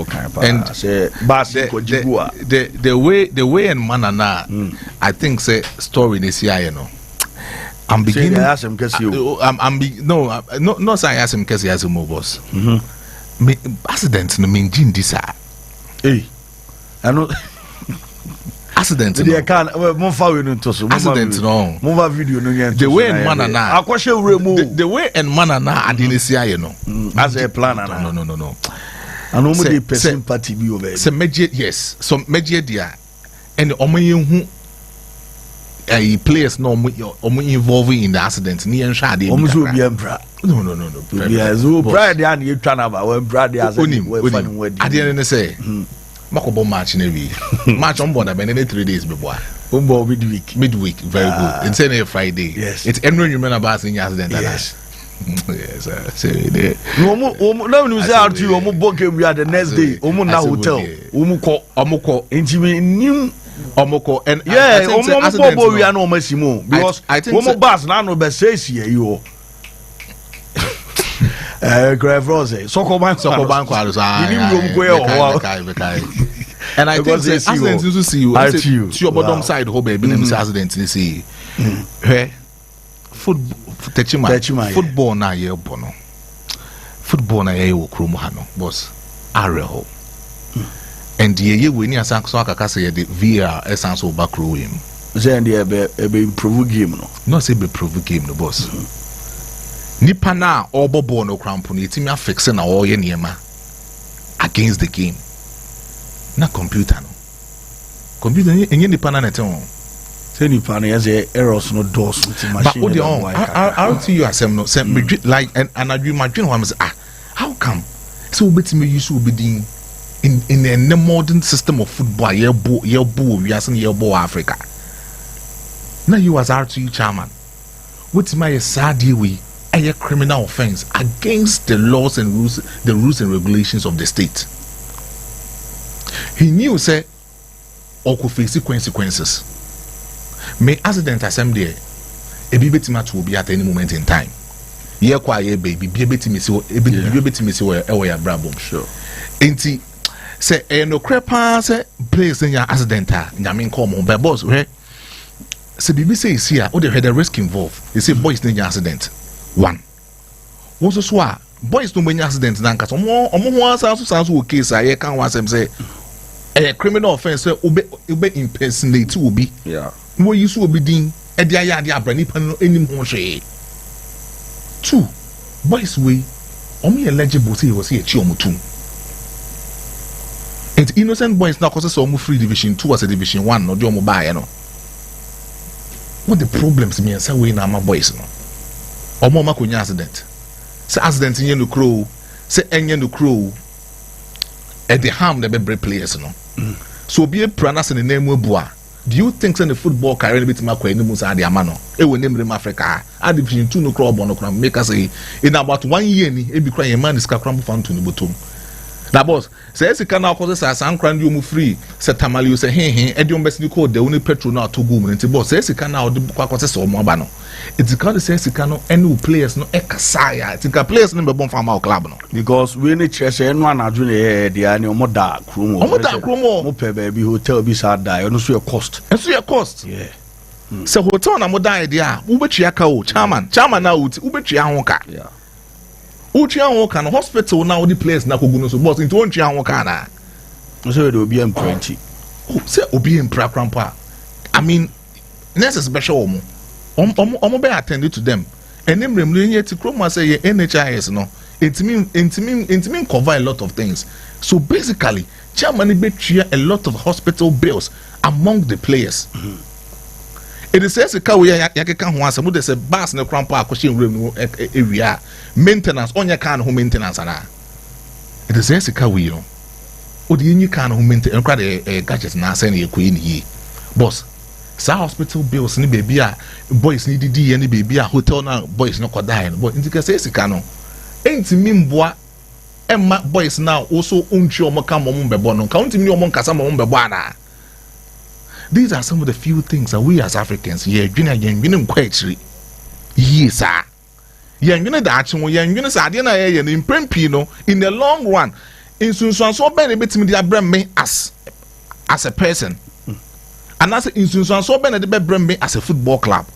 kind and say the way and manner now I think say story this year you know I'm beginning to ask him because you no say I ask him because he has a move boss me accident no mean this hey I know accident no can mo fa we no to so accident no mo va video no yen the way and manner na akwahye wure mu the way and manner na adenesi aye no as a plan na no and omo dey person party bi over so meje yes so meje dia and omo yenhu players no omo involved in the accident ni en hwa de omo so bi empra no yeah so pride and you try na ba when pride as we funny wedding ade ne say makobo match na wi match on board abene 3 days before umbo midweek very good it's a Friday yes it's everyone remember about in accident yes yes say there omo now you say out you omo book we are the next day omo na hotel omo ko intimi nim omoko and yeah omo bo we are no masimo because omo bus na no be say here you Grave Rose soko bank kwalo you need go and I think accident to see you to your bottom side ho baby them accident ni see hey football na ye bono football na ye wo krom ha no boss areho and ye we ni asan so akaka say the VR esan so back row him then the be improve game no say be improve game no boss nipa na obobo no cramp no etimi affix na all ye niema against the game na computer enye nipa na nete on say nipa na ye errors no doors with machine but I'll tell you asem no say like and I dream my dream how come so obetimi use obedin in the modern system of football ye bo we are saying ye bo Africa now you as RTU chairman what my sad we a criminal offense against the laws and rules and regulations of the state. He knew say or could face consequences. May accident assembly a baby will be at any moment in time. Ye quiet baby, be able to miss where brabo. Sure. Ain't he say no crepa say place in your accident nyamin come on by boss where say BBC is here or they had a risk involved. They say boys in your accident. One also so boys no many accident na nka omo sounds case I can want them say a criminal offense obe impersonate obi yeah we use obi din e dia ya dia brani pan no enim ho hwe. Two boys we omo eligible say was here chi omo tum and innocent boys now cause omo free division 2 as a division 1 no dey omo buy no what the problems me say we na my boys no omo makonya accident say accident in no crow say enye no crow at the harm the be players no so be a pranas in the name ebua do you think say the football career bit makwa enimu say the amano e we name Africa a division 2 no crow bono kra make us say in about 1 year ni e bi kra yan man iska kra mfa nto no botom na boss say esika na cause say san kra ndi omu free say tamale say he e di ombesi ni code the only petrol na to go mu nti boss say esika na odi kwa cause say omo aba no it's because say esika no any players no e kasa ya tinka players no be bon farm club no because we ni chese eno anadwo na e dia ni omo da kromo mo pe baby hotel bi sa da e no so your cost yeah so hotel na mo da e dia wo betua ka o chairman na uti wo betua ho ka yeah uchi anwo ka no hospital na the place na kogu so boss into uchi anwo ka na so we obi M20 say obi empra krampa I mean nurse special omo be attended to them and them remle ti kroma say NHIS no intimi cover a lot of things so basically chairman be share a lot of hospital bills among the players it is says ka we yakeka ho asem de say bus na krampa akohye nwrem area maintenance onya kan ho maintenance ana it is says ka we no odi enyi kan ho maintenance nkra de gadget na say na ekoyi ni boss sa hospital bills ni baby a boys ni didi ni baby a hotel na boys no kodai no but intika say sika no entimi mboa emma boys na also unchi omo ka mo mbebo no ka untimi omo nkasa mo mbebo ana. These are some of the few things that we as Africans here quite yes sir in the long run in so me as a person and as in so as a football club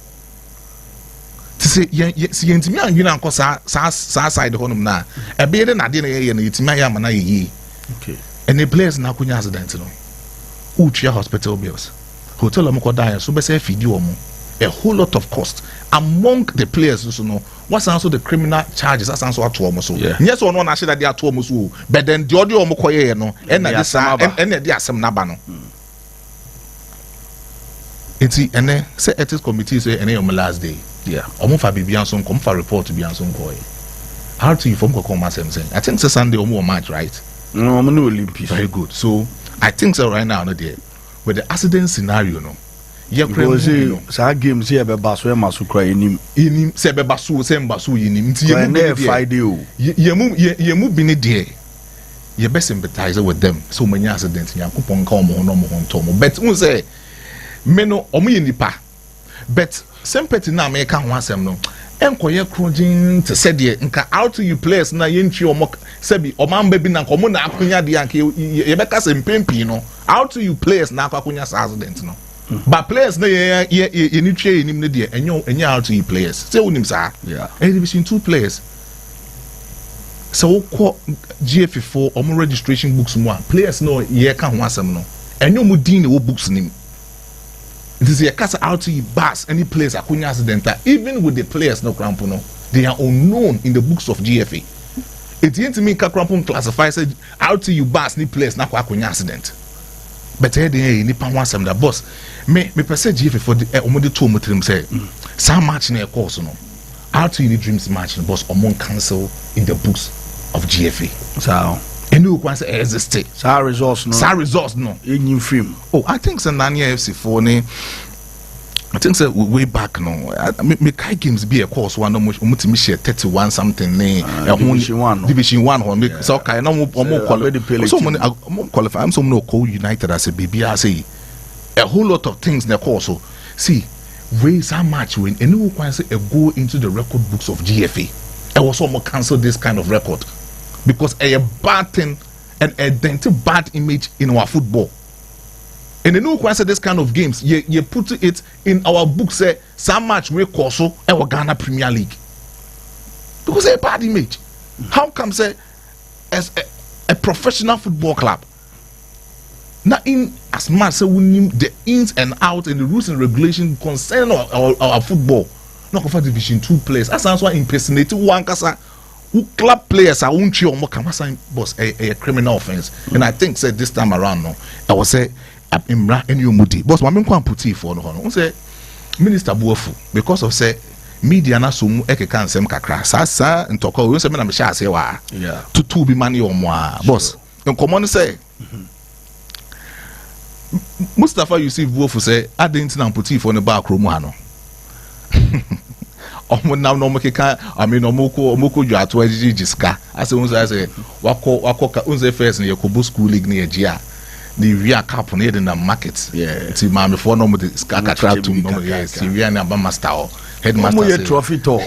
to say side na e be na de na yitimi ya mana yi okay and the players na kunya accident no uchi hospital bills hotel omo ko die so be say fidi omo a whole lot of cost among the players so no what's also the criminal charges that's also ato omo so yes one na share that they ato omo so but then the audio omo koye no and na this and the asem na ba no enti ene say ethics committee say ene your last day omo fa bibia so come for report to be so koye how to inform ko come asem say I think say Sunday omo match right no omo no Olympics very good so I think so right now no there with the accident scenario no sa game say be baso e maso kra enim say be baso say mbaso yenim nti yemu Friday o yemu bi ne de ye be sympathize with them so many accidents yakopon ka omo no mo honto mo but un say me no omo ye nipa but sympathy na me ka ho asem no enkoye krojin te say de nka out you players na ye ntwi omo say bi omamba bi na omo na akonya de anka ye be ka se mpempi no out you players na akonya accident no but players na ye ni twe enim ne de enyo out you players say unim sa division 2 players so ko GF4 omo registration books mo players no ye ka ho asem no enyo mo din wo books nim it is a case out to bus any players akonya accident even with the players no crampo no they are unknown in the books of GFA it ain't me ka crampo classify say out to bus any players na akonya accident but here they ni pa wasem da boss me person GFA for the omo de to mo trim say some match na course no out to dreams match no boss omo cancel in the books of GFA so and you can say exist sa results no in film oh I think so Nanya FC for ne I think so way back no me kai games be a course one no mutimi share 31 something ne division 1 on so kai no qualify so mo qualify I'm so no call United as a baby I say a whole lot of things in the course so see raise how much when and you can say go into the record books of GFA I was almost cancel this kind of record because a bad thing and a bad image in our football. And the new question this kind of games, you put it in our book say some match we call so our Ghana Premier League. Because a bad image. How come say as a professional football club? Now in as much as we knew the ins and outs and the rules and regulations concerning our football. Not for Division 2 players. As answer impersonating one kasa who club players are unchi or more can boss a criminal offense. And I think said this time around no I was say Imra and you mudi boss mama ko amputi for no say Minister Buofu because of say media na so mu eke kan sem kakra sa ntoko we say me na me sha say wa to be money or more boss en common say Mustafa Yusuf Buofu say adent na amputi for no back room ha no omo na no mokeka omoko ju ato ajiji ska ase unza say wako ka unza first na yakobo school league na yia the real cap na na market ti ma me for no mo ska katratum no yes ti real na ba master headmaster say trophy to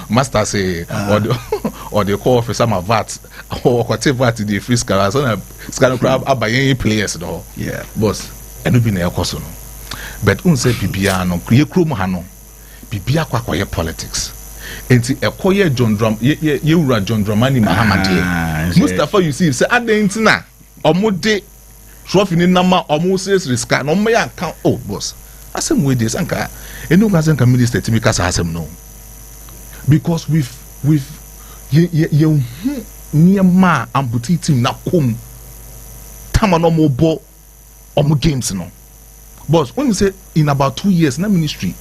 master say or the call for some vat or whatever to the free scar so na scar crab abayen players no boss eno bi na yakoso no but unse bibia no ye krom ha no bibia kwakoye politics enti ekoye John Drum ye wura John Dramani Mahamadi Mustafa Yusuf say adenti na omode trophy ni nama omo says risk na omo ya kan oh boss asem we this anka enu ga senka minister timi kasa asem no because with ye niema ambuti team na kom tama no mo bo omo games no boss when you say in about 2 years na ministry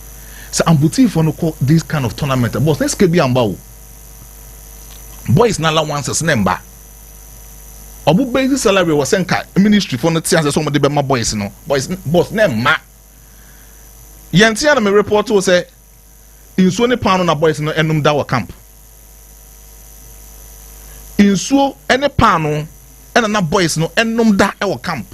so ambuti for no call this kind of tournament boss let's be ambao boys na allowances number obu basic salary was senka ministry for no tians so mo de be ma boys no boss na ma yantia na me report to say insuo ne pan na boys no enum da wa camp insuo ene pan no ena na boys no enum da e wa camp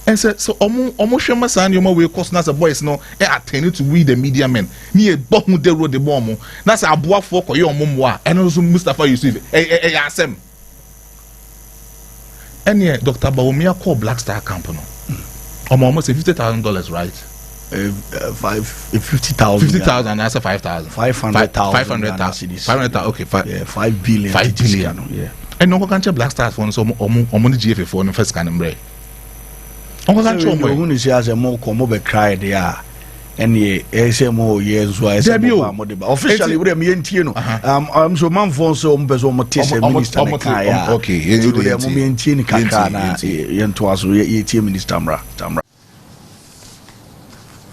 and so omo hwema san yoma we cost na boys no e attend to we the media men ni e bohu de road the bomb na say aboafo koye omo mo a eno so Mustafa Yusuf ya asem ene Dr. Bawumia call Black Star camp no almost $50,000 right 50,000 that's 5,000 500,000 okay 5 billion yeah and no can Black Stars for so omo GFA for no first can embrace who is as a more common cry there. Any SMO years officially with me and Tino. I'm so man for so minister. Okay,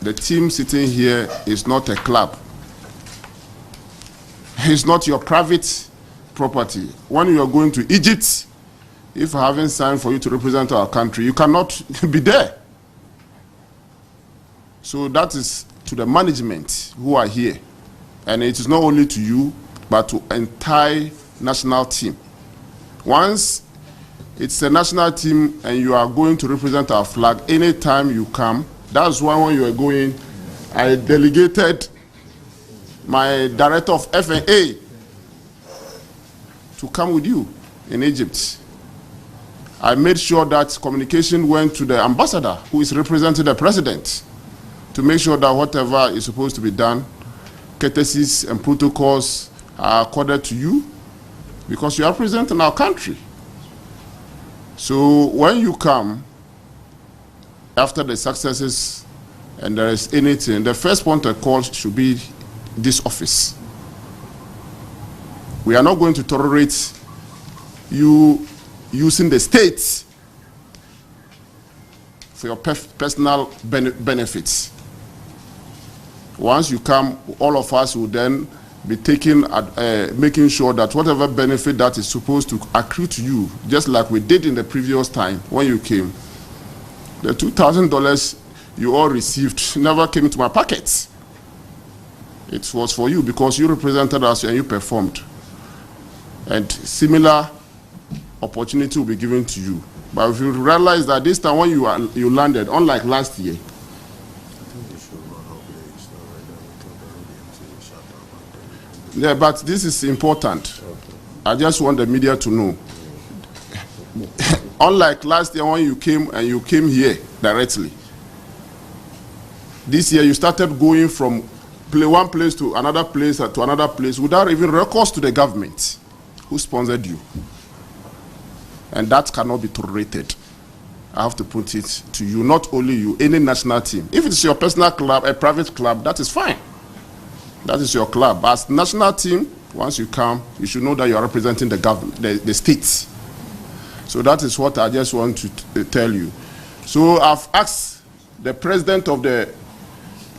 the team sitting here is not a club. It's not your private property. When you are going to Egypt, if I haven't signed for you to represent our country, you cannot be there. So that is to the management who are here. And it is not only to you, but to entire national team. Once it's a national team and you are going to represent our flag, anytime you come, that's why when you are going, I delegated my director of FNA to come with you in Egypt. I made sure that communication went to the ambassador who is representing the president, to make sure that whatever is supposed to be done, courtesies and protocols are accorded to you, because you are representing our country. So when you come, after the successes and there is anything, the first point of call should be this office. We are not going to tolerate you using the state for your personal benefits. Once you come, all of us will then be making sure that whatever benefit that is supposed to accrue to you, just like we did in the previous time when you came, the $2,000 you all received never came into my pockets. It was for you because you represented us and you performed. And similar opportunity will be given to you. But if you realize that this time when you landed, unlike last year, yeah, but this is important. I just want the media to know. Unlike last year when you came and you came here directly, this year you started going from one place to another place without even recourse to the government who sponsored you. And that cannot be tolerated. I have to put it to you, not only you, any national team. If it's your personal club, a private club, that is fine. That is your club. As national team, once you come, you should know that you are representing the government, the states. So that is what I just want to tell you. So I've asked the president of the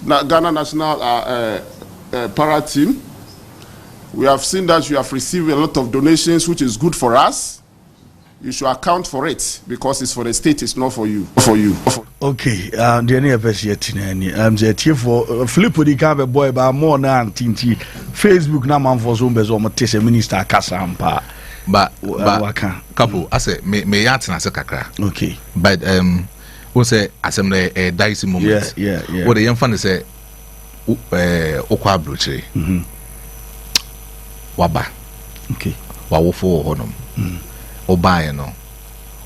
Ghana National Para team. We have seen that you have received a lot of donations, which is good for us. You should account for it because it's for the state, it's not for you. Okay, the any appreciate any. The chief for Filippo di Cabe boy ba more na tinti Facebook na man for zombe zo mo tese minister Kasampa. But couple I say me yat na se kakra. Okay. But we say assembly a dicey moment. Yeah. What the young fan say okwa broche. Waba. Okay. Wa wo for honum. Obaye no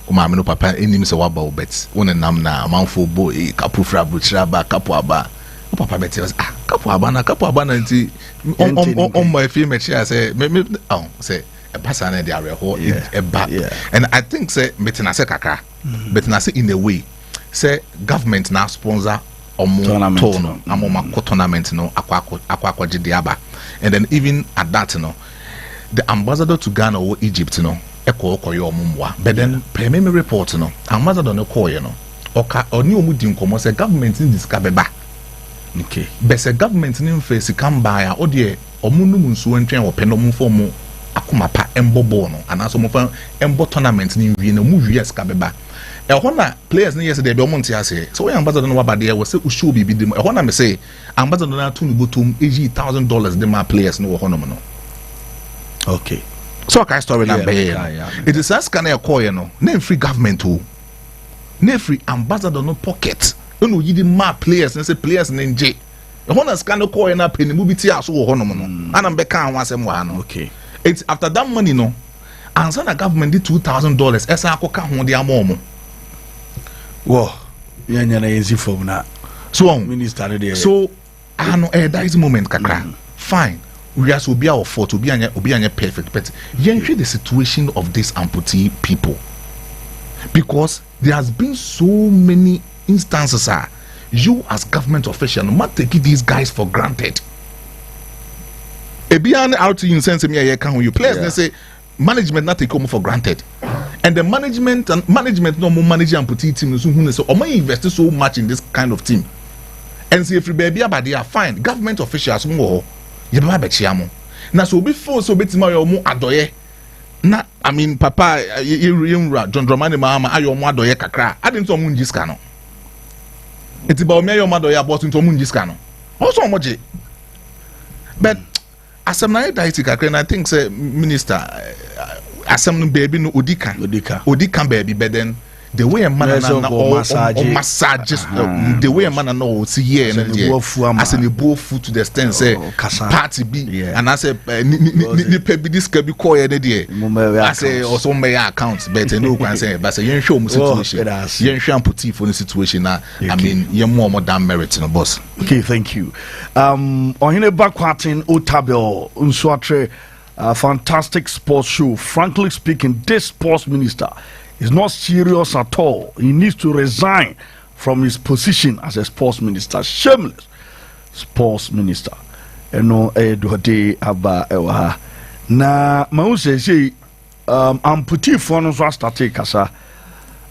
maame no papa enim se waba obet wona nam na amanfo bo kapo fra buchira ba kapo aba o papa beti kapo aba na nti on my film mechi say me say e pasa na dey areho e ba. And I think say metina se kakra metina se in a way say government na sponsor omo tono amoma tournament no akwa gide aba. And then even at that no the ambassador to Ghana or Egypt no but then per me report no ambassador no call no oka oni omu di nkomo say government in this kabeba. Okay, but say government in face can buy o de omu no nsu antwen wo pe no mu form akoma pa embobo no anaso mo fa embo tournament ni wie no mu wie kabeba e ho na players ni yesterday be omo ntia say so we ambassador no waba there we say usho bibi dem e ho na me say ambassador na to ni botum $80,000 dem ma players no wo ho no no. Okay. So I story na be it is as can call you know name free government who name free ambassador no pocket no you the map players and say players in J the one as can call you na penny movie tia so ho no no and be kan wasem wa no. Okay, it's after that money no answer the government the $2,000 esa akoka ho de amomo wo yanya na easy form na so minister there so I know that is moment kakra fine. We are so be our fault to be perfect, but the situation of these amputee people. because there has been so many instances you as government official not taking these guys for granted. Beyond out to you sense me can you players they say management not take them for granted, and the management no more manage and put team so invest so much in this kind of team, and see if you baby but they are fine government officials more you be bechiamo na so before so betima yo mo adoye na I mean papa you John Dramani Mahama ayo mo adoye kakra adin so mo njiska no enti ba o me ayo mo adoye about nto mo njiska no also mo je but asem na diet kakra and I think say minister asem no baby no odika baby but then the way a man na massages the way a man na see here and as in the both food to the extent say party be and I say ni pay be this can be call any there I say also my account but no can say but say you show me situation you show put for the situation now I mean you more than merit no boss. Okay, thank you. Ohine Bakwatin Otabel Unswatre fantastic sports show. Frankly speaking, this sports minister is not serious at all. He needs to resign from his position as a sports minister. Shameless sports minister. No Eduhade Aba Ewaha. Na Mause say amputee for no start kasa.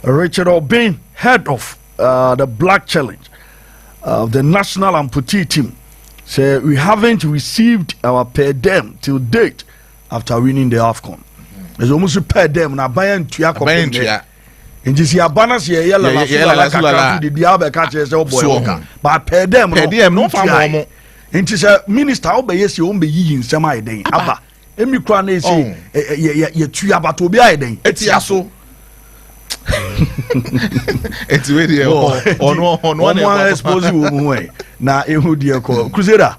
Richard Obin, head of the Black Challenge of the national amputee team, say we haven't received our per diem till date after winning the AFCON. It's almost per them na bayan tuya ko nti si abana si yela la di diabe ka che se oboy ba per them no fa mo nti se minister obeye si o mbe yi nsem ayeden aba emi kura na esi ye tuya ba to bi ayeden etia so eti we dey ono na expose wo mu na ehu die ko Crusader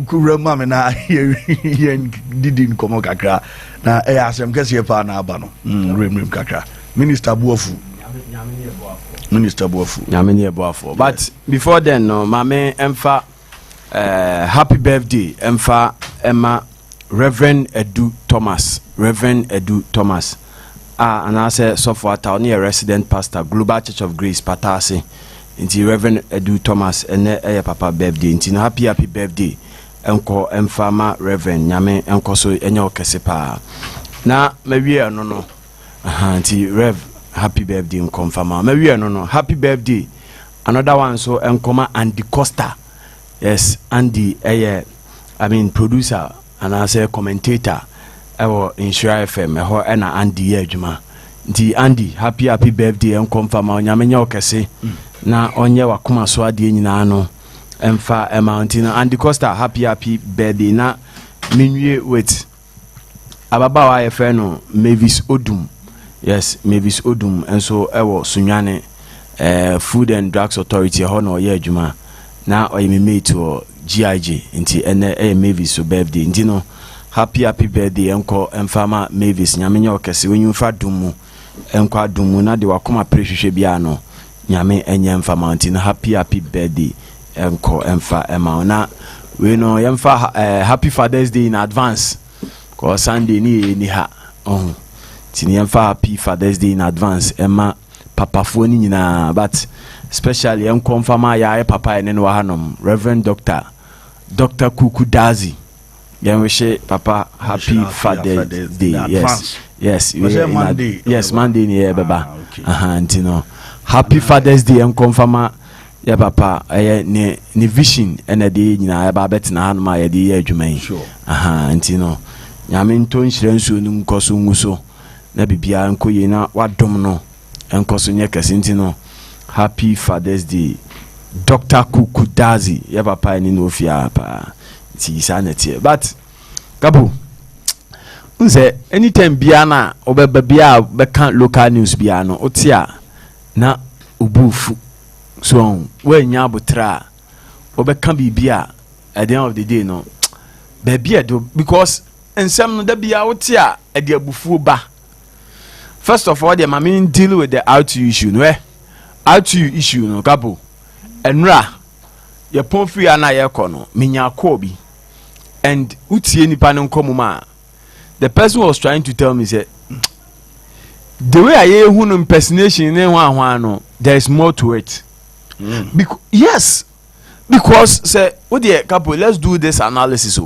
kura mama na yen didi nkomo kakra na asem kese pa na aba no rem kakra minister Buafu nyameni eboafo but before then no mame emfa happy birthday emfa Emma Reverend Edu Thomas and I say so for a near resident pastor Global Church of Grace Patase inti Reverend Edu Thomas ene papa birthday inti no happy birthday enko emfama Reverend nyame enko so enyo kese pa na mawie no inti Rev happy birthday enko mfama mawie no happy birthday another one so enkoma Andy Costa. Yes, Andy I mean producer and I say commentator ewo Insure FM eho na Andy adwuma nti Andy happy birthday enko mfama nyame nya okese na onye wakoma so ade nyina no emfa mountain Andy Costa happy birthday na minwie with ababawa efe no Mavis Odum. Yes, Mavis Odum enso ewo Sunwane Food and Drugs Authority ho na oye adwuma na oye mate o GIG nti ene Mavis birthday nti no happy birthday enko emfama Mavis nyame nya okese wenyumfa dumu enko adumu na de wakoma prehwehwe bia no nyame enye emfama nti no happy birthday enko emfa ema na we no yemfa happy Father's Day in advance cause Sunday ni ha tini yemfa happy Father's Day in advance ema papa fo ni nyina but especially enko mfama ya papa ene no hanom Reverend Dr. Kuku Dazi yemwe papa happy Father's Day. Yes Monday. Yes, Monday ni beba ntino happy Father's Day enko mfama ya papa ni vision ene de nyina ya ba betina hanoma ya de adwuman ntino nyame nto nhyirenso nu nkoso nguso na bibia nko ye na wadom no enkoso nye kase ntino happy Father's Day Dr. Kuku Dazi ya papa ni no fia pa ti sanete but Capo unse anytime bia na obeba bia be kan local news bia no otia na ubufu so when nya botra obeka bibia at the end of the day no baby do because ensem no da bia otia e de abufu ba. First of all, the mama deal with the RTU issue no RTU issue no Capo enra ye pon free ana ye kono minya ko bi and utie nipa no nkomuma the person was trying to tell me say the way I hear who impersonation in one there is more to it. Yes, because say what the couple, let's do this analysis.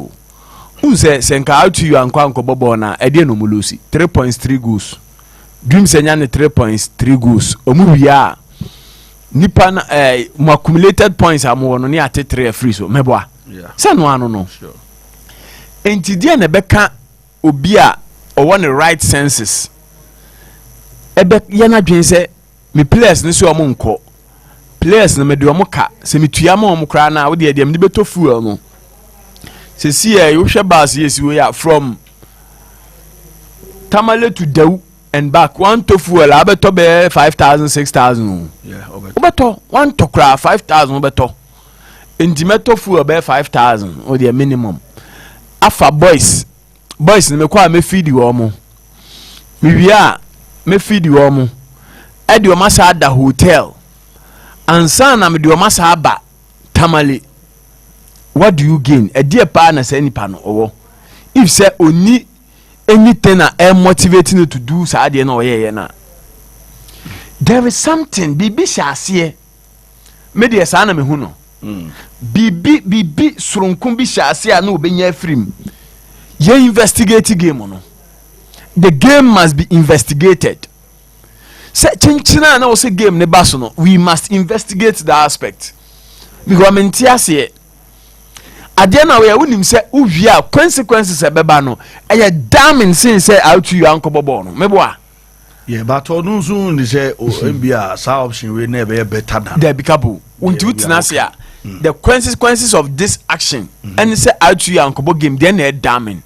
Who say senka out to you and kwanko bobo na ede no mulusi 3.3 goals. Dream senya ne 3.3 goals. Omu bia nipa na mo accumulated points amo no ne ate 3 free so meboa. Yeah. Say no ano no. Sure. Enti dia na beka obi a o want the right senses. Ebe yana dwen say me players ne so omo nko. Players na me de omo ka se me tuya ma omo kra na wo de me beto fuel no. Se see you hwe bus yes we are from Tamale to Dew and back one to fuel abeto be 5,000 6,000. Yeah, obeto one to cra 5,000 obeto. Intimeto fuel be 5,000 or the minimum. Afa boys me kwa me feed you omo. Me bia me feed you omo. E de o masa da hotel. Ansa na me de o masa ba Tamale. What do you gain? A dear partner say any panel or if say only anything that motivating you to do so na. There is something bibi shasiye. Media sana me huno. Bibi surunkum bi shasiye no obenya free. Ye investigate game no. The game must be investigated. Say chinchina na o say game ne baso no. We must investigate the aspect. Because mentiase Adiana we wonim say uvia consequences ebeba no eye damning sin say out to you anko bobo no meboa. Yeah, but onu soon they say NBA sa option we never better than there be couple unti utinase the consequences of this action and say out to you anko bobo game then e damning.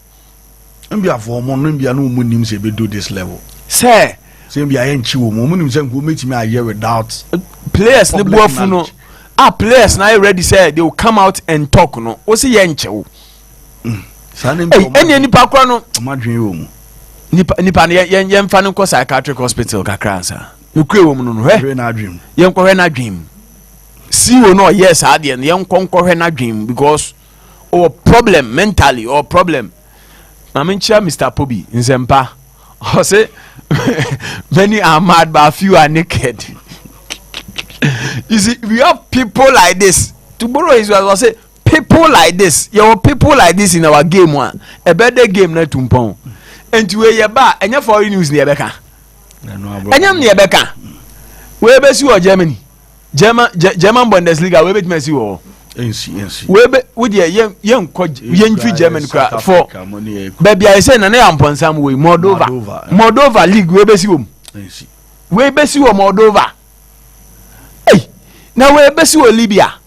NBA for mo no NBA no munim say be do this level. Say NBA enchi wo mo munim say nko metimi aye without players ne boafu no. Players now ready say they will come out and talk no. O say yenchewo. Any pakwa no. Omadwen wo mu. Nipa yen fa no ko psychiatric hospital kakra ansa. You kure wo mu no he. Na dream. Yen ko he na dream. See wo no yes ade no yen ko he na dream because or problem mentally or problem. Mamincha Mr. Pobi nzempa. O say many are mad but few are naked. You see, we have people like this. Tomorrow is what I say. People like this. Your people like this in our game one. A better game na tumpon. And to where you ba, and you for news near Becca. And you near Becca. Where best you are Germany. German Bundesliga. Where bet Messi or. Where bet with your young free German crowd for. Baby, I say, and I am on some way. Moldova League. Where best you. Where best you or Moldova. Now we besi wo Libya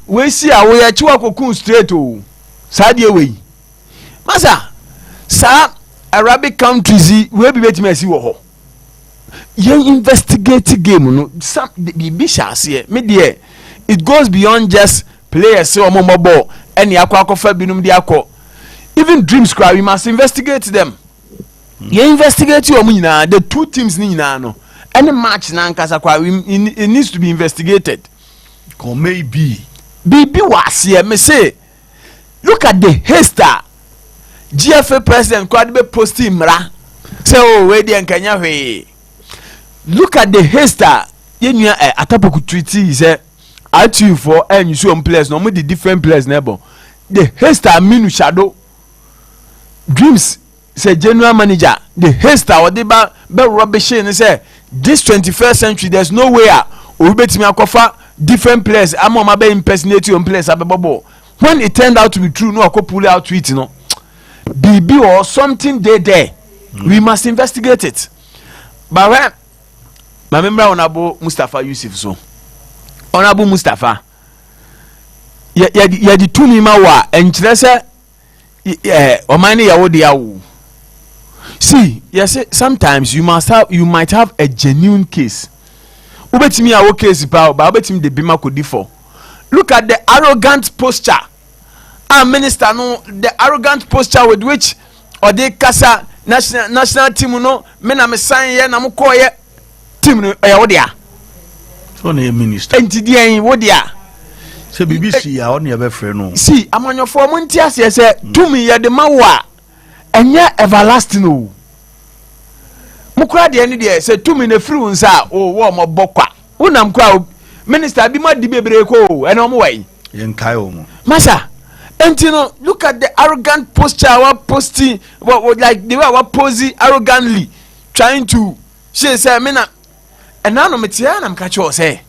we see a we achiwa kokun straight o sadie we masa sa Arabic countries we be betime asi wo ho ye investigate game no some be shase me there it goes beyond just players say omo ball any akwa binum de akọ even dreams cry we must investigate them ye investigate o nyina the two teams ni nyina no. Any match na nkasa kwa it needs to be investigated. Or maybe was here me say look at the haster GFA president kwade be posting mra say oh we dey nkanya hwe look at the haster yenua atapoku treaty say atu for and you players no the different players neighbor the haster minu shadow dreams say general manager the haster what they be rubbish and say this 21st century there's no way we betimi akofa different players amoma be impersonate on players abebo when it turned out to be true no pull out tweet no BB or something there we must investigate it but when my member honorable Mustafa Yusuf so honorable Mustafa ya di tumi ma wa enkyere se omani ya wo de awu. See, yes, sometimes you might have a genuine case. Ubetimi awo case ba ubetimi de bima ko differ. Look at the arrogant posture. Our minister no the arrogant posture with which or the kasa national team no me na me sign here na mo call here team no wo dia. So na minister. Entidi en wo dia. Se BBC ya on ya be frɛ no. See, amanyofo mo ntia se tumi ye de mawa enye everlasting o. Mukra de any day said 2 minutes free unsa or warm or bokwa. Unam crowd, Minister be my debreko and on way. Massa, and you know, look at the arrogant posture, our posting, what like they were posing arrogantly, trying to say, Mina, and now no Metianam catch or say.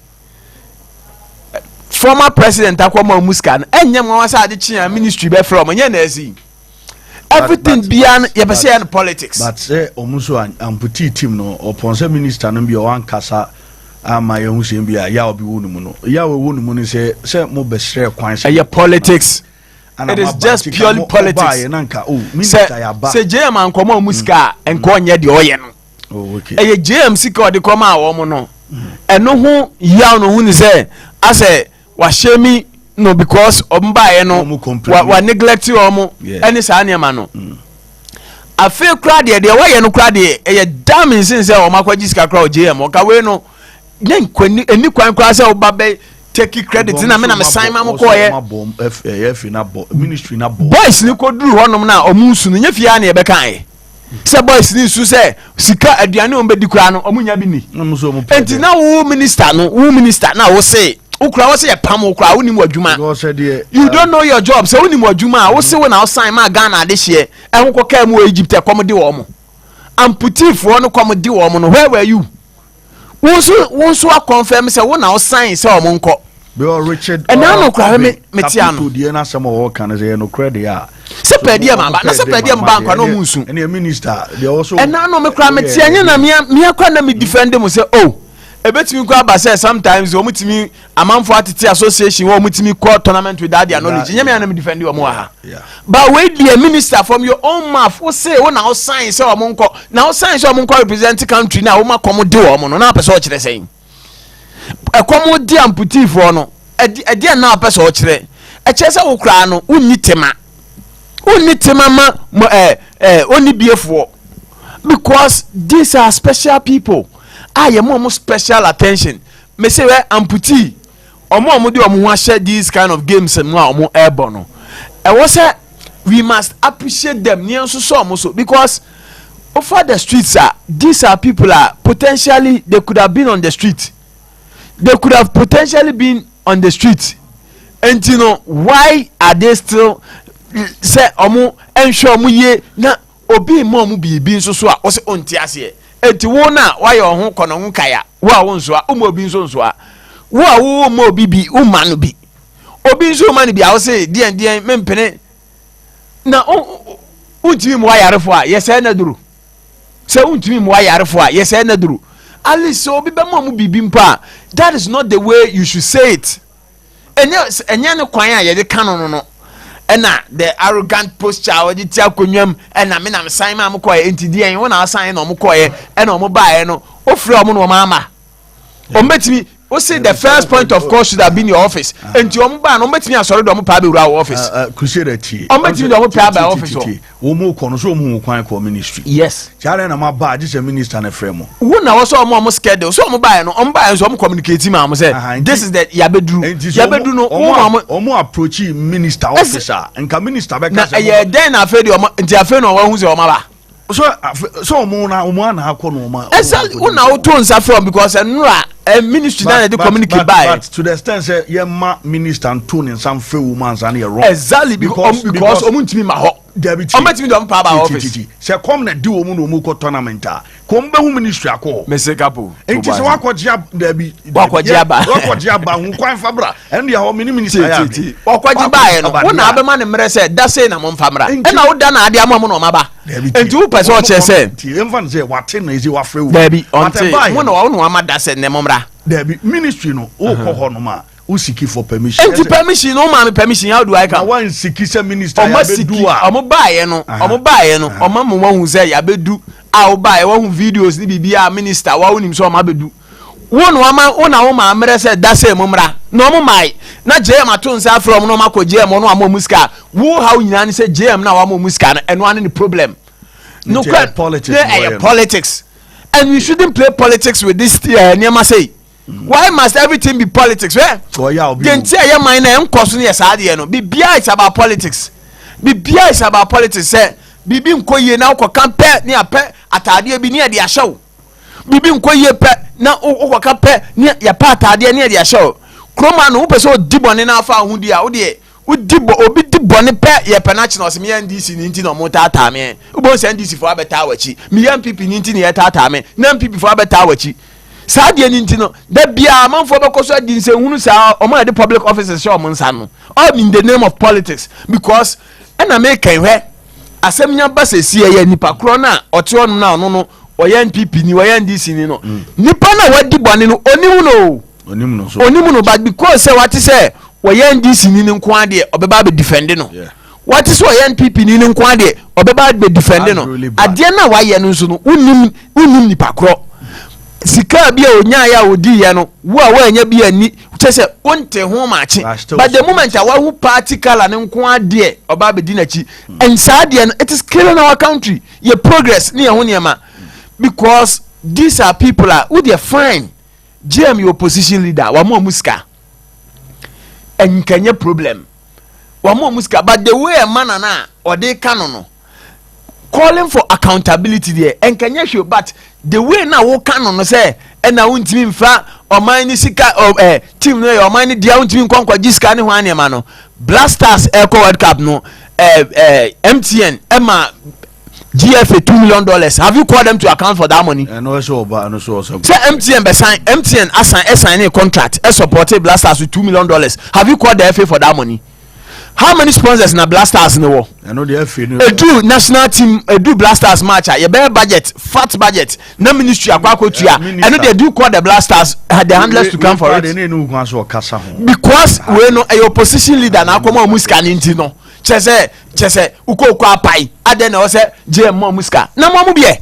Former President Akwama Muskan, and Yamasa the China ministry be from Yanesi. Everything beyond Yabasean politics. But say Omuso and Amputi team no or Ponce Minister no be one casa. My own Simbia, Yaw be Wunumuno. Yaw Wunumuni say more best kwan. Politics. It is just purely politics. Say German come on Muska and Konya the Oyen. Oh, okay. A JMC called the Koma Womono. And no who Yaw no one say, I say, Washemi no because Omba no wa neglect you omo any sanya mano. I feel crowd there, the way no crowd there, a damn since o makwajiska crowd JM o ka we no yen kwani eni kwan kwa say obabe take credit na me na me sign ma mo ko ye ministry na boys ni ko duru honom na omunsu no nyefia na e be kan se boys ni su se sika aduane on be di kura no omunya bi ni enti na wo minister na wo say ukura wo say e pam ukura woni mu adwuma you don't know your job say woni mu adwuma wo say wo na sign ma Ghana de hye e ho ko ka mu Egypt e kom de wo mo amputifo no kom de wo mo no where were you wonso a confirm say wo na sign say o mo nko be Richard and now no kra me tiano die na some o kan say no credit ya se pedia ma na se pedia mba nkwa no munsu and the minister they also and now no me kra me tianya na me akwa na me defend them say oh ebetimi kwa ba say sometimes o mutimi amanfo atete association o mutimi call tournament without their knowledge nyame na me defend you o ha but we the minister from your own mouth o say o na o sign say o monko na o sign say o monko represent country na o makomo de o mo no na pese o kire say ekomo di amputifo no edi na pese o kire e kire say wo kra no unni tema ma oni biefo because these are special people. I am almost special attention. Me say we amputee. Omo di omo share these kind of games and omo airborne. And what say we must appreciate them near so because over the streets these are people potentially they could have been on the street. They could have potentially been on the street. And you know why are they still say omo ensure mu ye na obi mo mu bi so o se onti ase enti wo na wa ye ho kono ho kaya wa wo nso a umo bi nso a wo mo bi uma no bi obi nso ma no bi a wo se dien mempene na untimi mo ayarefo a yese na duru se untimi mo ayarefo a yese na duru at least so obi be mo mu bibi mpa that is not the way you should say it enya ne kwan a ye de kanu no and the arrogant posture or the tiakonwam and I mean I'm sign ma mko e ntidi en wona sign no mko e and o mo bae no o free o mo no mama o metimi o say the first point of call should have been your office and o mo ba no metimi asori do mo pa be wura office crusade ti o metimi do mo pa ba office o mo kono so o mo kwan ko ministry yes chare na ma ba just minister na frame mo wona wo so o mo schedule so o mo bae no o mo bae so o mo communicate ma mo say this is that yabedu no o mo approach minister officer nka minister be ka say na den na afedi o mo nti afi no wo hu say o ma ba so mo na akọ no ma exactly una o to nsa from because enura ministry na dey communicate by but to the extent say ye ma minister and tone in some free woman and you wrong exactly because omuntimi ma ho omuntimi do pa ba office say come na di omu no mu ko tournament a come be hu ministry akọ Mr. Capo enti se wakọjia dabi wakọjia ba hu kwan fabra and ya ho minister ya wakọjia ba no una abema ne mre say da say na mo famra e na wo da na ade ama mo no maba enti wo pese o che say emfa say wate na ezi wa free wo dabi onte mo na wo no amada say ne mo mra dabi ministry no o ko ho no ma o siki for permission enti permission no ma me permission how do I come one siki say minister ya bedu a omo baaye no omo mo hu say ya bedu a o baaye wo hu videos ni bibia minister wa wonim so omo bedu won wo ma mre say da say mo mra no mo mai na JM aton say from no makọ JM no amo muska wo how nyina ni say JM na wa mo muska eno an ni problem no politics and we shouldn't play politics with this Niama say why must everything be politics genti aye man na enkoso ne saade no bibia is about politics say bibi nkoye na ko kampe ne apẹ atade bi ne de ahyew bibi nko ye pe na okwaka pe ne ya patade ne de show kroma no wo pese odi bone na afa ahudi a wo de odi obi di bone pe ye pe na chino se me NDC ni nti no mo tata me wo se NDC fo abeta wachi me MPP ni nti ne ye tata me na MPP fo abeta wachi saa de ni nti no da bia amanfo bekoso adi nse hunu saa o ma de public officers show mo nsa no all in the name of politics because na me kan hwe asem nya ba se sie ye nipa kro na ote onu na onu no oye NPP ni oye NDC ni no nipa na wadi bone no onimu no but because say what say oye NDC ni nko ade obeba be defend no what is oye NPP ni nko ade obeba be defend no ade na wa ye no nso no unim nipa kro sika bia onya ya odi ye no wo a wa anya bia ni chese onte ho maachi but the moment wa hu party color ne nko ade oba be di na chi and sad it is killing our country your progress ni ho niema because these are people who they fine GM your opposition leader wa mo muska and kanye problem wa mo muska but the way a man na or they canon calling for accountability there and kanye show but the way na wo canon say and na untimi mfa o man ni sika team no o man ni dia untimi kwankwa jiska ne ho anema no Blasters Eco World Cup no MTN Emma GFA $2 million. Have you called them to account for that money? No, sure, but no, sure. Say MTN assign a contract, supported Blasters with $2 million. Have you called the FA for that money? How many sponsors in the Blasters in the world? I know the FA. Do national team, do Blasters match. You better budget, fat budget. No ministry, I know they do call the Blasters. The handlers to come for it. Because we know a opposition leader now come on Muscanini no. Chese uko kwa pai ade na ose je mo muska na mo bie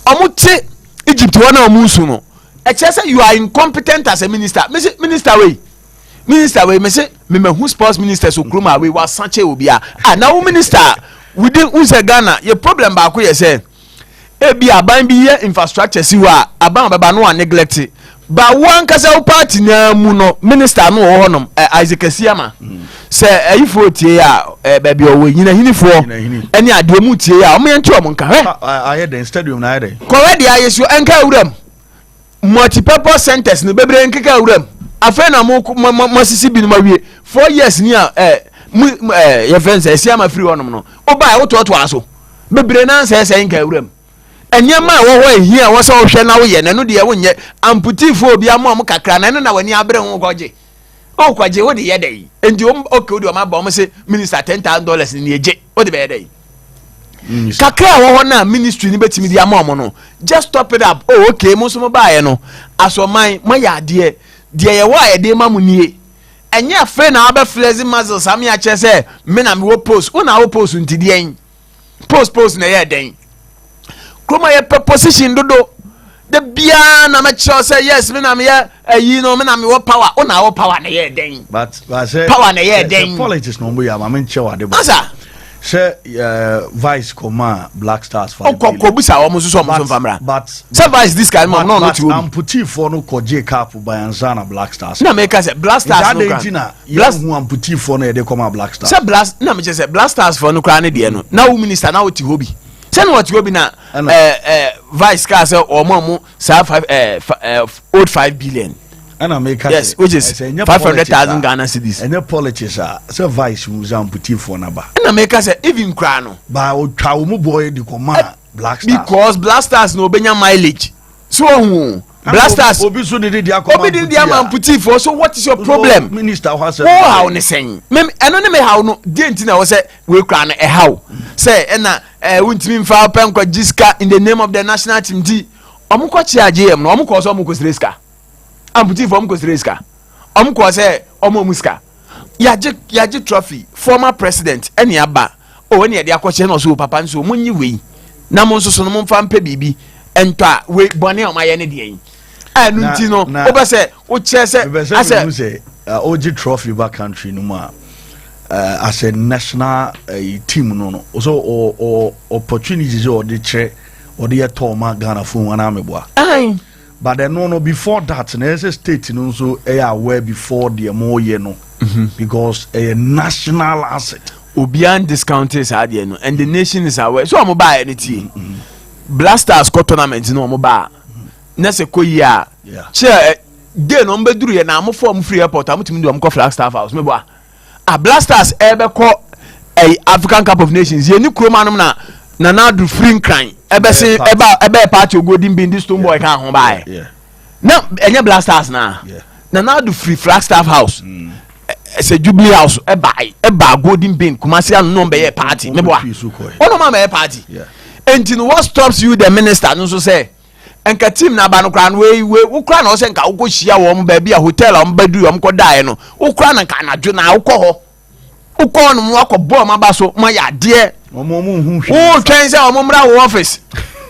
omuti Egypt wona omusu no e chese you are incompetent as a minister minister we me say me who sports minister so kroma we wa sanche obi a na wo minister within unse Ghana your problem ba ko ye say e bi aban bi ye infrastructure si wa aban baba no neglect ba one kasa party na mu no minister no wo honom Isaac Asiama say ayifo tie ya baby owo nyina hinifo ene ade mu tie ya o me nti o mo nka aye den stadium na aye correct aye so enka wuram multi-purpose centers no bebre nkeka wuram afa na mo sisi bi no mawie 4 years ni a ye friends Asiama free honom no o ba wo to aso bebre na say enka wuram enyema wo ho ehia wo so hwe na wo ye na no de wo nye amputifo obi am kakra na na wani abre ho goje o kwaje wo de ye dai endi okay wo de ma ba mo say minister $10,000 ni eje wo de be ye dai kakra wo ho na ministry ni betimi di am no just stop it up oh okay mo so mo ba ye no aso man ya de ye wo aye de ma mu nie enye afa na aba flexing muscles am ya che say me na me wo post wo na wo post ntidi en post na ye den Kroma ye position dodo the bia na me cho say yes me na me ye no me na me wo power o na wo power na ye den but say power na ye den politics no mo ya ma me che wa de ba say vice command Black Stars for ko busa wo mo so famra but say vice this kind man no to amputi for no ko je cap by Anzana Black Stars na me ka say Black Stars no kan blast who amputi for no ye de come Black Stars say blast na me say Black Stars for no kra ne de no na wo minister na wo ti hobi send what you be na vice car say or mom say 5 billion and I make yes which is 500,000 Ghana cedis and the politics say vice who amputi for na ba and I make say even cry no ba o twa mo boy the command Black Stars because Black Stars no benya mileage so who Blasters obi so dey dia amputi for so what is your problem minister how how ne sen me eno ne me how no dey ntina wo say we kra na how say na wuntimi mfa pen kwa jiska in the name of the national team di omko chi agm no omko so omko sreska amputi for omko sreska omko say omo muska yaje trophy former president eni aba o eni e de akoche na so papa nso munyi wei na mo nso so no mfa mpa bibi entwa we bone o maye ne de yin anu nti no o be say o che say OG trophy back country no ma as a national team no so or opportunities or the che or the toma Ghana for one ameboa but then no before that na state no so aware before the more year no because a national asset obian discount is ade no and the nation is aware so am buy anything Blasters co tournament no mo ba na se ko yi a che day no mbeduru ye na amofo am free airport amutimi do am ko Flagstaff House me bo a blasters ebe ko African Cup of Nations ye ni kroma no na do free crime ebe se ebe party ogodi mbi ndi Stone Boy kan ho bae na enye blasters na do free Flagstaff House se Jubilee House eba golden bin Kumasi anu no be party me bo ono ma be party enti no what stops you the minister no so say enka team na ba no kra no we ukra na o se nka ukohia wo mo ba bia hotel o mo badu o mo kodae no ukra na nka anadwo na ukọ no mo akọbọ ma ba so mo ya de omo hu o twen say omo mra wo office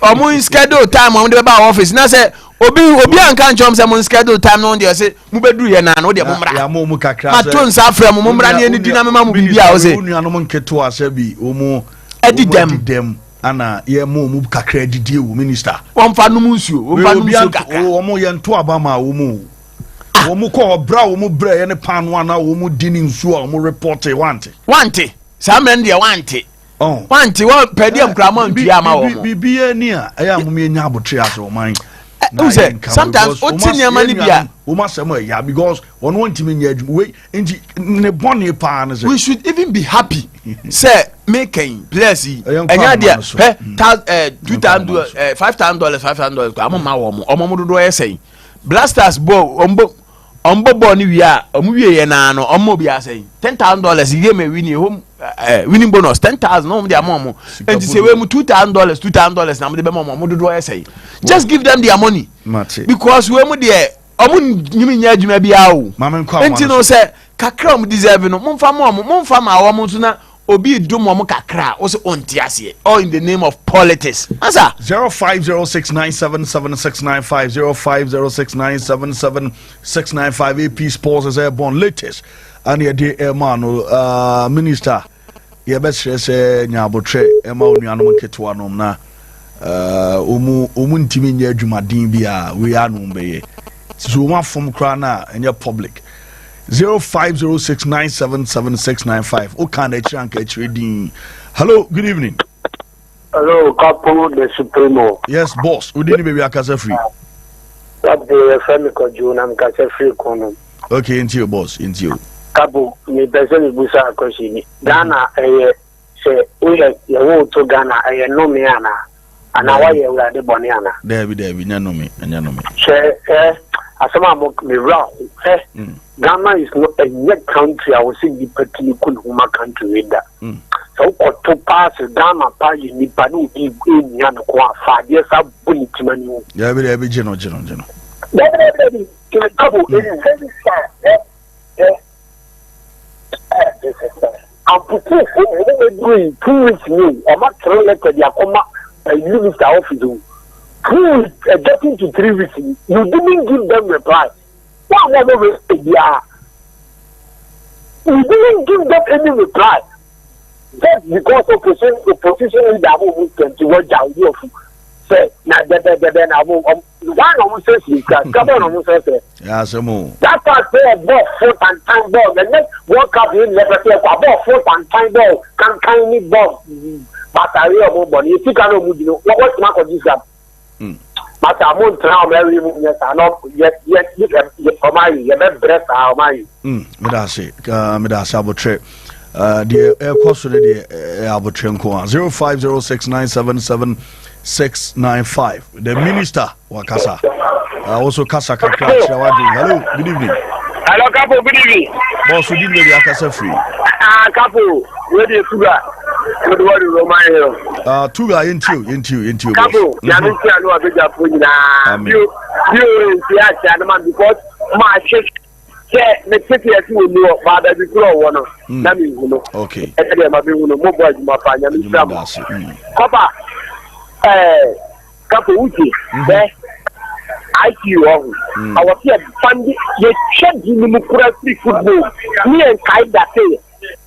omo schedule time omo de ba office na say obi anka nchom say mo schedule time no de say mo badu ye na no de mo mra ya mo kakra ma to nsa afra mo mra ne ni dina mema mo bibia o say unu mo nketo ase bi omo edi dem ana ye mo kakra didie wo minister won fa no munsuo won fa no munsuo kakra omo ye nto abama omo ko obra omo bra ye ne panu ana omo dini nsuo omo report wante samen de wante wa pedium krama ntua ma wo bibie ni a ya mo me nya abotre ase o man sometimes otini mani bia o ma say ya because one want me nya we nti ne bone pa na say we should even be happy say making blessing enya dia $2,000 $5,000 ko amoma wo mo omo dodo yesay blasters ombo bo ni wi a omo wie ye na no omo bi asay $10,000 ye me win home winning bonus 10,000 no dia momo and say we mu $2,000 na mo de be momo dodo yesay just give them their money because we mu de omo nyimi nya adwuma bia o enti no say kakra mo deserve no momfa ma wo mo so na obi dum mo kakra o se onti ase all in the name of politics answer 0506977695 0506977695 AP Sports is airborne latest and ye de emano minister ye be se nyabotre ema onuanom ketewa nom na omu ntimi nya adwumaden bia we anu beye so one from kra na enye public 0506977695 o kan e chanka trading. Hello, good evening. Hello, Capo de Supremo. Yes, boss. We didn't be akasa free. That the family ko June am kasa free kono. Okay, into you, boss, into you. Capo, me person busa akoshi ni. Ghana se uye ye wo to Ghana no me ana. Ana wa ye ura de boni ana. There be nya no me. Se asama mo me ra Ghana is not a yet country. I was saying the particular Kuma country with that. So, to pass Ghana, Paji, Nipanu, in Yanaqua, 5 years of Bunitman. Yeah, every general. Couple is very sad. I'm putting 2 weeks new. I'm not trying to let the Akoma minister office do. 2 weeks, getting to 3 weeks. You didn't give them reply. We didn't give them any reply. Just because opposition leader will to what you say. Now, one of says you can come on, says yes, that part say about 4 time ball. The next World Cup in never say about 4 time ball. Can kindly ball, but I real body. You think I know what's my condition? But I'm on trial, very yes, I know, yes, for my, breath, how my. Medasi Abotre. The air cost of the Abotrenko 0506977695. The minister, Wakasa. Also, Kasa Kakra. Hello, good evening. Hello, Capo, good evening. Boss, we did the Akasa free. Capo, where do you go? Good word, Romano. Tuga into you. Capo, Yamin, I know a bit of you, because my church, the city as you know, Father, the grow one of them, you know. Okay. And then my mobile, my family, Papa, Capo, there. I see you all. I was here funding the check in the free football. Me and Kai that say,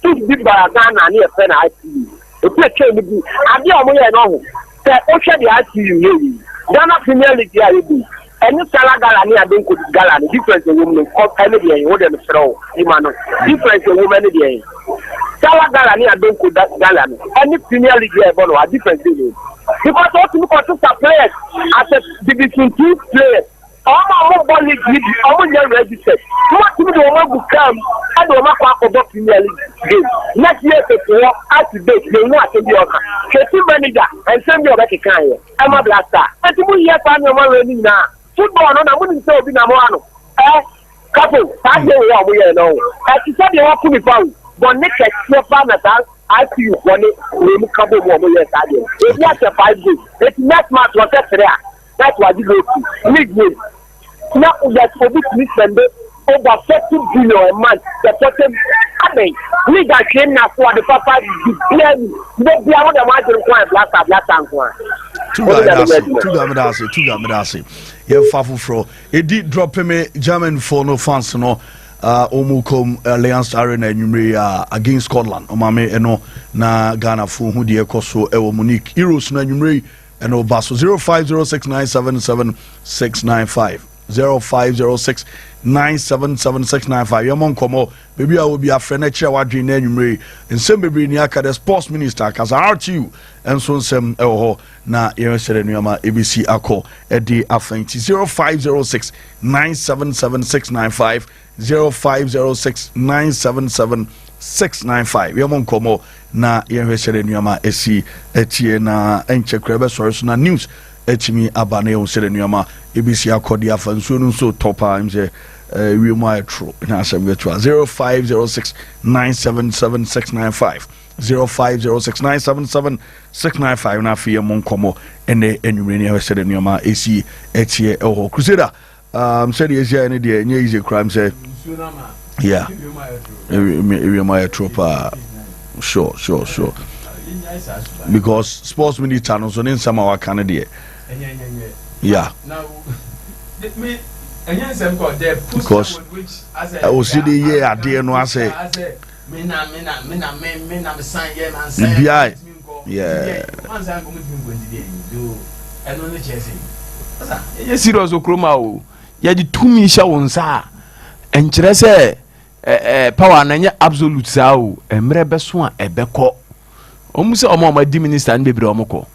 2 big Ghana near Pen I see you. The picture will be, I don't know. The ocean I see you. Ghana Premier League, I will be. And you tell a Galani, I don't go to Galani. Difference in women, any day, you wouldn't throw. Difference in women, any day. Tell a Galani, I don't go to Galani. Any Premier League, I follow a different thing. Because what you got to players as a Division 2 player, to date, they know I can be okay. Team manager and send me a better kind. I'm a blaster. And to me, yes, I'm your man now. Football, no, I wouldn't say be Namano. Couple, I know we are now. As you said, you have to be found. But next year, I see you one name couple more years. If you have 5 days, it's next match was there. That's why you go to league. Now that for this mission, over 30 billion a month. The person, I mean, we got clean now for the papa. They are the ones who are Two gamedasi. Yeah, fafu fro. It did drop me German for no fans no. Omukom Alliance Arena numeri against Scotland. Omame eno na Ghana fu hu de ekoso ewo Monique Heroes na numeri eno baso 0506977695. 0506977695. Yamon komo baby I will be a friend at Chawadri Nenumri and some baby Niaka the sports minister cause RTU and so some na Yama ABC Ako Eddie Afenti 0506977695 0506977695. Yamon komo na Yama Esi Etie na Enche Krebe source na news Echimi Abane on Serenuyama ABC Akodia Fansun so top times we might true na 0506977695 0506977695 na fi monkomo ene enumreni ha Serenuyama AC etie eho Crusader said yes yeah any dey nye easy crime say yeah we might true sure because sports minister no so nin sama wa Canada yeah because I was see the year I did no I say yeah serious okroma o ya di tumi sha wonsa enkyere se power na nya absolute sa o emre beso a ebekọ omuse omo di minister and bebre omoko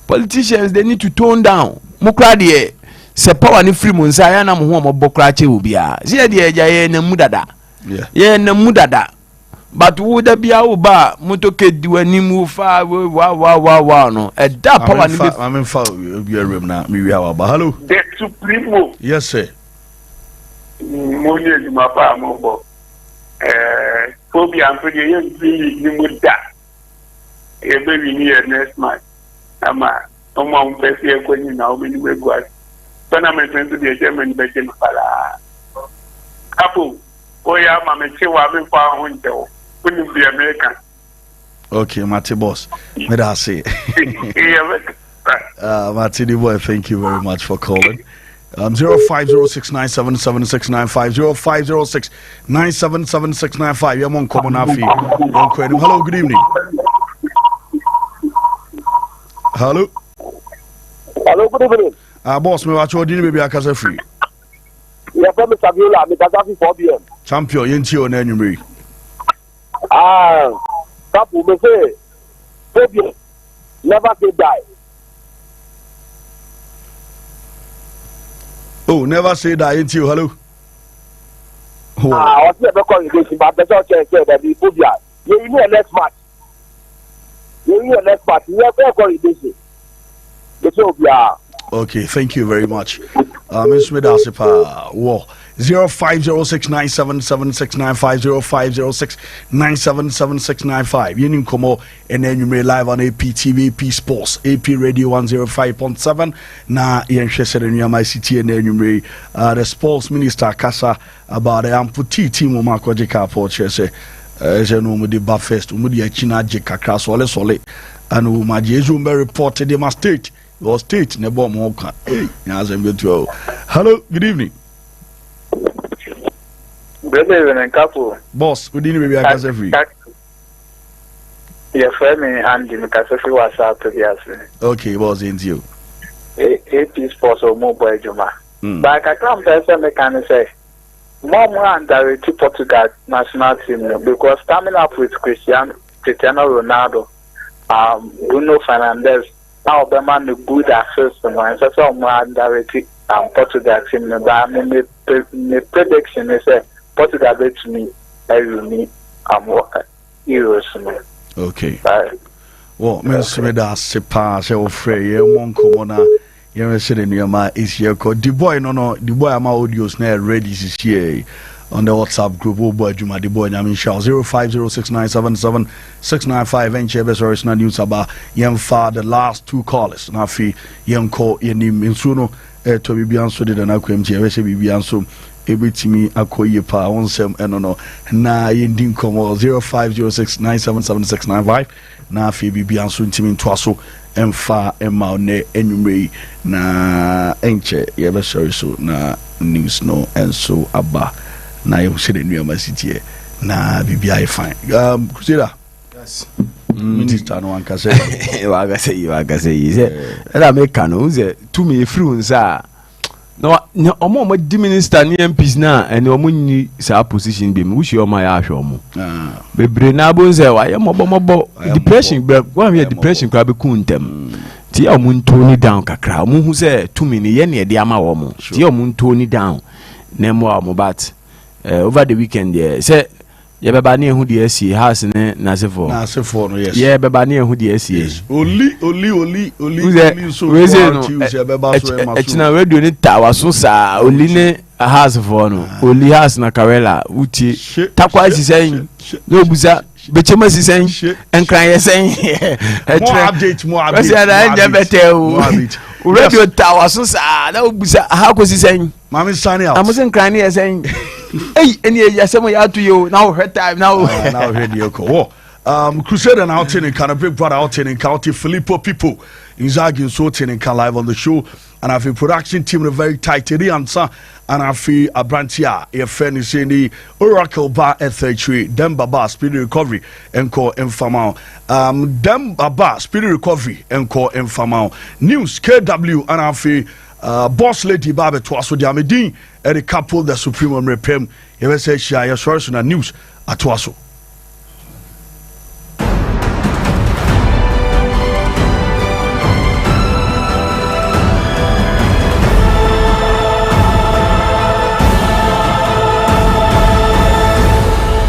politicians they need to tone down mukrade se power ni free munsa ya na mo ho obokra che obia se de eja ye na mudada ye na mudada but wo da bia wo ba motoke diwani mu fa wa no e da power ni be I'm fa obia room na me wi awa ba hello the supremo yes sir mo ni ma pa mo bo phobia so de ye ni muda e be wi ni next match ama omo mpesi ekwenyi na obi ni wegwa tournament nso de Germany be je pala Capo oya ma me chewa be fa ho ntewo kuni bi America okay Mate boss me da say Mate the boy thank you very much for calling 0506977695 0506977695 yamon komo na fi hello good evening. Hello, good evening. Boss, me watch your dinner baby akasa free. Yeah, from Saviola, me kasa fi 4 p.m. Champion, yenti o na enyumri. Capo me say, phobia never say die. Oh, never say die, yenti o, hello. I was never calling this, but the church said that the phobia, you know next match. You next part. You have okay, thank you very much. Miss Medasipa, 0506977695 0506977695. Yenin Komo and then you may live on APTV, AP Sports, AP Radio 105.7. Na Yenshese in ICT and then you may the sports minister Kasa about the amputee team of Marco Capo Chese. No mu de Bafest mu de China je kakra sole and we ma Jesu be reported in my state your state ne bo mo ka hello good evening Capo boss good evening baby akase free yeah friend me and me kase free WhatsApp to yes okay boss into you AP Sports or mobile juma but I come to me can say Mom and directly Portugal national team because coming up with Cristiano Ronaldo, Bruno Fernandes, now the man the good access to and so more directly Portugal team. But my prediction is Portugal bet me every me Euros. Okay. Bye. Well, Miss Meda Sepa, so free, Monko Mona, you said in your ma is here called the boy, no, the boy, my audio's now ready this year on the WhatsApp group. Oh, boy, Juma, the boy, I mean, shout 0506977695 and Chebes or not news about young father, the last two callers. Now, fee young call your name in Suno to be answered and I came to be answered. Ebitimi akoye pa onsem eno na yendin komo 0506977695 na afi bibi anso ntimi ntoaso emfa emma ne enwumrei na enche ye be sorry so na news no enso aba na ye hwede nuama sitie na bibi ai fine Crusader. Yes. Minister no anka say waga say say ela me kanu ze tumi efiri unsa no omo di minister ni MPs na ene omo ni sa position bi me wo shi omo ya ahwe omo bebre na bonze wa ye mobo depression bre wa me depression kwa be kuntem ti omo ntoni down kakra omo hu se tumi ni ye ne de ama wo mo ti omo ntoni down na mo omo but over the weekend there say ye beba na ehu de asi house ne nasefo no yes ye beba na ehu de asi oli so Tuesday beba so echina radio ni tawa so sa oli ne house for no oli house na Karela uti takwa sisen no buza bechema sisen enkran ye sen more update kasi ana nje betewu radio tawa so sa na buza ha ko sisen mami sani out amusen kran ye sen hey any yasemo ya to you now her time now radio ko Crusader now turning kind of big brother out in county Filippo people Inzaghi so turning live on the show and I feel production team a very tight answer and I feel a branchia a friend is saying the Oracle Bar F3 Dem Baba Speed Recovery and call informal Dem Baba Speed Recovery and call informal news KW and I feel boss lady Babe Twaso Diamedin and the Capo de Supremo repem you say she are source na news at Twaso